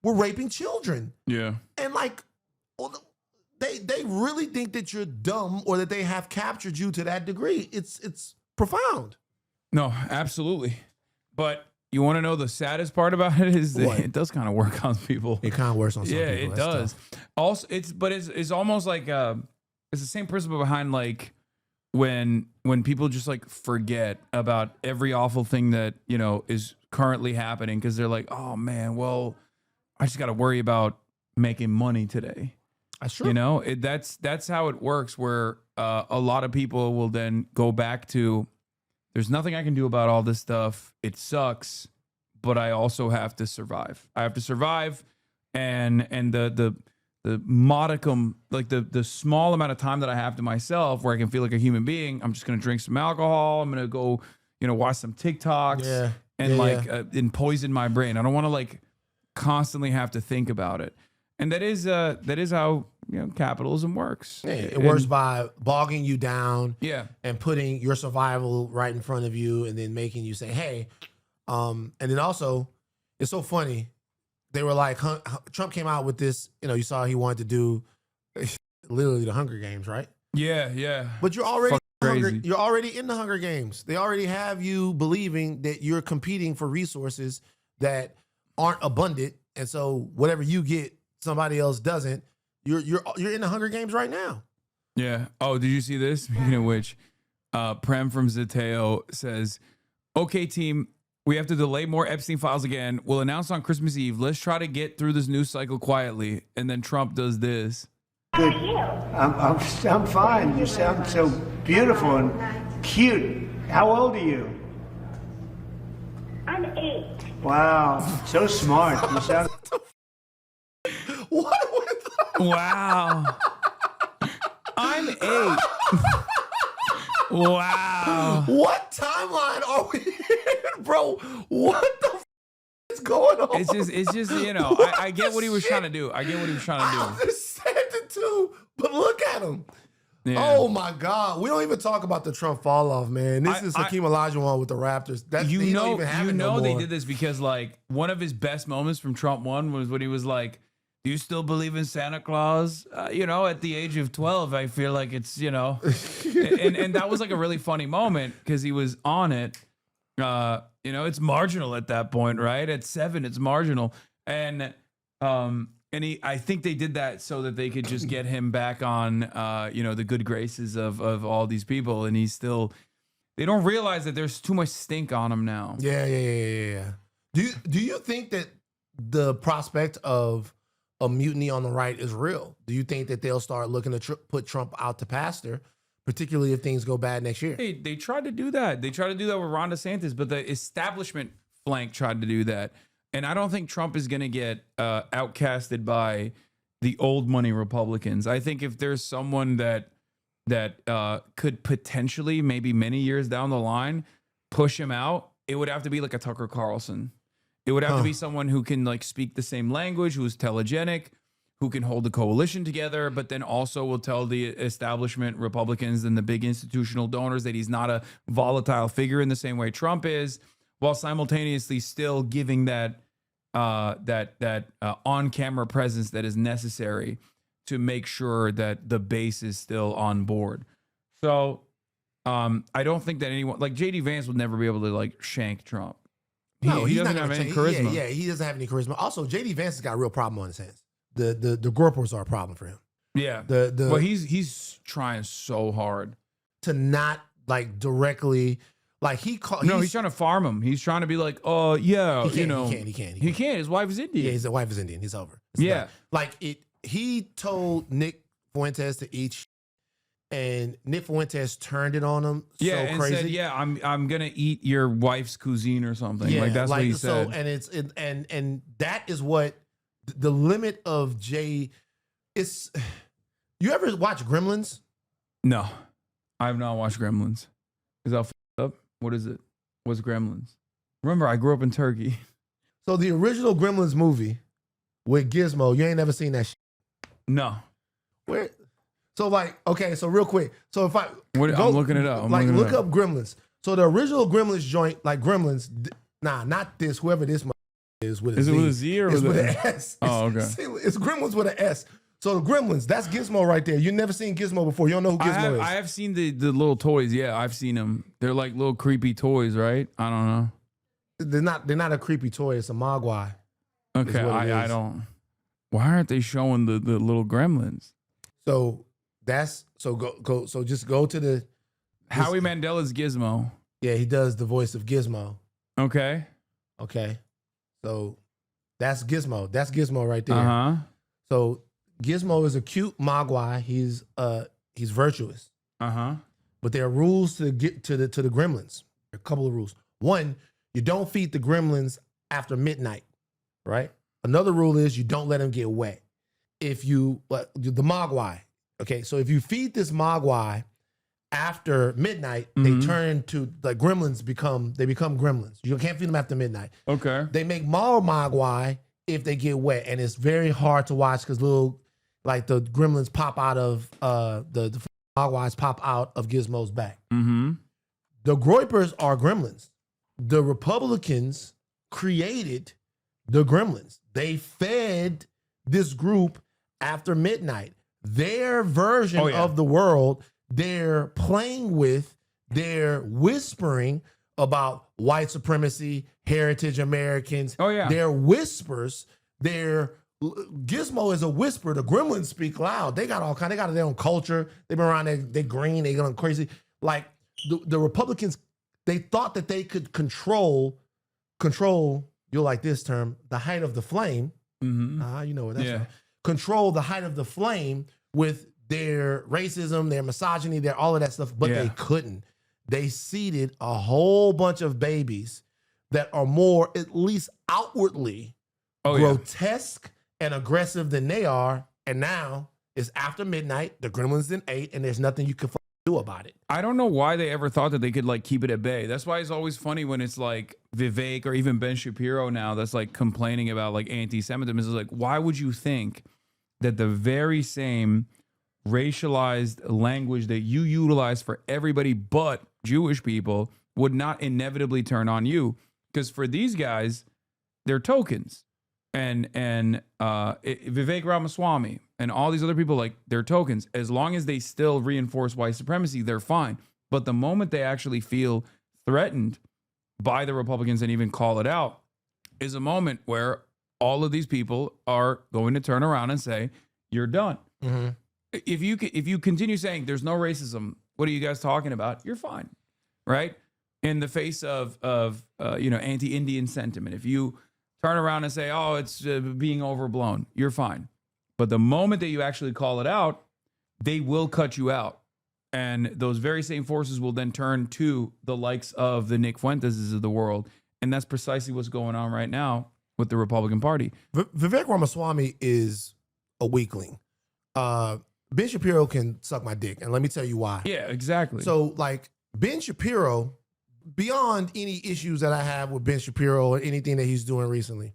were raping children. Yeah. And like, they really think that you're dumb or that they have captured you to that degree. It's profound. No, absolutely. But You want to know the saddest part about it is that What? it does kind of work on people. It kind of works on some Yeah, people. it That's does. tough. Also, it's almost like it's the same principle behind like when people just like forget about every awful thing that is currently happening because they're like, oh man, well, I just got to worry about making money today. That's true. That's how it works. Where a lot of people will then go back to, there's nothing I can do about all this stuff. It sucks, but I also have to survive. I have to survive, and the modicum, like the small amount of time that I have to myself where I can feel like a human being, I'm just gonna drink some alcohol. I'm gonna go, watch some TikToks and poison my brain. I don't want to like constantly have to think about it. And that is how capitalism works. Yeah, it works by bogging you down, and putting your survival right in front of you, and then making you say, "Hey," and then also, it's so funny. They were like, Trump came out with this. You saw he wanted to do literally the Hunger Games, right? Yeah. But you're already crazy. You're already in the Hunger Games. They already have you believing that you're competing for resources that aren't abundant, and so whatever you get, somebody else doesn't. You're in the Hunger Games right now. Yeah. Oh, did you see this? Speaking of which, Prem from Zateo says, "Okay, team, we have to delay more Epstein files again. We'll announce on Christmas Eve. Let's try to get through this news cycle quietly." And then Trump does this. Good. I'm fine. You sound so beautiful and cute. How old are you? I'm 8. Wow, so smart. You sound. What? Wow. I'm 8. Wow. What timeline are we in, bro? What the is going on? It's just I get what he was trying to do. I understand it too, but look at him. Yeah. Oh my God. We don't even talk about the Trump fall off, man. This is Hakeem Olajuwon with the Raptors. That's they they did this because like one of his best moments from Trump 1 was when he was like, "Do you still believe in Santa Claus?" At the age of 12, I feel like it's, and that was like a really funny moment because he was on it. It's marginal at that point, right? At 7, it's marginal. And I think they did that so that they could just get him back on, the good graces of all these people. And they don't realize that there's too much stink on him now. Yeah. Do you think that the prospect of a mutiny on the right is real? Do you think that they'll start looking to put Trump out to pasture, particularly if things go bad next year? They tried to do that. They tried to do that with Ron DeSantis, but the establishment flank tried to do that. And I don't think Trump is going to get outcasted by the old money Republicans. I think if there's someone that could potentially, maybe many years down the line, push him out, it would have to be like a Tucker Carlson. It would have to be someone who can like speak the same language, who's telegenic, who can hold the coalition together, but then also will tell the establishment Republicans and the big institutional donors that he's not a volatile figure in the same way Trump is, while simultaneously still giving that on-camera presence that is necessary to make sure that the base is still on board. So I don't think that anyone like JD Vance would never be able to like shank Trump. He doesn't have any charisma. Yeah, he doesn't have any charisma. Also, JD Vance has got a real problem on his hands. The Gorpers are a problem for him. Yeah. Well, he's trying so hard to not like directly like he's trying to farm him. He's trying to be like, oh yeah, he can't. He can't. His wife is Indian. Yeah, his wife is Indian. He's over. He told Nick Fuentes to eat shit, and Nick Fuentes turned it on him. Yeah, so and crazy. said, "Yeah, I'm gonna eat your wife's cuisine or something." Yeah, like that's what he said. And that is what the limit of Jay is. You ever watch Gremlins? No, I have not watched Gremlins. Is that f***ed up? What is it? What's Gremlins? Remember, I grew up in Turkey. So the original Gremlins movie with Gizmo, you ain't never seen that shit? No. Where? So like, okay, so real quick. So if I'm looking it up. Look up Gremlins. So the original Gremlins joint, like Gremlins, not this, whoever this is with a Z. Is it with a Z or with an an S? Oh, okay. It's Gremlins with an S. So the Gremlins, that's Gizmo right there. You've never seen Gizmo before. You don't know who Gizmo is. I have seen the little toys. Yeah, I've seen them. They're like little creepy toys, right? I don't know. They're not a creepy toy. It's a Mogwai. Okay, I don't. Why aren't they showing the little gremlins? So just go to the Howie Mandela's Gizmo. Yeah, he does the voice of Gizmo. Okay. So that's Gizmo. That's Gizmo right there. Uh-huh. So Gizmo is a cute Mogwai. He's virtuous. Uh-huh. But there are rules to get to the gremlins. There are a couple of rules. One, you don't feed the gremlins after midnight, right? Another rule is you don't let them get wet. If you the Mogwai, okay, so if you feed this Mogwai after midnight, they turn to gremlins become gremlins. You can't feed them after midnight. Okay. They make more Mogwai if they get wet, and it's very hard to watch because the gremlins pop out of the Mogwais pop out of Gizmo's back. Mm-hmm. The Groypers are gremlins. The Republicans created the gremlins. They fed this group after midnight. Their version of the world, they're playing with, they're whispering about white supremacy, heritage Americans. They're whispers. Gizmo is a whisper. The gremlins speak loud. They got they got their own culture. They've been around, they're green, they're going crazy. Like the Republicans, they thought that they could control, you'll like this term, the height of the flame. Mm-hmm. You know what that's from. Control the height of the flame with their racism, their misogyny, their all of that stuff, but they couldn't. They seeded a whole bunch of babies that are more, at least outwardly, grotesque and aggressive than they are. And now it's after midnight, the gremlins then ate, and there's nothing you can do about it. I don't know why they ever thought that they could keep it at bay. That's why it's always funny when it's Vivek or even Ben Shapiro now that's complaining about anti-Semitism. It's why would you think that the very same racialized language that you utilize for everybody but Jewish people would not inevitably turn on you? Because for these guys, they're tokens. And Vivek Ramaswamy and all these other people, they're tokens. As long as they still reinforce white supremacy, they're fine. But the moment they actually feel threatened by the Republicans and even call it out is a moment where all of these people are going to turn around and say, you're done. Mm-hmm. If you continue saying there's no racism, what are you guys talking about? You're fine, right? In the face of anti-Indian sentiment, if you turn around and say, oh, it's being overblown, you're fine. But the moment that you actually call it out, they will cut you out. And those very same forces will then turn to the likes of the Nick Fuenteses of the world. And that's precisely what's going on right now with the Republican Party. Vivek Ramaswamy is a weakling. Ben Shapiro can suck my dick, and let me tell you why. Yeah, exactly. So, Ben Shapiro, beyond any issues that I have with Ben Shapiro or anything that he's doing recently,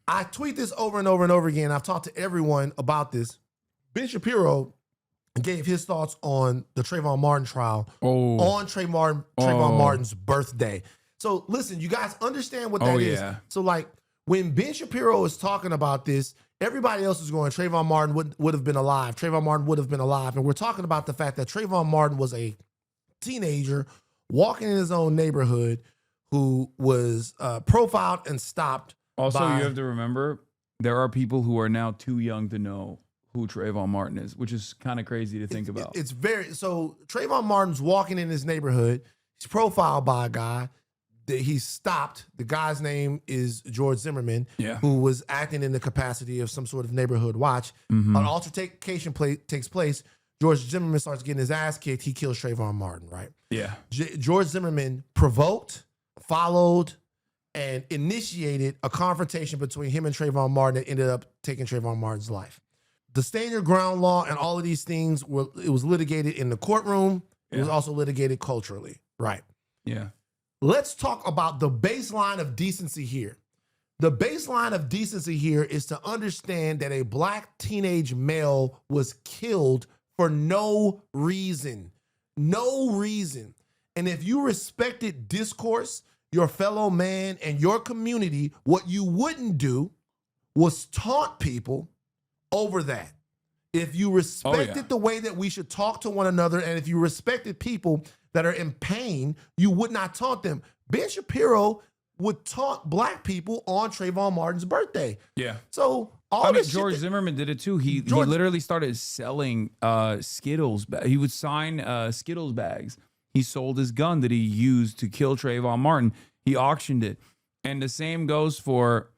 I tweet this over and over and over again. I've talked to everyone about this. Ben Shapiro gave his thoughts on the Trayvon Martin trial on Trayvon Martin's birthday. So listen, you guys understand what that is. So when Ben Shapiro is talking about this, everybody else is going, Trayvon Martin would have been alive. Trayvon Martin would have been alive. And we're talking about the fact that Trayvon Martin was a teenager walking in his own neighborhood who was profiled and stopped. Also, you have to remember, there are people who are now too young to know who Trayvon Martin is, which is kind of crazy to think about. So Trayvon Martin's walking in his neighborhood. He's profiled by a guy. He's stopped. The guy's name is George Zimmerman, who was acting in the capacity of some sort of neighborhood watch. Mm-hmm. An altercation takes place. George Zimmerman starts getting his ass kicked. He kills Trayvon Martin, right? Yeah. George Zimmerman provoked, followed, and initiated a confrontation between him and Trayvon Martin that ended up taking Trayvon Martin's life. The stand your ground law and all of these things, it was litigated in the courtroom. It was also litigated culturally, right? Yeah. Let's talk about the baseline of decency here. The baseline of decency here is to understand that a black teenage male was killed for no reason. No reason. And if you respected discourse, your fellow man, and your community, what you wouldn't do was taunt people over that. If you respected the way that we should talk to one another, and if you respected people that are in pain, you would not taunt them. Ben Shapiro would taunt black people on Trayvon Martin's birthday. Yeah. So George Zimmerman did it too. He literally started selling Skittles. He would sign Skittles bags. He sold his gun that he used to kill Trayvon Martin. He auctioned it, and the same goes for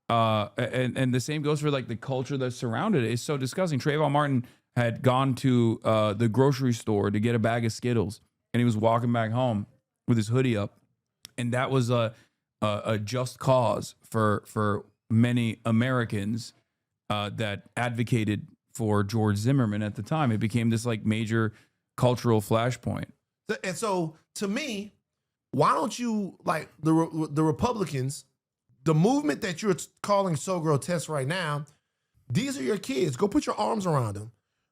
and the same goes for like the culture that surrounded it. It's so disgusting. Trayvon Martin had gone to the grocery store to get a bag of Skittles, and he was walking back home with his hoodie up, and that was a just cause for many Americans that advocated for George Zimmerman at the time. It became this like major cultural flashpoint. And so, to me, why don't you, like the Republicans, the movement that you're calling so grotesque right now, these are your kids. Go put your arms around them.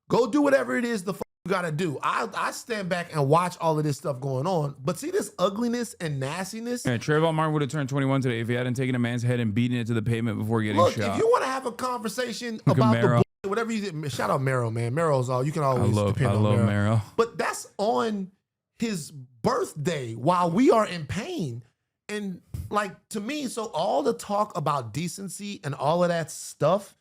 Go do whatever it is you got to do. I stand back and watch all of this stuff going on. But see this ugliness and nastiness? Yeah, Trayvon Martin would have turned 21 today if he hadn't taken a man's head and beaten it to the pavement before getting shot. If you want to have a conversation about the whatever you did, shout out Mero, man. Mero's all you can always depend on. I love Mero. But that's on his birthday while we are in pain. And like, to me, so all the talk about decency and all of that stuff,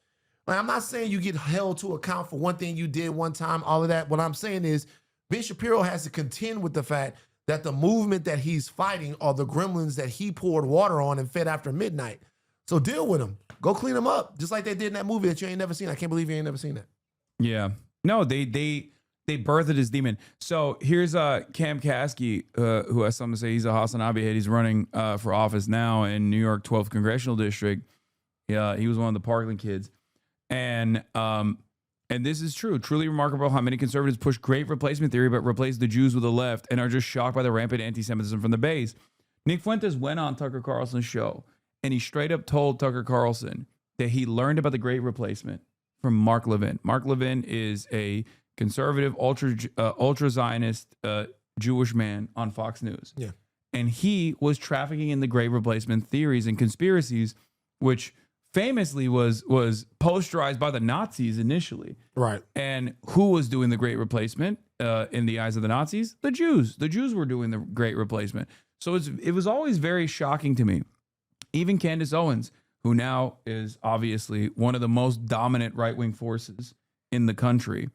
like, I'm not saying you get held to account for one thing you did one time, all of that. What I'm saying is Ben Shapiro has to contend with the fact that the movement that he's fighting are the gremlins that he poured water on and fed after midnight. So deal with them. Go clean them up. Just like they did in that movie that you ain't never seen. I can't believe you ain't never seen that. Yeah. No, they birthed his demon. So here's Cam Caskey, who has something to say. He's a Hasan head. He's running for office now in New York 12th Congressional District. Yeah, he was one of the Parkland kids. And this is true. Truly remarkable how many conservatives push great replacement theory but replace the Jews with the left and are just shocked by the rampant anti-Semitism from the base. Nick Fuentes went on Tucker Carlson's show and he straight up told Tucker Carlson that he learned about the great replacement from Mark Levin. Mark Levin is a conservative, ultra-Zionist Jewish man on Fox News. Yeah. And he was trafficking in the great replacement theories and conspiracies, which famously was posterized by the Nazis initially. Right. And who was doing the great replacement in the eyes of the Nazis? The Jews. The Jews were doing the great replacement. So it was always very shocking to me. Even Candace Owens, who now is obviously one of the most dominant right-wing forces in the country.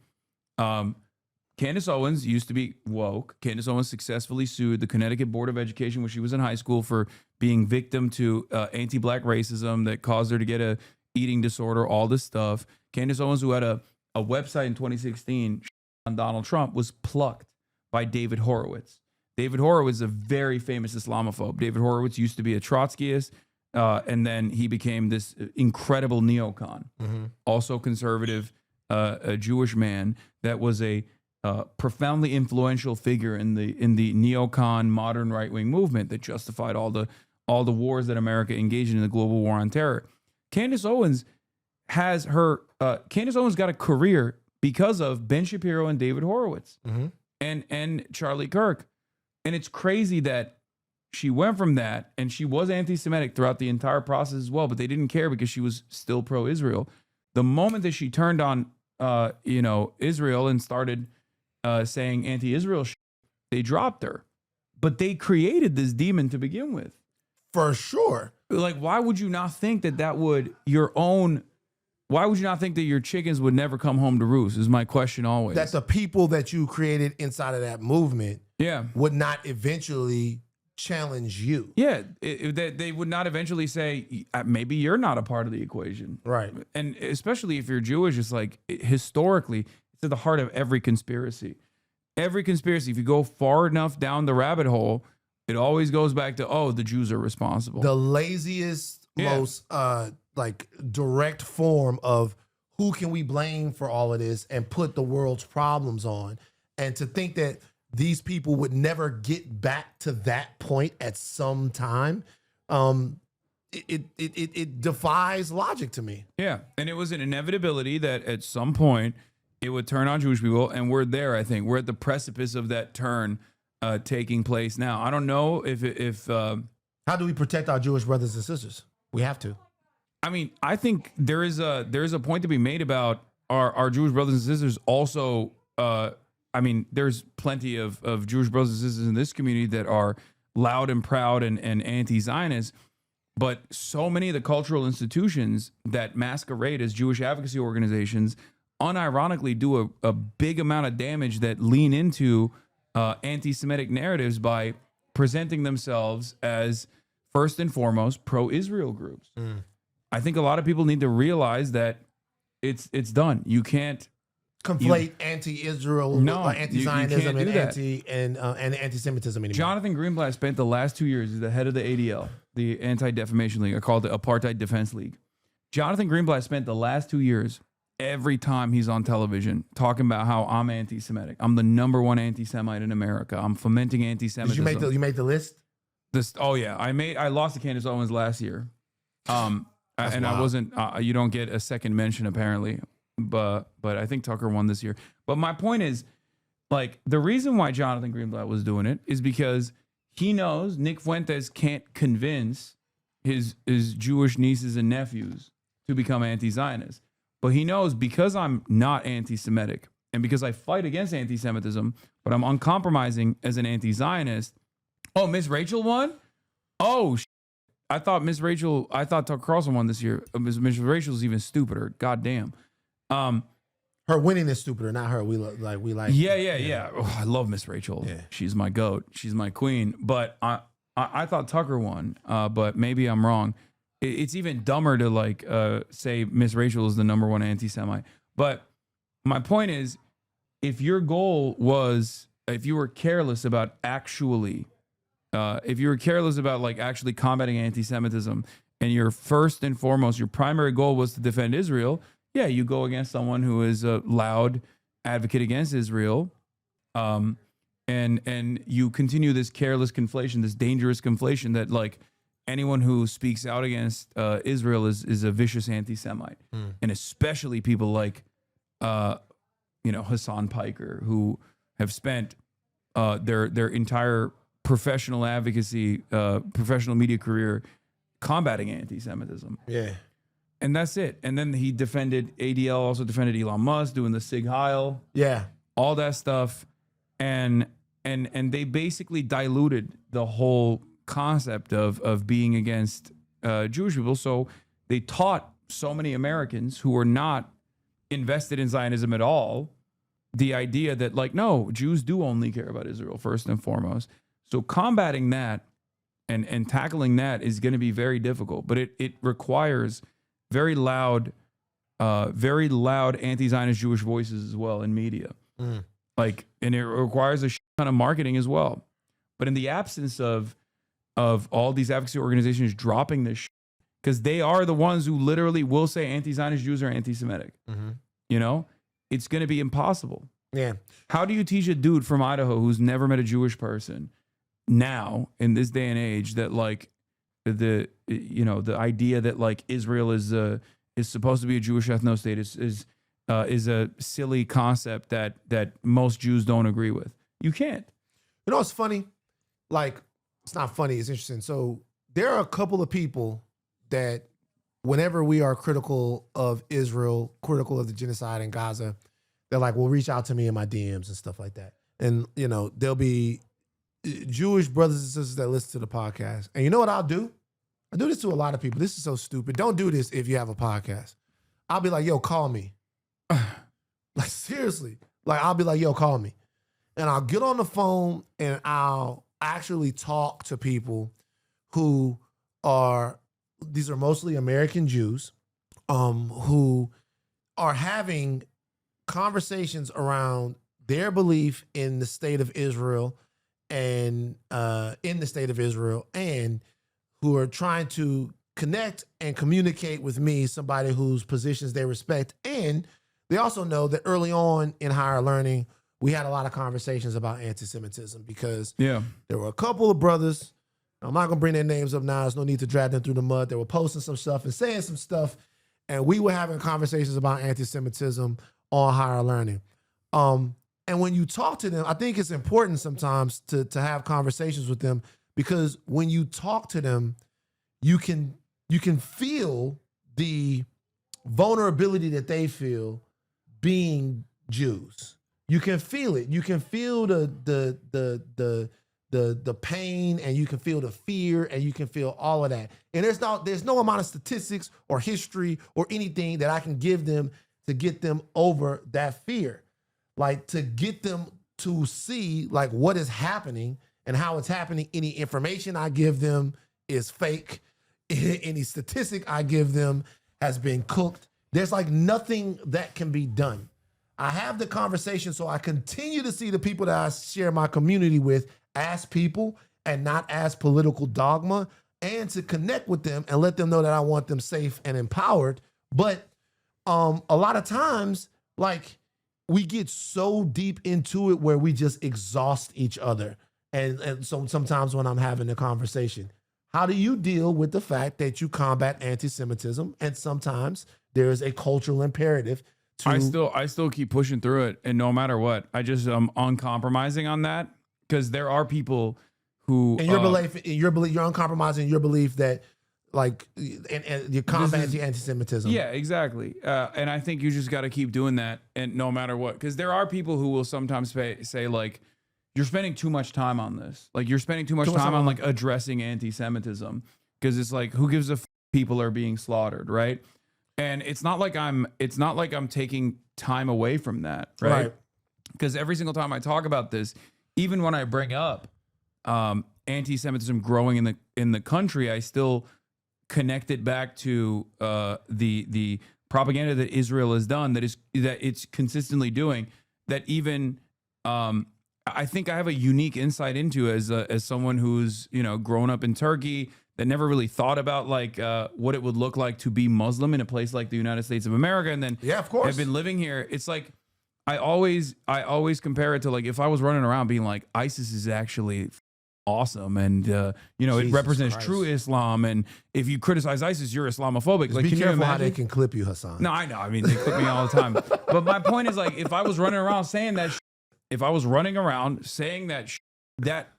Candace Owens used to be woke. Candace Owens successfully sued the Connecticut Board of Education when she was in high school for being victim to anti-black racism that caused her to get a eating disorder, all this stuff. Candace Owens, who had a website in 2016 on Donald Trump, was plucked by David Horowitz. David Horowitz is a very famous Islamophobe. David Horowitz used to be a Trotskyist, and then he became this incredible neocon, also conservative, a Jewish man that was a profoundly influential figure in the neocon modern right-wing movement that justified all the wars that America engaged in the global war on terror. Candace Owens got a career because of Ben Shapiro and David Horowitz and Charlie Kirk. And it's crazy that she went from that, and she was anti-Semitic throughout the entire process as well, but they didn't care because she was still pro-Israel. The moment that she turned on Israel and started saying anti-Israel shit, they dropped her. But they created this demon to begin with. For sure. Like, why would you not think that why would you not think that your chickens would never come home to roost is my question always. That the people that you created inside of that movement would not eventually challenge you. Yeah, they would not eventually say, maybe you're not a part of the equation. Right. And especially if you're Jewish, it's like, historically, it's at the heart of every conspiracy. Every conspiracy, if you go far enough down the rabbit hole, it always goes back to, the Jews are responsible. The laziest, most direct form of who can we blame for all of this and put the world's problems on. And to think that these people would never get back to that point at some time, it defies logic to me. Yeah, and it was an inevitability that at some point it would turn on Jewish people, and we're there, I think. We're at the precipice of that turn taking place now. I don't know if how do we protect our Jewish brothers and sisters? We have to. I mean, I think there is a point to be made about our Jewish brothers and sisters also. I mean, there's plenty of Jewish brothers and sisters in this community that are loud and proud and anti-Zionist. But so many of the cultural institutions that masquerade as Jewish advocacy organizations unironically do a big amount of damage that lean into anti-Semitic narratives by presenting themselves as first and foremost pro-Israel groups. I think a lot of people need to realize that it's done. You can't conflate anti-Israel, anti-Zionism, and anti-Semitism anymore. Jonathan Greenblatt spent the last 2 years as the head of the ADL, the Anti-Defamation League. I called it Apartheid Defense League. Jonathan Greenblatt spent the last 2 years, every time he's on television, talking about how I'm anti-Semitic. I'm the #1 anti-Semite in America. I'm fomenting anti-Semitism. Did you make the list? I lost to Candace Owens last year. And wild. I wasn't, you don't get a second mention apparently, but I think Tucker won this year. But my point is, like, the reason why Jonathan Greenblatt was doing it is because he knows Nick Fuentes can't convince his Jewish nieces and nephews to become anti-Zionists. But he knows, because I'm not anti-Semitic and because I fight against anti-Semitism, but I'm uncompromising as an anti-Zionist. Oh, Miss Rachel won? Oh, I thought Tucker Carlson won this year. Miss Rachel's even stupider. God damn. Her winning is stupider, not her. We like. Yeah. Oh, I love Miss Rachel. Yeah. She's my goat. She's my queen. But I thought Tucker won. But maybe I'm wrong. It's even dumber to say Miss Rachel is the #1 anti-Semite. But my point is, if your goal was, if you were careless about actually combating anti-Semitism, and your first and foremost, your primary goal was to defend Israel, yeah, you go against someone who is a loud advocate against Israel, and you continue this careless conflation, this dangerous conflation that, like, anyone who speaks out against Israel is a vicious anti-Semite, and especially people like Hasan Piker, who have spent their entire professional advocacy, professional media career combating anti-Semitism. Yeah. And that's it. And then he defended, ADL also defended Elon Musk, doing the Sig Heil. Yeah. All that stuff. And they basically diluted the whole concept of being against Jewish people. So they taught so many Americans who were not invested in Zionism at all the idea that, like, no, Jews do only care about Israel first and foremost. So combating that and tackling that is going to be very difficult, but it requires very loud anti-Zionist Jewish voices as well in media. And it requires a ton of marketing as well. But in the absence of all these advocacy organizations dropping this, because they are the ones who literally will say anti-Zionist Jews are anti-Semitic, it's going to be impossible. Yeah. How do you teach a dude from Idaho who's never met a Jewish person now in this day and age that, like, the idea that, like, Israel is supposed to be a Jewish ethno-state is a silly concept that most Jews don't agree with? You can't. You know what's funny? Like, it's not funny, it's interesting. So there are a couple of people that, whenever we are critical of Israel, critical of the genocide in Gaza, they're like, well, reach out to me in my DMs and stuff like that. And, there'll be Jewish brothers and sisters that listen to the podcast. And you know what I'll do? I do this to a lot of people. This is so stupid. Don't do this if you have a podcast. I'll be like, yo, call me. Like, seriously. Like, I'll be like, yo, call me. And I'll get on the phone and I'll actually talk to people who these are mostly American Jews, who are having conversations around their belief in the state of Israel and who are trying to connect and communicate with me, somebody whose positions they respect. And they also know that early on in higher learning, we had a lot of conversations about anti-Semitism because there were a couple of brothers, I'm not going to bring their names up now, there's no need to drag them through the mud, they were posting some stuff and saying some stuff, and we were having conversations about anti-Semitism on higher learning. And when you talk to them, I think it's important sometimes to have conversations with them, because when you talk to them, you can feel the vulnerability that they feel being Jews. You can feel it. You can feel the the pain, and you can feel the fear, and you can feel all of that. And there's no amount of statistics or history or anything that I can give them to get them over that fear. Like, to get them to see like what is happening and how it's happening. Any information I give them is fake. Any statistic I give them has been cooked. There's like nothing that can be done. I have the conversation so I continue to see the people that I share my community with as people and not as political dogma, and to connect with them and let them know that I want them safe and empowered. But a lot of times, like, we get so deep into it where we just exhaust each other. And so sometimes when I'm having a conversation, how do you deal with the fact that you combat anti-Semitism, and sometimes there is a cultural imperative to... I still keep pushing through it, and no matter what, I just uncompromising on that, because there are people who... And you're uncompromising in your belief that, like, and you're combating anti-Semitism. Yeah, exactly. And I think you just got to keep doing that, and no matter what, because there are people who will sometimes say like, you're spending too much time on this. Like, you're spending too much time on like addressing anti-Semitism, because it's like, who gives a f people are being slaughtered, right? And it's not like I'm taking time away from that, right? Because every single time I talk about this, even when I bring up anti-Semitism growing in the country, I still connect it back to the propaganda that Israel has done, that it's consistently doing, that even I think I have a unique insight into as someone who's, you know, grown up in Turkey, that never really thought about like what it would look like to be Muslim in a place like the United States of America, and then of course have been living here. It's like I always compare it to, like, if I was running around being like, ISIS is actually awesome, and you know, it represents true Islam, and if you criticize ISIS, you're Islamophobic. Just like, be can careful you how they can clip you, Hasan. No, I know. I mean, they clip me all the time. But my point is, like, if I was running around saying that, if I was running around saying that, that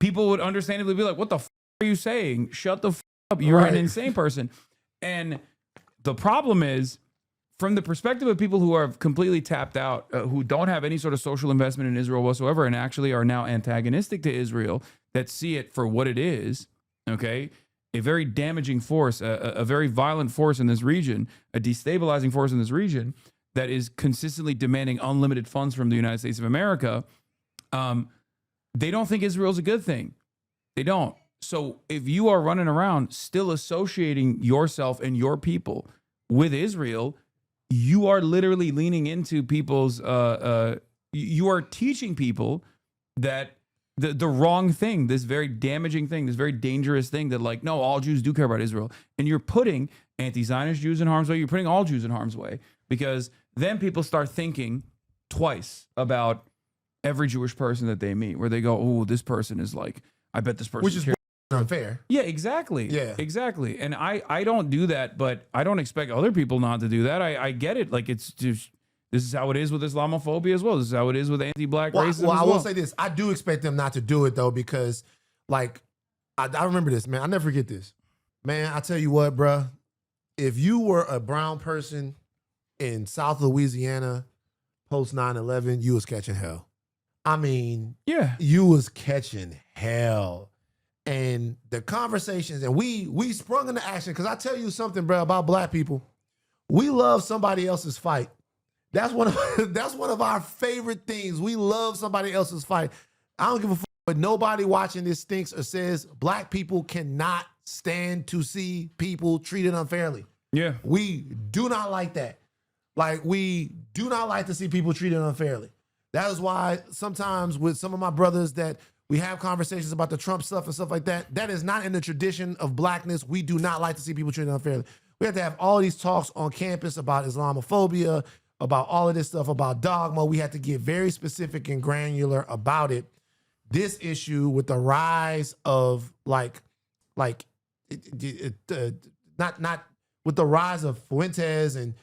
people would understandably be like, "What the f are you saying? Shut the f up! You're an insane person." And the problem is, from the perspective of people who are completely tapped out, who don't have any sort of social investment in Israel whatsoever, and actually are now antagonistic to Israel, that see it for what it is, okay? A very damaging force, a very violent force in this region, a destabilizing force in this region that is consistently demanding unlimited funds from the United States of America. They don't think Israel's a good thing. They don't. So if you are running around still associating yourself and your people with Israel, you are literally leaning into people's, you are teaching people that the wrong thing, this very damaging thing, this very dangerous thing, that like, no, all Jews do care about Israel. And you're putting anti-Zionist Jews in harm's way. You're putting all Jews in harm's way, because then people start thinking twice about every Jewish person that they meet, where they go, oh, this person is like, I bet this person, which is unfair. Yeah, exactly. Yeah, exactly. And I don't do that, but I don't expect other people not to do that. I get it. Like, it's just, this is how it is with Islamophobia as well. This is how it is with anti-black racism. Well, as I will say this. I do expect them not to do it, though, because, like, I remember this, man. I never forget this. Man, I tell you what, bruh. If you were a brown person in South Louisiana post 9/11, you was catching hell. I mean, yeah, you was catching hell. And the conversations, and we sprung into action, because I tell you something, bro, about black people. We love somebody else's fight. That's one of our favorite things. We love somebody else's fight. I don't give a fuck what nobody watching this thinks or says. Black people cannot stand to see people treated unfairly. Yeah. We do not like that. Like, we do not like to see people treated unfairly. That is why sometimes with some of my brothers that we have conversations about the Trump stuff and stuff like that, that is not in the tradition of blackness. We do not like to see people treated unfairly. We have to have all these talks on campus about Islamophobia, about all of this stuff, about dogma. We have to get very specific and granular about it. This issue with the rise of not with the rise of Fuentes, and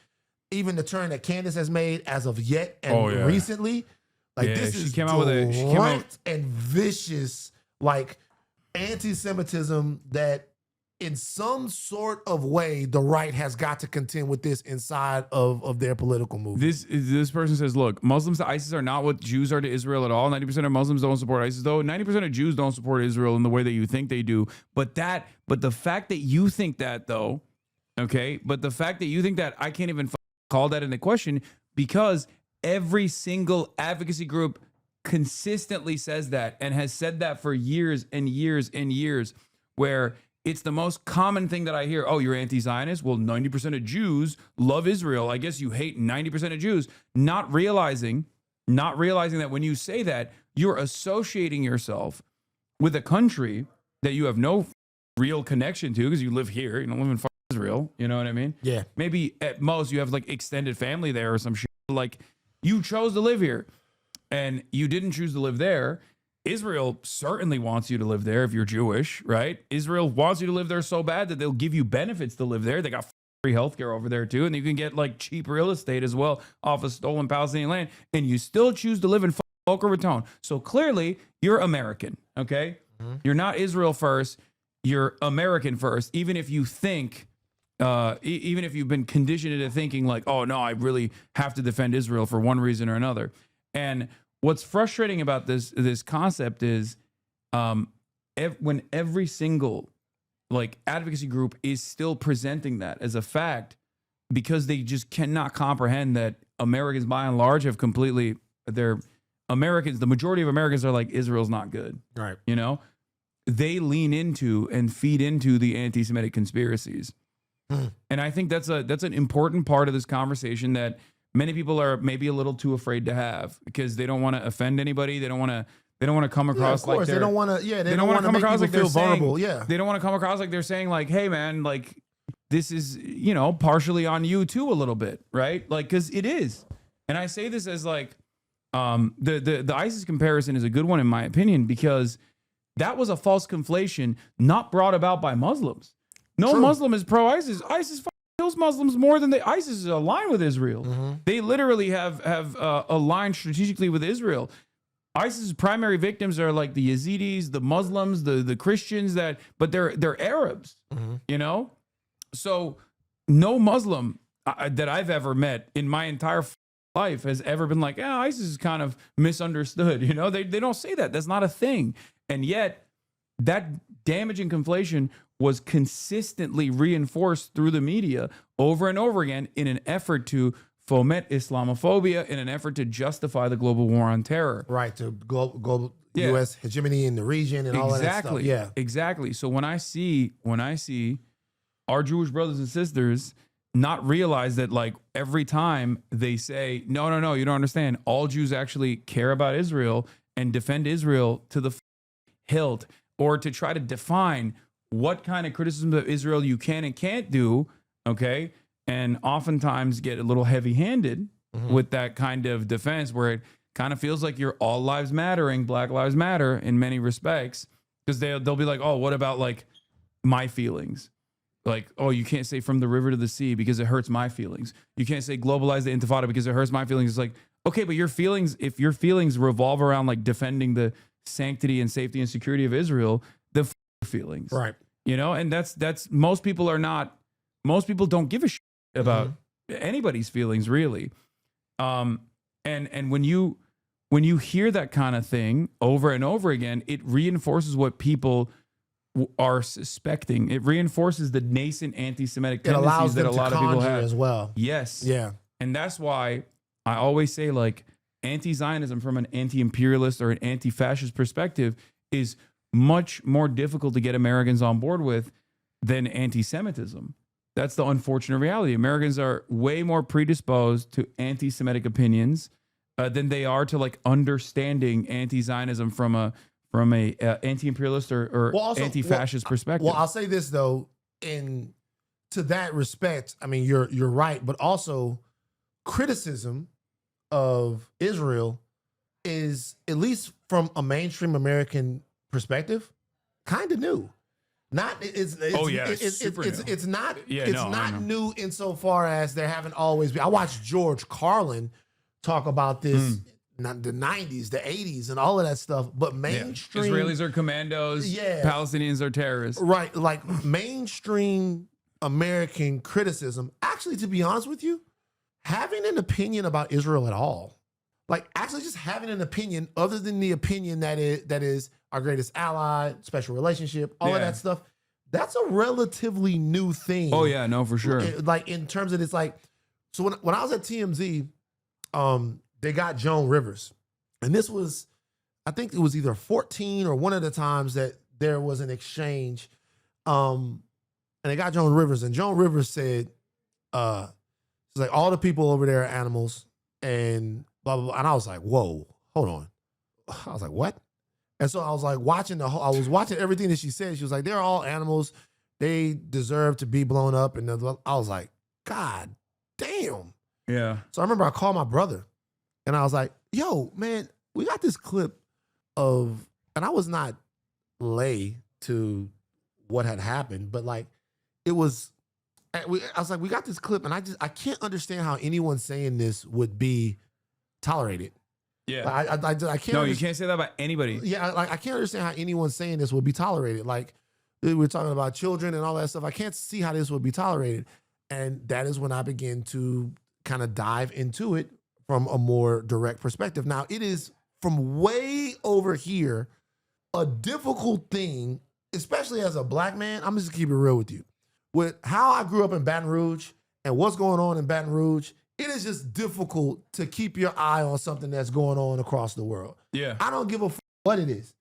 even the turn that Candace has made as of yet and recently, like, this is direct and vicious, like, anti-Semitism that in some sort of way, the right has got to contend with this inside of their political movement. This person says, look, Muslims to ISIS are not what Jews are to Israel at all. 90% of Muslims don't support ISIS, though. 90% of Jews don't support Israel in the way that you think they do. But the fact that you think that, though, okay, but the fact that you think that, I can't even call that into question, because every single advocacy group consistently says that and has said that for years and years and years, where it's the most common thing that I hear. Oh, you're anti-Zionist? Well, 90% of Jews love Israel. I guess you hate 90% of Jews. Not realizing that when you say that, you're associating yourself with a country that you have no real connection to because you live here. You don't live in Israel. You know what I mean? Yeah. Maybe at most you have like extended family there or some shit. Like, you chose to live here and you didn't choose to live there. Israel certainly wants you to live there if you're Jewish, right? Israel wants you to live there so bad that they'll give you benefits to live there. They got free healthcare over there too, and you can get like cheap real estate as well off of stolen Palestinian land, and you still choose to live in Boca Raton. So clearly, you're American, okay? Mm-hmm. You're not Israel first, you're American first, even if you think, even if you've been conditioned into thinking like, oh no, I really have to defend Israel for one reason or another. And what's frustrating about this concept is when every single like advocacy group is still presenting that as a fact, because they just cannot comprehend that Americans by and large have completely, the majority of Americans are like, Israel's not good. Right. You know, they lean into and feed into the anti-Semitic conspiracies. And I think that's an important part of this conversation that many people are maybe a little too afraid to have, because they don't want to offend anybody. They don't want to come across like they don't want to. Yeah, they don't want to come make across people like feel vulnerable. Yeah, they don't want to come across like they're saying like, "Hey, man, like this is partially on you too a little bit, right?" Like, because it is. And I say this as like the ISIS comparison is a good one in my opinion, because that was a false conflation not brought about by Muslims. No Muslim is pro-ISIS. ISIS kills Muslims more than ISIS is aligned with Israel. Mm-hmm. They literally have aligned strategically with Israel. ISIS's primary victims are like the Yazidis, the Muslims, the Christians, but they're Arabs, you know? So no Muslim that I've ever met in my entire life has ever been like, ISIS is kind of misunderstood. You know, they don't say that. That's not a thing. And yet that damaging conflation was consistently reinforced through the media over and over again in an effort to foment Islamophobia, in an effort to justify the global war on terror. Right, to global U.S. hegemony in the region and all of that stuff. Yeah, exactly. So when I see our Jewish brothers and sisters not realize that, like, every time they say, no, you don't understand, all Jews actually care about Israel and defend Israel to the hilt, or to try to define what kind of criticism of Israel you can and can't do, okay? And oftentimes get a little heavy-handed with that kind of defense, where it kind of feels like you're all lives mattering, Black Lives Matter in many respects, because they'll be like, oh, what about like my feelings? Like, oh, you can't say from the river to the sea because it hurts my feelings. You can't say globalize the intifada because it hurts my feelings. It's like, okay, but your feelings, if your feelings revolve around like defending the sanctity and safety and security of Israel, the feelings, right? You know, and that's most people don't give a shit about anybody's feelings, really. And when you hear that kind of thing over and over again, it reinforces what people are suspecting. It reinforces the nascent anti-Semitic tendencies that a lot of people have as well. Yes. Yeah. And that's why I always say, like, anti-Zionism from an anti-imperialist or an anti-fascist perspective is much more difficult to get Americans on board with than anti-Semitism. That's the unfortunate reality. Americans are way more predisposed to anti-Semitic opinions than they are to like understanding anti-Zionism from a anti-imperialist or anti-fascist perspective. Well, I'll say this though, to that respect, I mean, you're right, but also criticism of Israel is, at least from a mainstream American perspective, kind of new. It's not new insofar as there haven't always been. I watched George Carlin talk about this not the 90s, the 80s, and all of that stuff. But mainstream Israelis are commandos. Yeah. Palestinians are terrorists. Right. Like mainstream American criticism. Actually, to be honest with you, having an opinion about Israel at all, like actually just having an opinion other than the opinion that is our greatest ally, special relationship, all of that stuff, that's a relatively new thing. Oh yeah, no, for sure. Like in terms of it's like, so when I was at TMZ, they got Joan Rivers. And this was, I think it was either 14 or one of the times that there was an exchange. And they got Joan Rivers, and Joan Rivers said, she's like, all the people over there are animals and blah, blah, blah. And I was like, whoa, hold on. I was like, what? And so I was like I was watching everything that she said. She was like, they're all animals. They deserve to be blown up. And I was like, God damn. Yeah. So I remember I called my brother and I was like, yo, man, we got this clip of, and I was not lay to what had happened, but like it was, I was like, we got this clip and I can't understand how anyone saying this would be tolerated. Yeah. I can't. No, you can't say that about anybody. Yeah, like I can't understand how anyone saying this would be tolerated. Like we're talking about children and all that stuff. I can't see how this would be tolerated. And that is when I began to kind of dive into it from a more direct perspective. Now, it is from way over here a difficult thing, especially as a black man. I'm just gonna keep it real with you. With how I grew up in Baton Rouge and what's going on in Baton Rouge, it is just difficult to keep your eye on something that's going on across the world. Yeah. I don't give a what it is.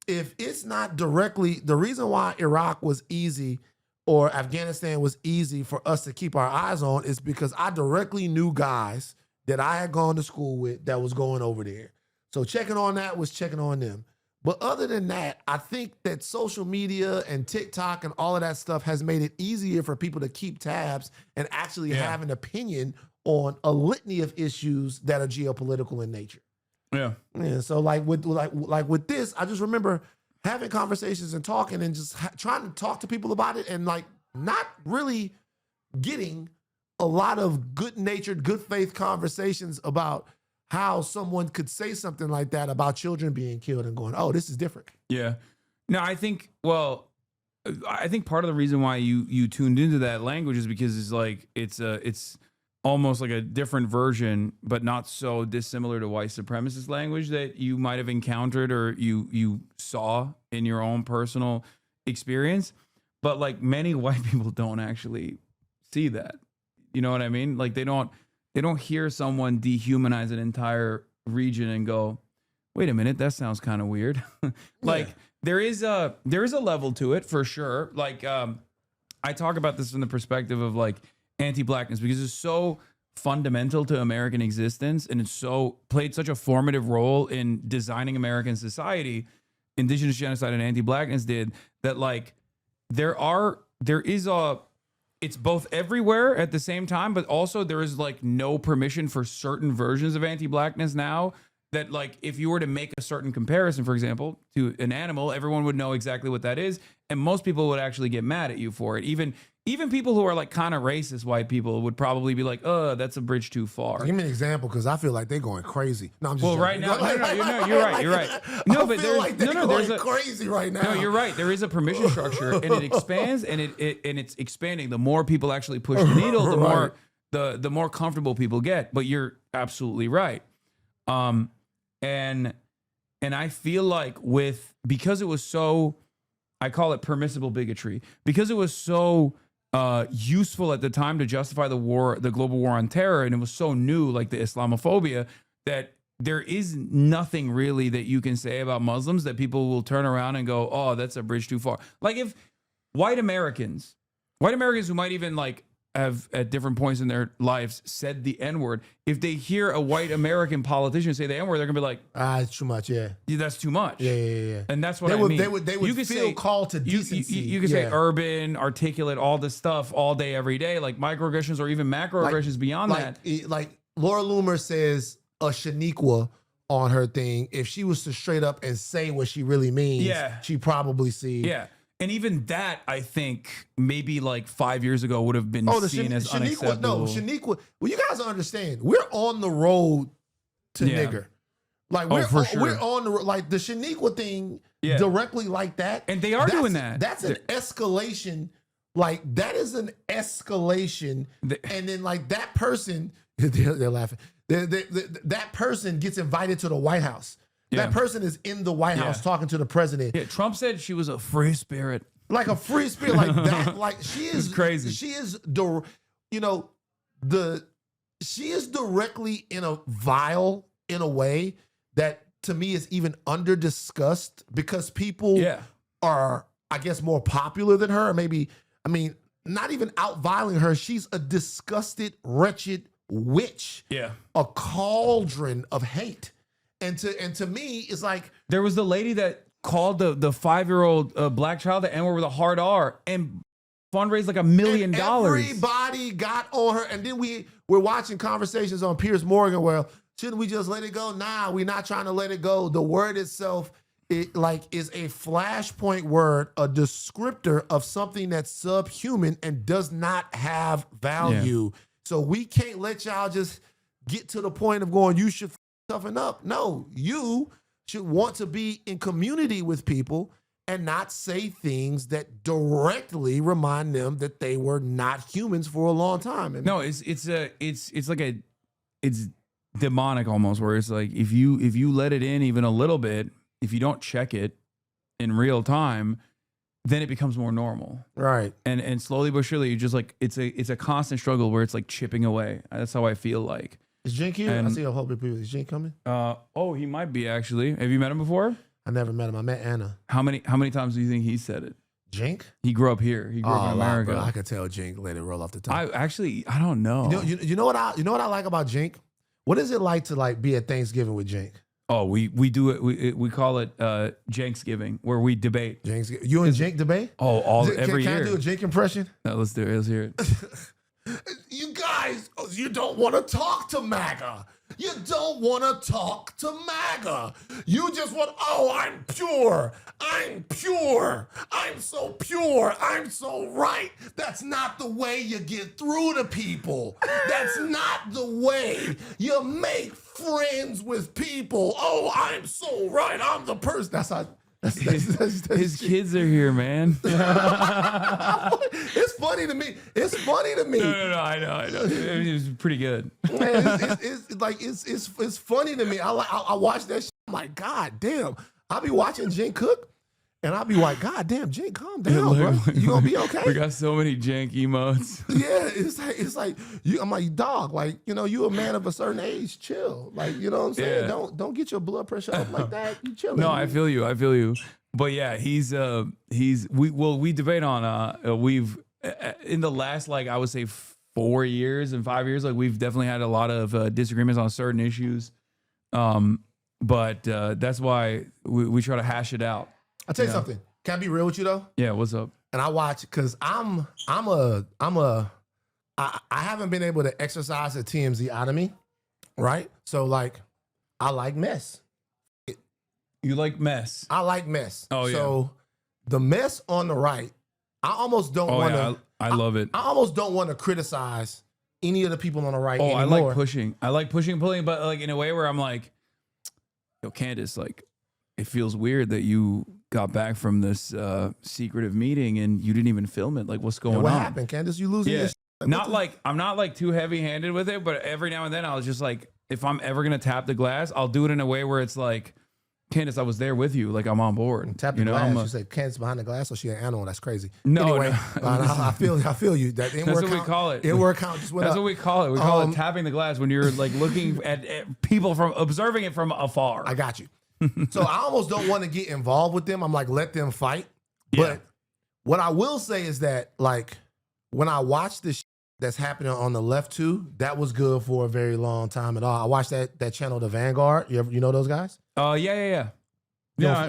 If it's not directly, the reason why Iraq was easy or Afghanistan was easy for us to keep our eyes on is because I directly knew guys that I had gone to school with that was going over there. So checking on that was checking on them. But other than that, I think that social media and TikTok and all of that stuff has made it easier for people to keep tabs and actually have an opinion on a litany of issues that are geopolitical in nature. Yeah. Yeah. So like with this, I just remember having conversations and talking and just trying to talk to people about it and like not really getting a lot of good-natured, good faith conversations about how someone could say something like that about children being killed and going, oh, this is different. Yeah. No, I think part of the reason why you tuned into that language is because it's almost like a different version, but not so dissimilar to white supremacist language that you might have encountered or you saw in your own personal experience. But like many white people don't actually see that. You know what I mean? Like they don't hear someone dehumanize an entire region and go, wait a minute, that sounds kind of weird. Like there is a level to it for sure. Like I talk about this from the perspective of like anti-blackness because it's so fundamental to American existence and it's so played such a formative role in designing American society. Indigenous genocide and anti-blackness did that. Like it's both everywhere at the same time, but also there is like no permission for certain versions of anti-blackness now that like if you were to make a certain comparison, for example, to an animal, everyone would know exactly what that is. And most people would actually get mad at you for it. Even people who are like kind of racist white people would probably be like, that's a bridge too far. Give me an example because I feel like they're going crazy. No, I'm just joking. Right now, no, you're right. No, but there's going crazy right now. No, you're right. There is a permission structure, and it expands, and it's expanding. The more people actually push the needle, the more comfortable people get. But you're absolutely right. And I feel like because it was so, I call it permissible bigotry, because it was so useful at the time to justify the global war on terror, and it was so new, like the Islamophobia, that there is nothing really that you can say about Muslims that people will turn around and go, oh, that's a bridge too far. Like if white Americans who might even like have at different points in their lives said the N-word, if they hear a white American politician say the N-word, they're gonna be like, it's too much, yeah, that's too much. Yeah. And that's what I mean. They would feel called to decency. You could say urban, articulate, all this stuff all day, every day, like microaggressions or even macroaggressions beyond that. Like Laura Loomer says a Shaniqua on her thing. If she was to straight up and say what she really means, she probably see. Yeah. And even that, I think, maybe like 5 years ago would have been seen as unacceptable. No, Shaniqua. Well, you guys don't understand. We're on the road to nigger. Like we're on the like the Shaniqua thing directly like that, and they are doing that. That's an escalation. Like that is an escalation, and then like that person, they're laughing. That person gets invited to the White House. Yeah. That person is in the White House talking to the president. Yeah, Trump said she was a free spirit. Like a free spirit, like that. Like she is crazy. She is she is directly in a vile in a way that to me is even under discussed because people are, I guess, more popular than her. Or maybe, I mean, not even out-viling her. She's a disgusted, wretched witch. Yeah. A cauldron of hate. And to me, it's like... There was the lady that called the 5-year-old black child the N-word with a hard R and fundraised like $1 million. Everybody got on her. And then we're watching conversations on Piers Morgan where, shouldn't we just let it go? Nah, we're not trying to let it go. The word itself, is a flashpoint word, a descriptor of something that's subhuman and does not have value. Yeah. So we can't let y'all just get to the point of going, you should toughen up. No, you should want to be in community with people and not say things that directly remind them that they were not humans for a long time. And no, it's demonic almost, where it's like if you let it in even a little bit, if you don't check it in real time, then it becomes more normal. Right. And slowly but surely you just like it's a constant struggle where it's like chipping away. That's how I feel like. Is Jink here? I see a whole big people. Is Jink coming? Oh, he might be actually. Have you met him before? I never met him. I met Anna. How many times do you think he said it? Jink? He grew up here. He grew up in America. Bro, I could tell Jink let it roll off the top. I don't know. You know what I like about Jink? What is it like to like be at Thanksgiving with Jink? Oh, we do it. We call it Janksgiving, where we debate. You and Jink debate? Oh, every year. Can I do a Jink impression? No, let's do it. Let's hear it. You guys, you don't want to talk to MAGA. You don't want to talk to MAGA. You just want, I'm pure. I'm pure. I'm so pure. I'm so right. That's not the way you get through to people. That's not the way you make friends with people. Oh, I'm so right. I'm the person. That's how. His kids are here, man. It's funny to me. It's funny to me. No, I know. It was pretty good. Man, it's funny to me. I watch that shit. I'm like, God damn. I'll be watching Jink cook, and I'll be like, God damn, Jink, calm down, bro. You gonna be okay? We got so many jank emotes. Yeah, it's like I'm like, dog, like, you a man of a certain age, chill. Like, you know what I'm saying? Yeah. Don't get your blood pressure up like that. You chilling. No, I feel you. But yeah, we debate on we've in the last, like, I would say 4 years and 5 years, like, we've definitely had a lot of disagreements on certain issues. But that's why we try to hash it out. I'll tell you something. Can I be real with you though? Yeah, what's up? And I watch because I haven't been able to exercise the TMZ out of me, right? So like, I like mess. You like mess? I like mess. Oh yeah. So the mess on the right, I almost don't want to. Yeah, I love it. I almost don't want to criticize any of the people on the right anymore. I like pushing. I like pushing and pulling, but like in a way where I'm like, yo, Candace, like, it feels weird that you got back from this secretive meeting and you didn't even film it. Like, what's going on? What happened, Candace? You losing your shit? Like, I'm not like too heavy-handed with it, but every now and then I was just like, if I'm ever gonna tap the glass, I'll do it in a way where it's like, Candace, I was there with you. Like, I'm on board. Tap the glass. You say Candace behind the glass, or she an animal? That's crazy. No, anyway, no. I feel you. That's what we call it. Inward count just went That's up. what we call it. We call it tapping the glass when you're like looking at people from observing it from afar. I got you. So I almost don't want to get involved with them. I'm like, let them fight. Yeah. But what I will say is that, like, when I watch this that's happening on the left too, that was good for a very long time at all. I watched that channel, The Vanguard. You know those guys? Yeah. You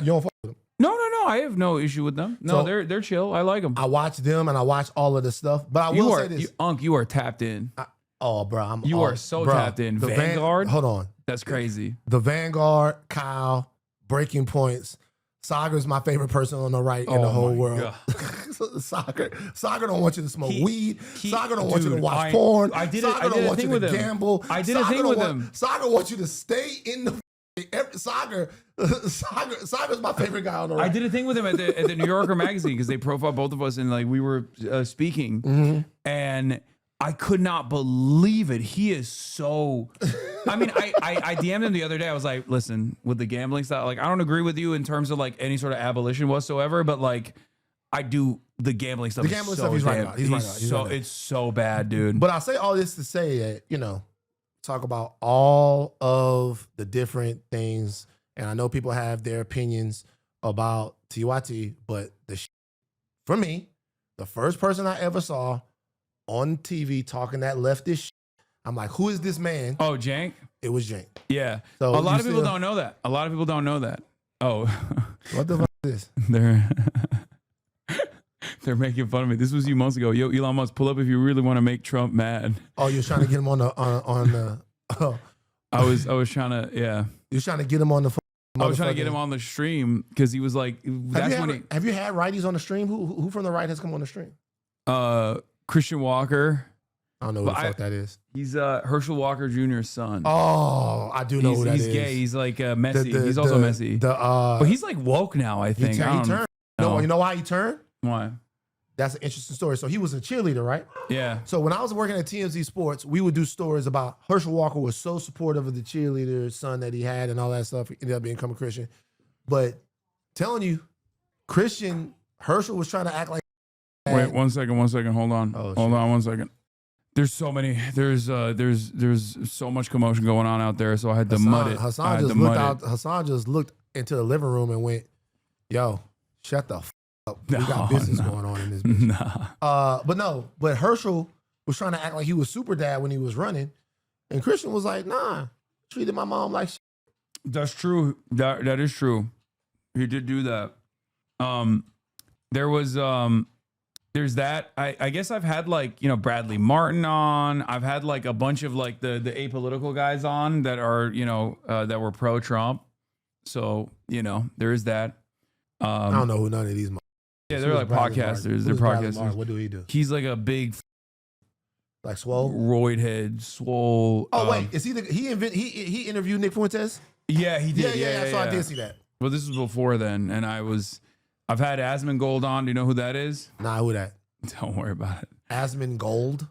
don't fuck with them? No. I have no issue with them. No, So, they're chill. I like them. I watch them and I watch all of the stuff. But I will say this. You are tapped in. Bro. You are so tapped in. The Vanguard? Hold on. That's crazy. The Vanguard, Kyle, Breaking Points. Saga's my favorite person on the right in the whole world. Saga don't want you to smoke weed. Saga don't want you to watch porn. I did Saga don't want you to with him. gamble. I did a thing with him. Saga wants you to stay in the Sagar's my favorite guy on the right. I did a thing with him at the New Yorker magazine because they profiled both of us and like we were speaking, and I could not believe it. He is so. I mean, I DM'd him the other day. I was like, listen, with the gambling stuff, like I don't agree with you in terms of like any sort of abolition whatsoever, but like I do the gambling stuff. The gambling stuff, he's right about. He's right about. It's so bad, dude. But I say all this to say that talk about all of the different things, and I know people have their opinions about TYT, but for me, the first person I ever saw on TV talking that leftist I'm like, who is this man? Oh, Jank? It was Jank. Yeah. So a lot of people don't know that. A lot of people don't know that. Oh. What the fuck is this? They're making fun of me. This was you months ago. Yo, Elon Musk, pull up if you really want to make Trump mad. Oh, you're trying to get him on the I was trying to, yeah. You're trying to get him on the I was trying to get him on the stream because he was like, have you had righties on the stream? Who from the right has come on the stream? Christian Walker. I don't know who the fuck that is. He's Herschel Walker Jr.'s son. Oh, I do know who that is. He's gay. He's like messy. He's also messy. But he's like woke now, I think. He turned. No, you know why he turned? Why? That's an interesting story. So he was a cheerleader, right? Yeah. So when I was working at TMZ Sports, we would do stories about Herschel Walker was so supportive of the cheerleader son that he had and all that stuff. He ended up becoming a Christian. But telling you, Herschel was trying to act like. Wait, 1 second. Hold on. Hold on 1 second. There's so many. There's so much commotion going on out there. So I had to mud it. Hasan just looked into the living room and went, "Yo, shut the f up. We got business going on in this bitch." But Herschel was trying to act like he was super dad when he was running, and Christian was like, "Nah, treated my mom like shit." That's true. That is true. He did do that. There was there's that. I guess I've had like, Bradley Martin on. I've had like a bunch of like the apolitical guys on that are, that were pro-Trump. So, there is that. I don't know who none of these. Yeah, they're like podcasters. They're podcasters. What do he do? He's like a big, like swole, roid head, swole. Oh wait, is he interviewed Nick Fuentes? Yeah, he did. Yeah. So I did see that. Well, this was before then, and I've had Asmon Gold on. Do you know who that is? Nah, who that? Don't worry about it. Asmon Gold?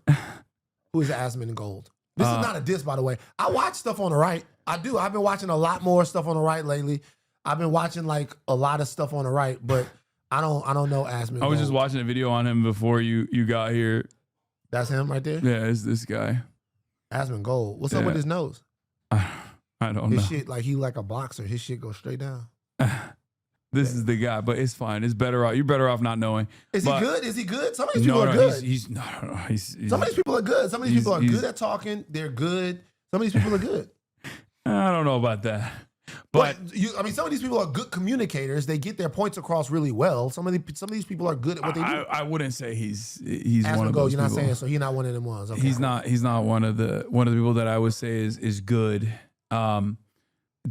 Who is Asmon Gold? This is not a diss, by the way. I watch stuff on the right. I do. I've been watching a lot more stuff on the right lately. I've been watching like a lot of stuff on the right, but I don't know Asmon Gold. I was just watching a video on him before you got here. That's him right there? Yeah, it's this guy. Asmon Gold. What's up with his nose? I don't know. His shit, like he like a boxer. His shit goes straight down. This is the guy, but it's fine. It's better off. You're better off not knowing. Is he good? Is he good? Some of these people are good. He's some of these people are good. Some of these people are good at talking. They're good. Some of these people are good. I don't know about that. But some of these people are good communicators. They get their points across really well. Some of these people are good at what they do. I wouldn't say he's one of those You're not people. saying so. He's not one of them ones. Okay. He's not one of the people that I would say is good.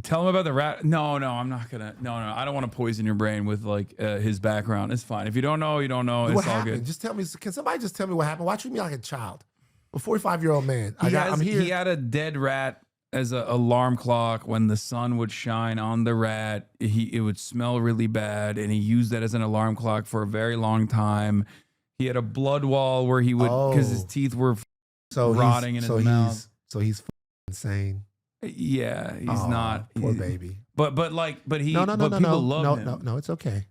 Tell him about the rat. No, I'm not gonna. No, I don't want to poison your brain with like his background. It's fine. If you don't know, you don't know. It's all good. Just tell me. Can somebody just tell me what happened? Why treat me like a child? A 45-year-old man. I'm here. He had a dead rat as an alarm clock. When the sun would shine on the rat, it would smell really bad, and he used that as an alarm clock for a very long time. He had a blood wall where he would, because his teeth were rotting in his mouth. He's insane. Yeah, he's not. Poor baby. But people love him. No, it's okay.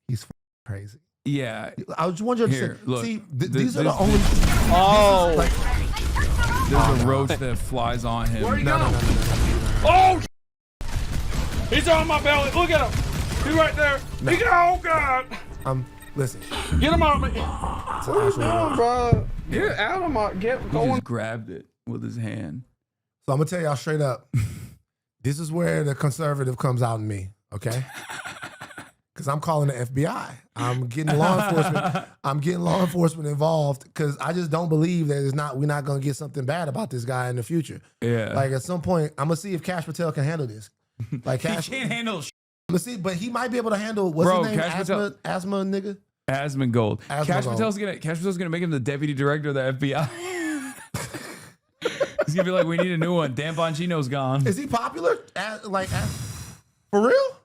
He's crazy. Yeah. I just want you to Here, look, see, these are the only. Oh. There's a roach that flies on him. Where you go? No. Oh! He's on my belly. Look at him. He's right there. No. Oh, God. Listen. Get him on me. What are you doing, bro? Get out of my. Get going. He just grabbed it with his hand. So I'm gonna tell y'all straight up, this is where the conservative comes out in me, okay? Because I'm calling the FBI. I'm getting law enforcement. I'm getting law enforcement involved because I just don't believe that we're not gonna get something bad about this guy in the future. Yeah. Like at some point, I'm gonna see if Cash Patel can handle this. Like Cash, he can't handle. I'm gonna see, but he might be able to handle. What's his name? Asma nigga. Asmon Gold. Cash Patel's gonna make him the deputy director of the FBI. He's gonna be like, we need a new one. Dan Bongino's gone. Is he popular? For real?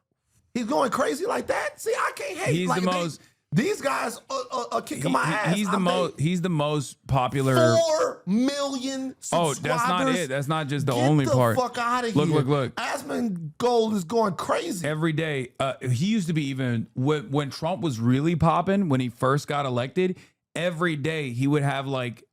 He's going crazy like that? See, I can't hate. He's like, the most. These guys are kicking my ass. He's the most popular. 4 million subscribers. Oh, that's not it. That's not just the only part. Get the fuck out of here. Look. Asmon Gold is going crazy. Every day. He used to be even, when Trump was really popping, when he first got elected, every day he would have like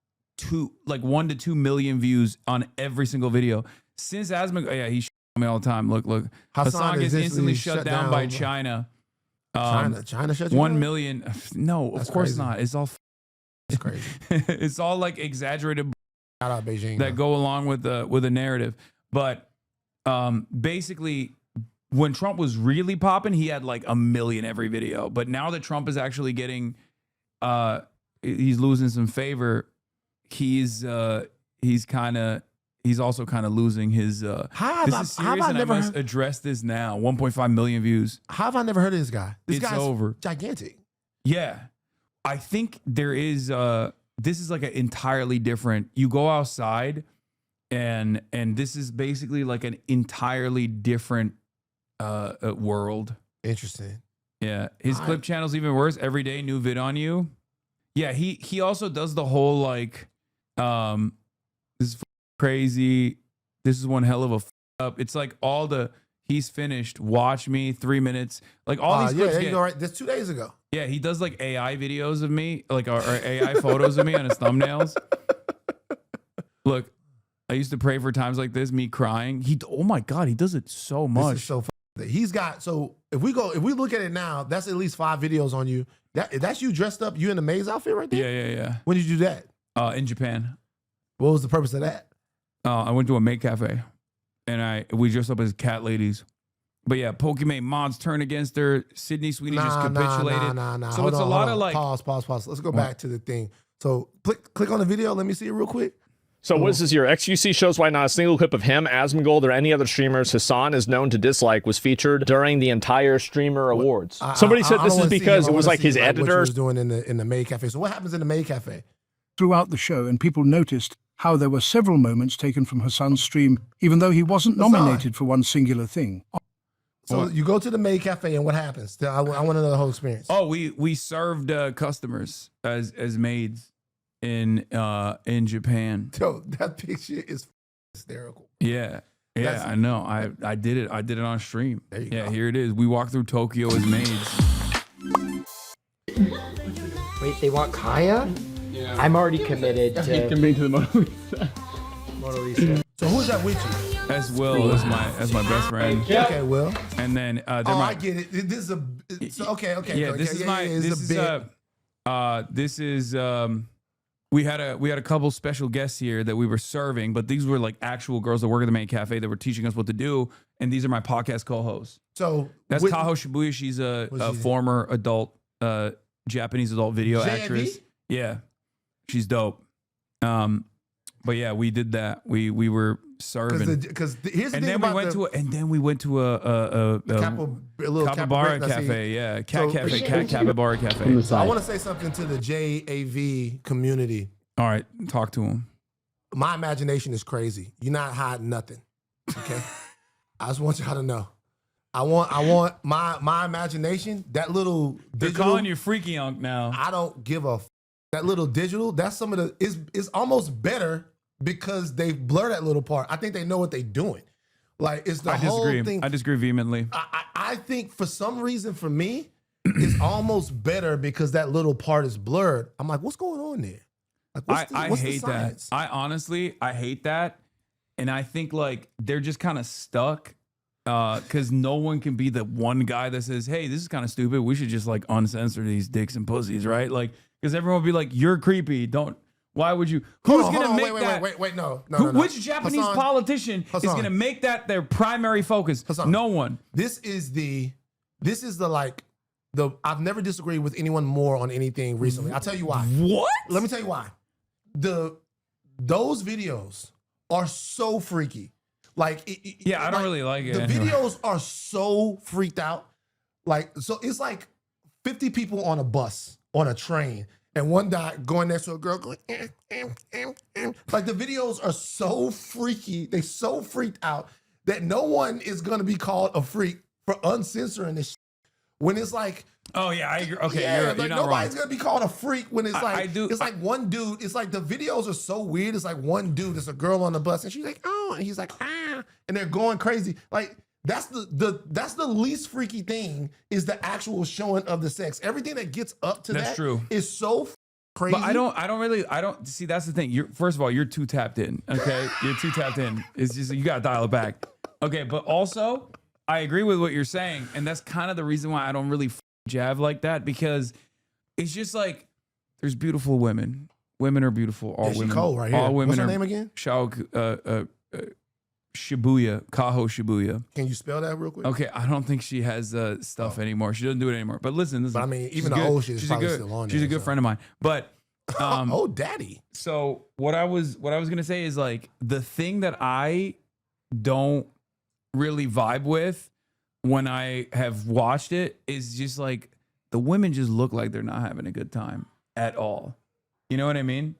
1 to 2 million views on every single video. Since Asmon, he's me all the time. Look. Hasan gets instantly shut down by China. China shut you 1 down? million. No, That's of course crazy. not. It's all crazy. It's all like exaggerated Shout out Beijing. that go along with the narrative. But basically, when Trump was really popping, he had like 1 million every video. But now that Trump is actually getting, he's losing some favor. He's also kind of losing his. This is serious, and I must address this now. 1.5 million views. How have I never heard of this guy? This It's guy's over. gigantic. Yeah, I think there is. This is like an entirely different. You go outside, and this is basically like an entirely different world. Interesting. Yeah, his clip channel's even worse. Every day, new vid on you. Yeah, he also does the whole like, this is crazy. This is one hell of a up. It's like all the he's finished. Watch me 3 minutes. Like all these clips. There you go. Right, that's 2 days ago. Yeah, he does like AI videos of me, like or AI photos of me on his thumbnails. Look, I used to pray for times like this, me crying. Oh my God, he does it so much. This is so he's got, so if we look at it now, that's at least 5 videos on you. That's you dressed up, you in the maze outfit right there? Yeah. When did you do that? In Japan. What was the purpose of that? I went to a maid cafe, and we dressed up as cat ladies. But yeah, Pokemon mods turned against her. Sydney Sweeney just capitulated. Nah. So it's a lot of like pause. Let's go back to the thing. So click on the video. Let me see it real quick. So what is this here? XQC shows why not a single clip of him, Asmongold, or any other streamers Hasan is known to dislike was featured during the entire Streamer Awards. Somebody said this is because it was like his editor. What he was doing in the maid cafe. So what happens in the maid cafe? Throughout the show, and people noticed how there were several moments taken from Hasan's stream, even though he wasn't nominated for one singular thing. So you go to the maid cafe, and what happens? I want to know the whole experience. Oh, we served customers as maids in Japan. Yo, that picture is hysterical. Yeah, I know. I did it. I did it on stream. There you go. Here it is. We walked through Tokyo as maids. Wait, they want Kaya? Yeah. I'm already committed to committing to the Mona Lisa. So who's that with you? That's Will. That's my best friend. Yeah. Okay, Will. And then I get it. This is okay. Yeah, this is we had a couple special guests here that we were serving, but these were like actual girls that work at the main cafe that were teaching us what to do, and these are my podcast co-hosts. So that's Taho Shibuya. She's a former adult Japanese adult video actress. Yeah, she's dope. But yeah, we did that. We were serving. Because here's the and thing then we went to a capybara cafe. Yeah, cat capybara cafe. I want to say something to the JAV community. All right, talk to them. My imagination is crazy. You're not hiding nothing. Okay, I just want y'all to know. I want my imagination. That little they're calling you freaky unk now. I don't give a. That little digital. That's some of the. It's almost better. Because they blur that little part. I think they know what they're doing. Like, it's the whole thing. I disagree vehemently. I think for some reason, for me, it's almost better because that little part is blurred. I'm like, what's going on there? Like, I hate that. I hate that. And I think, like, they're just kind of stuck because no one can be the one guy that says, hey, this is kind of stupid. We should just, like, uncensor these dicks and pussies, right? Like, because everyone will be like, you're creepy. Don't. Why would you? Who's going to make that? Wait, no. Which Japanese politician is going to make that their primary focus? No one. This is the I've never disagreed with anyone more on anything recently. I'll tell you why. What? Let me tell you why. Those videos are so freaky. Like, I don't really like it. The videos are so freaked out. Like, so it's like 50 people on a bus, on a train. and one guy going next to a girl going, like the videos are so freaky. They so freaked out that no one is gonna be called a freak for uncensoring this shit. When it's like, oh yeah, I agree. Okay, yeah, you're like not nobody's wrong. gonna be called a freak when it's like, I do. It's like one dude. It's like the videos are so weird. It's like one dude. It's a girl on the bus, and she's like, oh, and he's like, ah, and they're going crazy. Like that's the least freaky thing is the actual showing of the sex. Everything that gets up to That's that true. is so crazy. But I don't see. That's the thing. First of all, you're too tapped in. Okay, you're too tapped in. It's just you gotta dial it back. Okay, but also I agree with what you're saying, and that's kind of the reason why I don't really jab like that, because it's just like there's beautiful women. Women are beautiful. All women. Cole right here. All women What's her are. name again? Shibuya, Kaho Shibuya. Can you spell that real quick? Okay, I don't think she has stuff anymore. She doesn't do it anymore. But listen. But I mean, even the old shit is probably still on there. She's a good friend of mine. But oh, daddy. So what I was gonna say is like the thing that I don't really vibe with when I have watched it is just like the women just look like they're not having a good time at all. You know what I mean?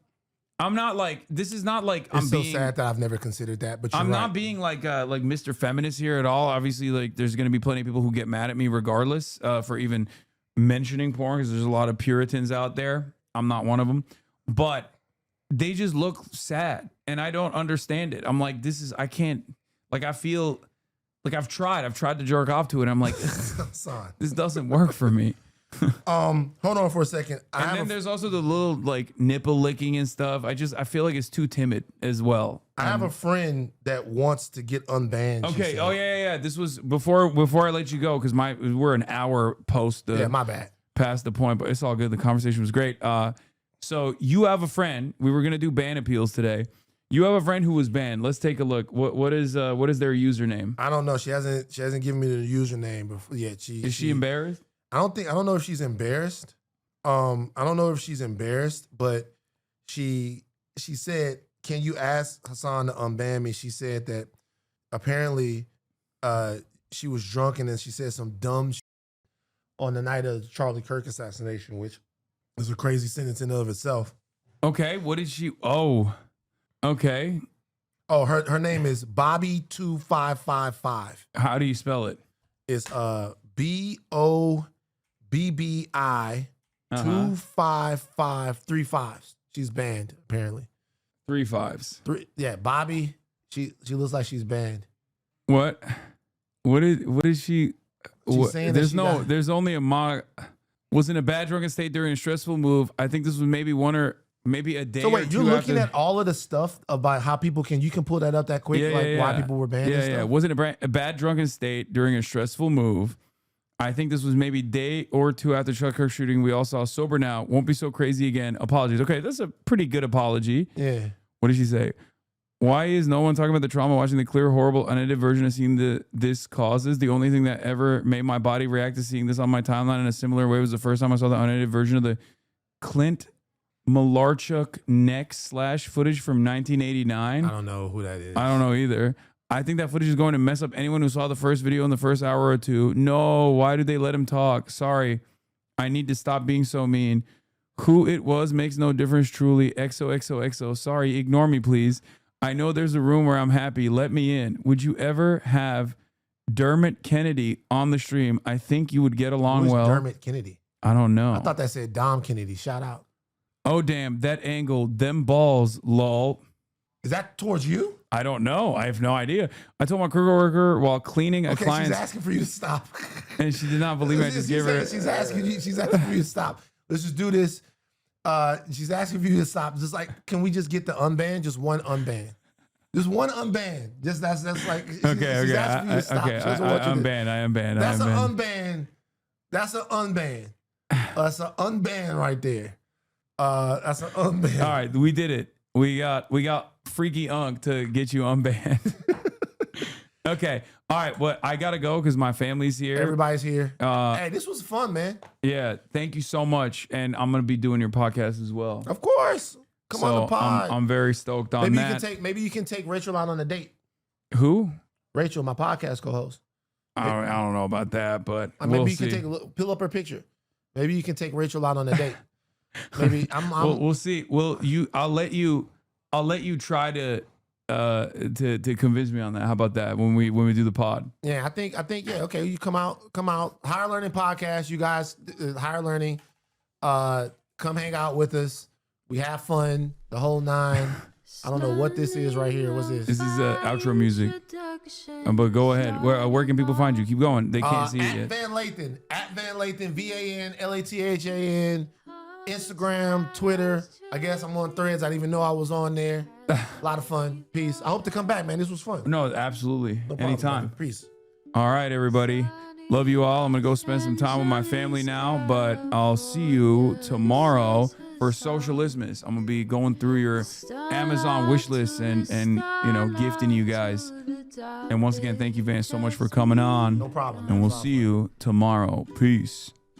I'm not like, this is not like It's so sad that I've never considered that, but I'm you're right. not being like Mr. Feminist here at all. Obviously, like there's going to be plenty of people who get mad at me regardless for even mentioning porn, because there's a lot of Puritans out there. I'm not one of them, but they just look sad and I don't understand it. I'm like, I can't, like, I feel like I've tried to jerk off to it. I'm like, this doesn't work for me. Hold on for a second. And then there's also the little like nipple licking and stuff. I feel like it's too timid as well. I have a friend that wants to get unbanned. Okay. Oh yeah. This was before I let you go, because we're an hour post. My bad. Past the point, but it's all good. The conversation was great. So you have a friend. We were gonna do ban appeals today. You have a friend who was banned. Let's take a look. What is their username? I don't know. She hasn't given me the username before. Yeah, Is she embarrassed? I don't know if she's embarrassed. I don't know if she's embarrassed, but she said, "Can you ask Hasan to unban me?" She said that apparently she was drunk and then she said some dumb shit on the night of the Charlie Kirk assassination, which is a crazy sentence in and of itself. Okay, what did she? Oh, okay. Oh, her name is Bobby2555. How do you spell it? It's BOBBI 25535. She's banned apparently. 3 5s. Yeah, Bobby. She looks like she's banned. What is she? She's saying there's only a mock. Was in a bad drunken state during a stressful move. I think this was maybe maybe a day. So wait, or two you're looking after. at all of the stuff about how people you can pull that up that quick, why people were banned and stuff? Yeah. Was in a bad drunken state during a stressful move. I think this was maybe day or two after Chuck Kirk shooting. We all saw sober now. Won't be so crazy again. Apologies. Okay, that's a pretty good apology. Yeah. What did she say? Why is no one talking about the trauma watching the clear, horrible, unedited version of seeing this causes? The only thing that ever made my body react to seeing this on my timeline in a similar way was the first time I saw the unedited version of the Clint Malarchuk neck slash footage from 1989. I don't know who that is. I don't know either. I think that footage is going to mess up anyone who saw the first video in the first hour or two. No, why did they let him talk? Sorry. I need to stop being so mean. Who it was makes no difference, truly. XOXOXO. Sorry, ignore me, please. I know there's a room where I'm happy. Let me in. Would you ever have Dermot Kennedy on the stream? I think you would get along well. Dermot Kennedy? I don't know. I thought that said Dom Kennedy. Shout out. Oh, damn. That angle. Them balls, lol. Is that towards you? I don't know. I have no idea. I told my coworker while cleaning a client. She's asking for you to stop. And she did not believe me. I just gave her. She's asking for you to stop. Let's just do this. She's asking for you to stop. Just like, can we just get the unban? Just one unban. Just one unban. Just that's like. Okay. She's asking for you to stop. Okay. I am banned. That's an unban. That's an unban. That's an unban right there. That's an unban. All right, we did it. We got Freaky Unk to get you unbanned. Okay. All right. Well, I gotta go because my family's here. Everybody's here. Hey, this was fun, man. Yeah. Thank you so much, and I'm gonna be doing your podcast as well. Of course. Come on the pod. I'm very stoked on that. Maybe you can take Rachel out on a date. Who? Rachel, my podcast co-host. I don't know about that, but maybe we'll you can take a look, pull up her picture. Maybe you can take Rachel out on a date. Maybe we'll see. I'll let you try to convince me on that. How about that when we do the pod? Yeah, I think yeah. Okay, you come out. Higher Learning Podcast. You guys, Higher Learning. Come hang out with us. We have fun. The whole 9. I don't know what this is right here. What's this? This is outro music. But go ahead. Where can people find you? Keep going. They can't see it yet. Van Lathan. At Van Lathan. VanLathan. Instagram, Twitter. I guess I'm on Threads. I didn't even know I was on there. A lot of fun. Peace. I hope to come back, man. This was fun. No, absolutely. No problem, anytime. man. Peace. All right, everybody. Love you all. I'm going to go spend some time with my family now, but I'll see you tomorrow for Socialismus. I'm going to be going through your Amazon wish list and gifting you guys. And once again, thank you, Van, so much for coming on. No problem. And we'll see you tomorrow. Peace.